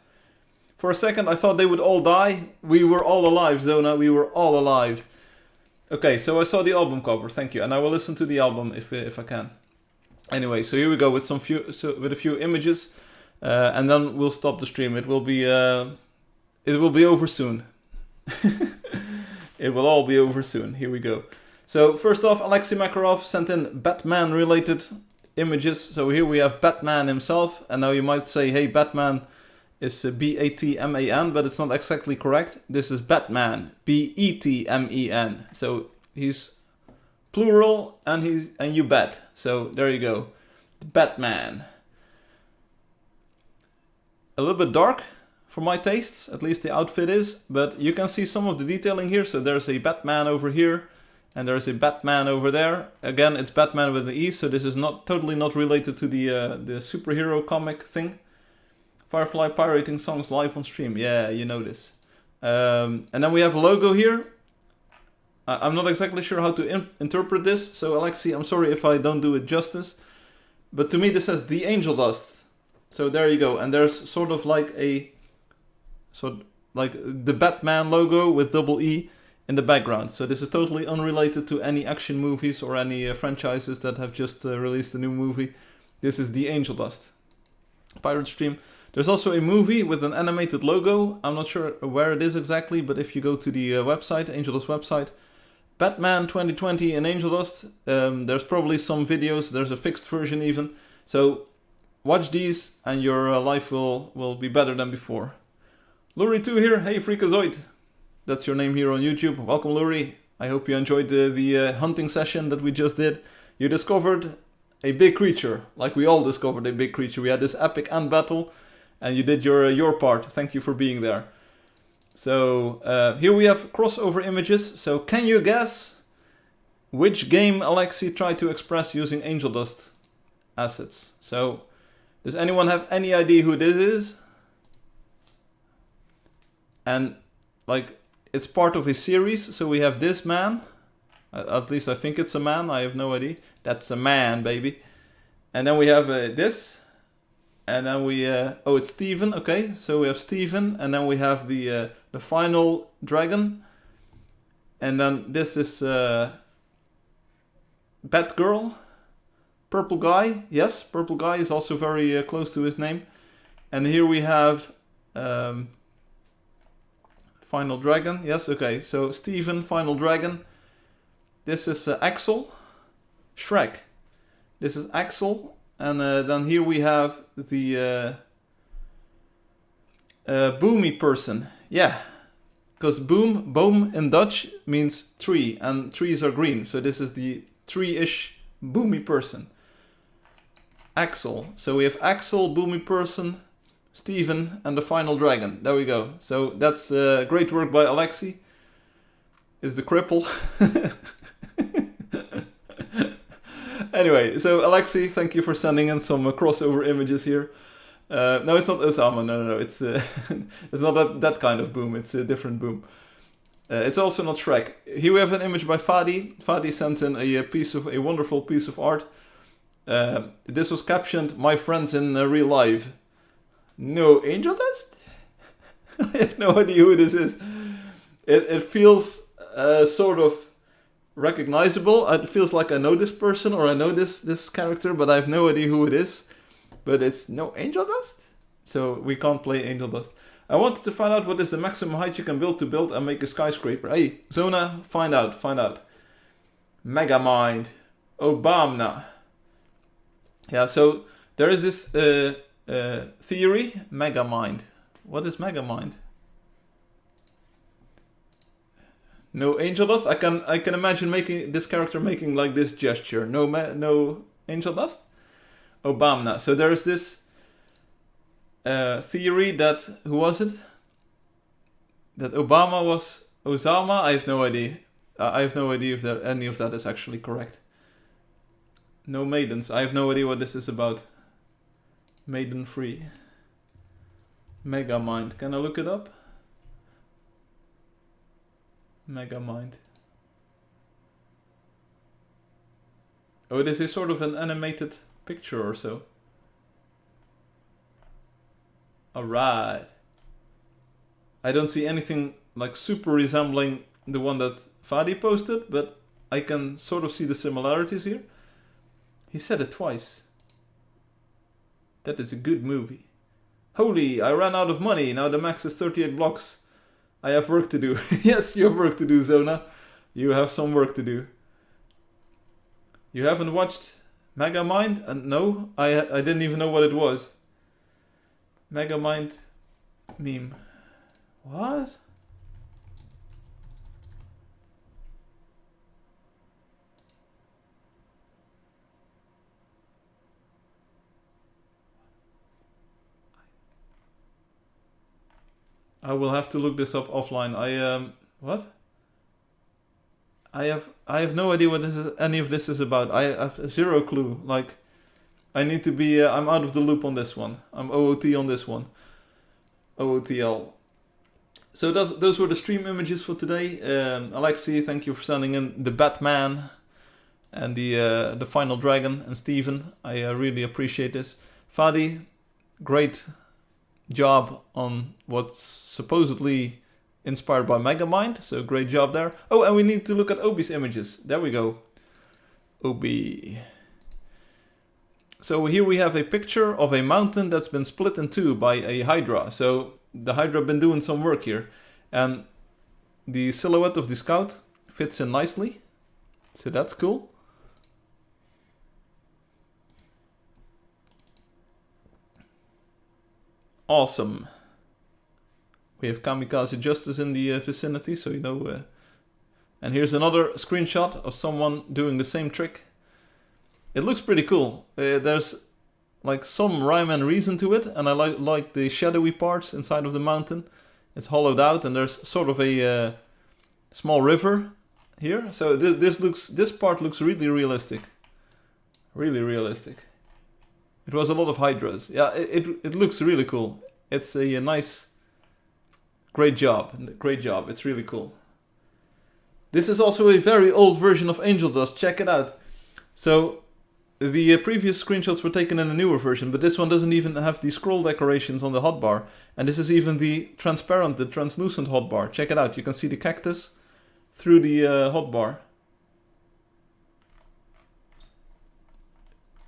For a second, I thought they would all die. We were all alive, Zona. We were all alive. Okay, so I saw the album cover. Thank you, and I will listen to the album if I can. Anyway, so here we go with with a few images, and then we'll stop the stream. It will be over soon. It will all be over soon. Here we go. So first off, Alexi Makarov sent in Batman-related images. So here we have Batman himself, and now you might say, "Hey, Batman is B-A-T-M-A-N," but it's not exactly correct. This is Batman, B-E-T-M-E-N. So he's plural, and you bet. So there you go, Batman. A little bit dark for my tastes, at least the outfit is, but you can see some of the detailing here. So there's a Batman over here, and there's a Batman over there. Again, it's Batman with the E, so this is totally not related to the superhero comic thing. Firefly pirating songs live on stream. Yeah, you know this. And then we have a logo here. I'm not exactly sure how to interpret this, so Alexi, I'm sorry if I don't do it justice. But to me this says the Angeldust. So there you go, and there's sort of like the Batman logo with double E in the background. So this is totally unrelated to any action movies or any franchises that have just released a new movie. This is the Angeldust. Pirate stream. There's also a movie with an animated logo. I'm not sure where it is exactly, but if you go to the website, Angeldust website, Batman 2020 in Angeldust, there's probably some videos. There's a fixed version even. So watch these and your life will be better than before. Lurie2 here. Hey, Freakazoid. That's your name here on YouTube. Welcome, Lurie. I hope you enjoyed the hunting session that we just did. You discovered a big creature, like we all discovered a big creature. We had this epic end battle, and you did your part. Thank you for being there. So here we have crossover images. So can you guess which game Alexi tried to express using Angeldust assets? So does anyone have any idea who this is? And like, it's part of a series. So we have this man. At least I think it's a man. I have no idea. That's a man, baby. And then we have this. And then we... oh, it's Steven. Okay, so we have Steven. And then we have the final dragon. And then this is Batgirl. Purple guy. Yes, purple guy is also very close to his name. And here we have... Final Dragon, yes, okay. So Steven, Final Dragon. This is Axel, Shrek. This is Axel, and then here we have the boomy person. Yeah, because boom in Dutch means tree, and trees are green. So this is the tree-ish boomy person. Axel. So we have Axel, boomy person, Steven, and the Final Dragon. There we go. So that's great work by Alexi. Is the cripple. Anyway, so Alexi, thank you for sending in some crossover images here. No, it's not Osama. No. It's it's not that kind of boom. It's a different boom. It's also not Shrek. Here we have an image by Fadi. Fadi sends in a wonderful piece of art. This was captioned, "My friends in real life." No Angeldust? I have no idea who this is. It feels sort of recognizable. It feels like I know this person or I know this character, but I have no idea who it is. But it's no Angeldust? So we can't play Angeldust. I wanted to find out what is the maximum height you can build and make a skyscraper. Hey, Zona, find out. Megamind. Obama. Yeah, so there is this theory, Megamind. What is Megamind? No Angeldust? I can imagine making this character making like this gesture. No Angeldust? Obama. So there is this theory that, who was it? That Obama was Osama? I have no idea. I have no idea if any of that is actually correct. No maidens. I have no idea what this is about. Maiden free. Megamind. Can I look it up? Megamind. Oh, this is sort of an animated picture or so. Alright. I don't see anything like super resembling the one that Fadi posted, but I can sort of see the similarities here. He said it twice. That is a good movie. Holy, I ran out of money. Now the max is 38 blocks. I have work to do. Yes, you have work to do, Zona. You have some work to do. You haven't watched Megamind? No, I didn't even know what it was. Megamind meme. What? I will have to look this up offline. What? I have no idea what any of this is about. I have zero clue. Like, I need to be. I'm out of the loop on this one. I'm OOT on this one. OOTL. So those were the stream images for today. Alexi, thank you for sending in the Batman and the final dragon, and Steven. I really appreciate this. Fadi, great job on what's supposedly inspired by Megamind, so great job there. Oh, and we need to look at Obi's images. There we go. Obi. So here we have a picture of a mountain that's been split in two by a Hydra. So the Hydra been doing some work here. And the silhouette of the scout fits in nicely. So that's cool. Awesome. We have Kamikaze Justice in the vicinity, so you know. And here's another screenshot of someone doing the same trick. It looks pretty cool. There's like some rhyme and reason to it, and I like the shadowy parts inside of the mountain. It's hollowed out, and there's sort of a small river here. So this part looks really realistic. Really realistic. It was a lot of Hydras. Yeah, it looks really cool. It's a nice, great job. Great job. It's really cool. This is also a very old version of Angeldust. Check it out. So the previous screenshots were taken in a newer version, but this one doesn't even have the scroll decorations on the hotbar. And this is even the translucent hotbar. Check it out. You can see the cactus through the hotbar.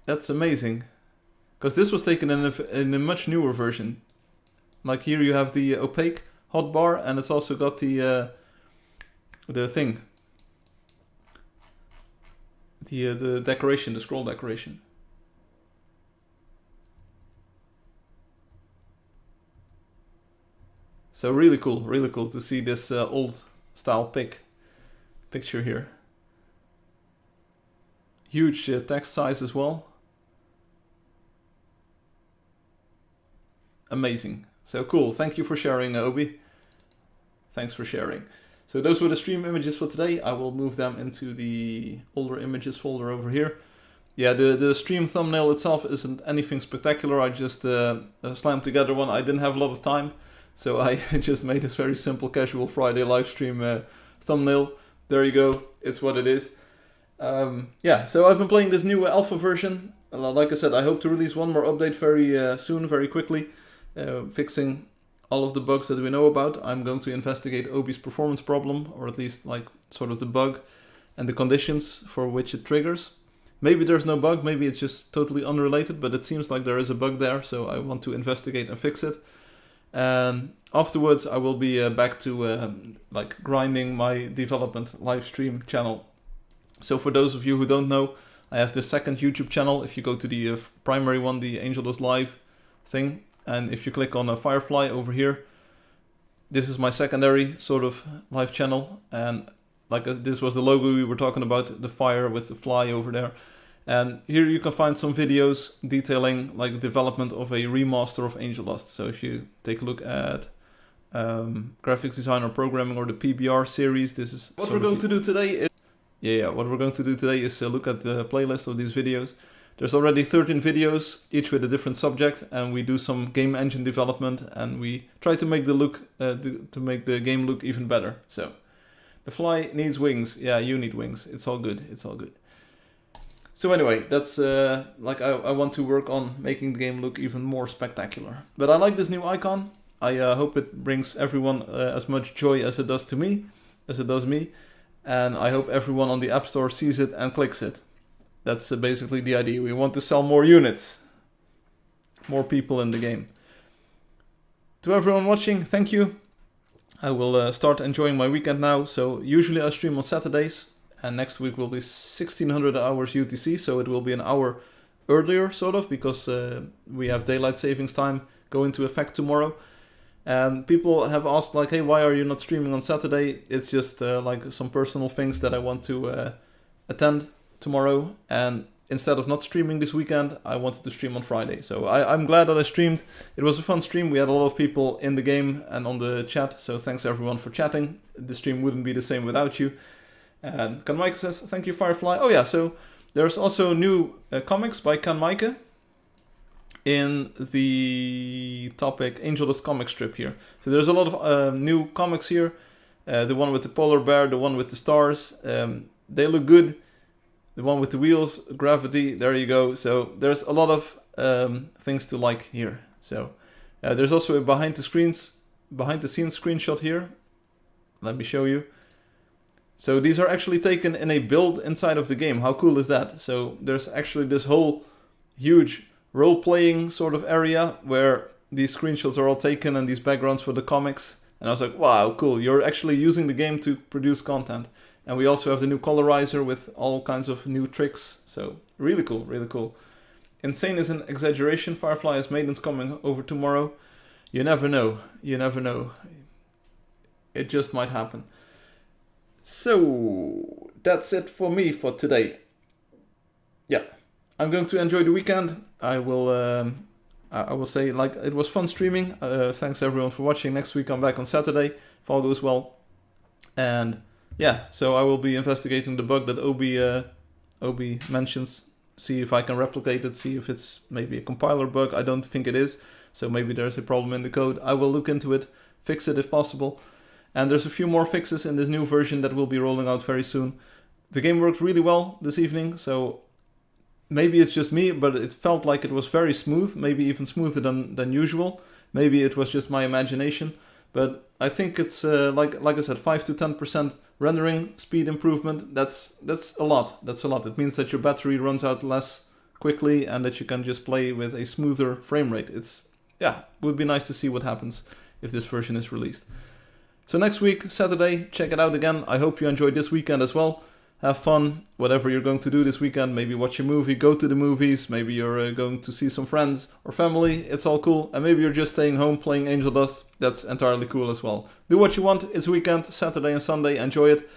That's amazing. Because this was taken in a much newer version. Like here you have the opaque hotbar, and it's also got the thing. The decoration, the scroll decoration. So really cool to see this old style picture here. Huge text size as well. Amazing. So cool. Thank you for sharing, Obi. Thanks for sharing. So those were the stream images for today. I will move them into the older images folder over here. Yeah, the stream thumbnail itself isn't anything spectacular. I just slammed together one. I didn't have a lot of time, so I just made this very simple casual Friday live stream thumbnail. There you go. It's what it is. Yeah, so I've been playing this new alpha version. Like I said, I hope to release one more update very soon, very quickly. Fixing all of the bugs that we know about. I'm going to investigate Obi's performance problem, or at least like sort of the bug and the conditions for which it triggers. Maybe there's no bug, maybe it's just totally unrelated, but it seems like there is a bug there, so I want to investigate and fix it. And afterwards I will be back to like grinding my development live stream channel. So for those of you who don't know, I have the second YouTube channel. If you go to the primary one, the Angeldust Live thing, and if you click on Firefly over here, this is my secondary sort of live channel. And like this was the logo we were talking about, the fire with the fly over there. And here you can find some videos detailing like development of a remaster of Angeldust. So if you take a look at graphics design or programming or the PBR series, this is what we're going to do today. What we're going to do today is look at the playlist of these videos. There's already 13 videos, each with a different subject, and we do some game engine development, and we try to make the look to make the game look even better. So the fly needs wings. Yeah, you need wings. It's all good. It's all good. So anyway, that's like I want to work on making the game look even more spectacular. But I like this new icon. I hope it brings everyone as much joy as it does to me, as it does me. And I hope everyone on the App Store sees it and clicks it. That's basically the idea. We want to sell more units. More people in the game. To everyone watching, thank you. I will start enjoying my weekend now. So usually I stream on Saturdays. And next week will be 1600 hours UTC. So it will be an hour earlier, sort of. Because we have daylight savings time go into effect tomorrow. And people have asked like, hey, why are you not streaming on Saturday? It's just like some personal things that I want to attend tomorrow. And instead of not streaming this weekend, I wanted to stream on Friday. So I'm glad that I streamed. It was a fun stream. We had a lot of people in the game and on the chat. So thanks everyone for chatting. The stream wouldn't be the same without you. And Kan Mike says, thank you, Firefly. Oh yeah, so there's also new comics by Kan Mike in the topic Angeldust comic strip here. So there's a lot of new comics here. The one with the polar bear, the one with the stars. They look good. The one with the wheels, gravity, there you go. So there's a lot of things to like here. So there's also a behind the scenes screenshot here. Let me show you. So these are actually taken in a build inside of the game. How cool is that? So there's actually this whole huge role-playing sort of area where these screenshots are all taken and these backgrounds for the comics. And I was like, wow, cool. You're actually using the game to produce content. And we also have the new colorizer with all kinds of new tricks. So really cool, really cool. Insane is an exaggeration. Firefly has maidens coming over tomorrow. You never know. You never know. It just might happen. So that's it for me for today. Yeah, I'm going to enjoy the weekend. I will say, like, it was fun streaming. Thanks everyone for watching. Next week I'm back on Saturday if all goes well. And yeah, so I will be investigating the bug that Obi mentions. See if I can replicate it. See if it's maybe a compiler bug. I don't think it is. So maybe there's a problem in the code. I will look into it, fix it if possible. And there's a few more fixes in this new version that will be rolling out very soon. The game worked really well this evening, so maybe it's just me, but it felt like it was very smooth, maybe even smoother than usual. Maybe it was just my imagination, but I think it's like I said, 5 to 10% rendering speed improvement. That's a lot. That's a lot. It means that your battery runs out less quickly and that you can just play with a smoother frame rate. Would be nice to see what happens if this version is released. So next week, Saturday, check it out again. I hope you enjoyed this weekend as well. Have fun, whatever you're going to do this weekend. Maybe watch a movie, go to the movies. Maybe you're going to see some friends or family. It's all cool. And maybe you're just staying home playing Angeldust. That's entirely cool as well. Do what you want. It's weekend, Saturday and Sunday. Enjoy it.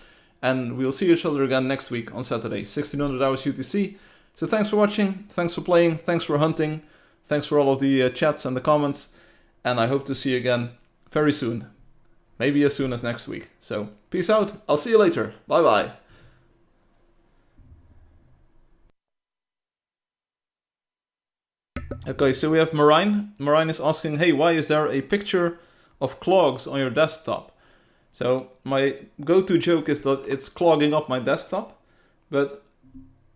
And we'll see each other again next week on Saturday, 1600 hours UTC. So thanks for watching. Thanks for playing. Thanks for hunting. Thanks for all of the chats and the comments. And I hope to see you again very soon. Maybe as soon as next week. So, peace out. I'll see you later. Bye-bye. Okay, so we have Marine. Marine is asking, hey, why is there a picture of clogs on your desktop? So, my go-to joke is that it's clogging up my desktop. But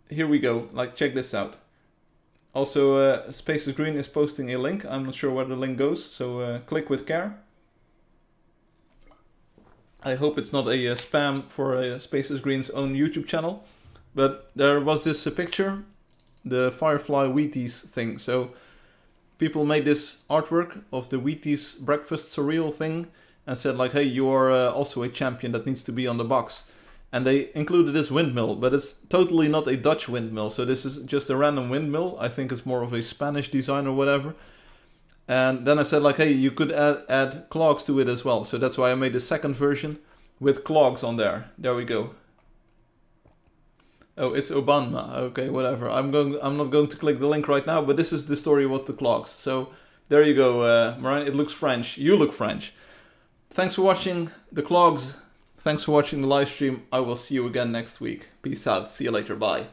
here we go. Like, check this out. Also, Spaces Green is posting a link. I'm not sure where the link goes, so click with care. I hope it's not a spam for Spaces Green's own YouTube channel. But there was this picture, the Firefly Wheaties thing. So people made this artwork of the Wheaties breakfast surreal thing and said like, hey, you're also a champion that needs to be on the box. And they included this windmill, but it's totally not a Dutch windmill. So this is just a random windmill. I think it's more of a Spanish design or whatever. And then I said like, hey, you could add clogs to it as well. So that's why I made the second version with clogs on there. There we go. Oh, it's Obama. Okay, whatever. I'm not going to click the link right now, but this is the story with the clogs. So there you go, Marianne. It looks French. You look French. Thanks for watching the clogs. Thanks for watching the live stream. I will see you again next week. Peace out. See you later. Bye.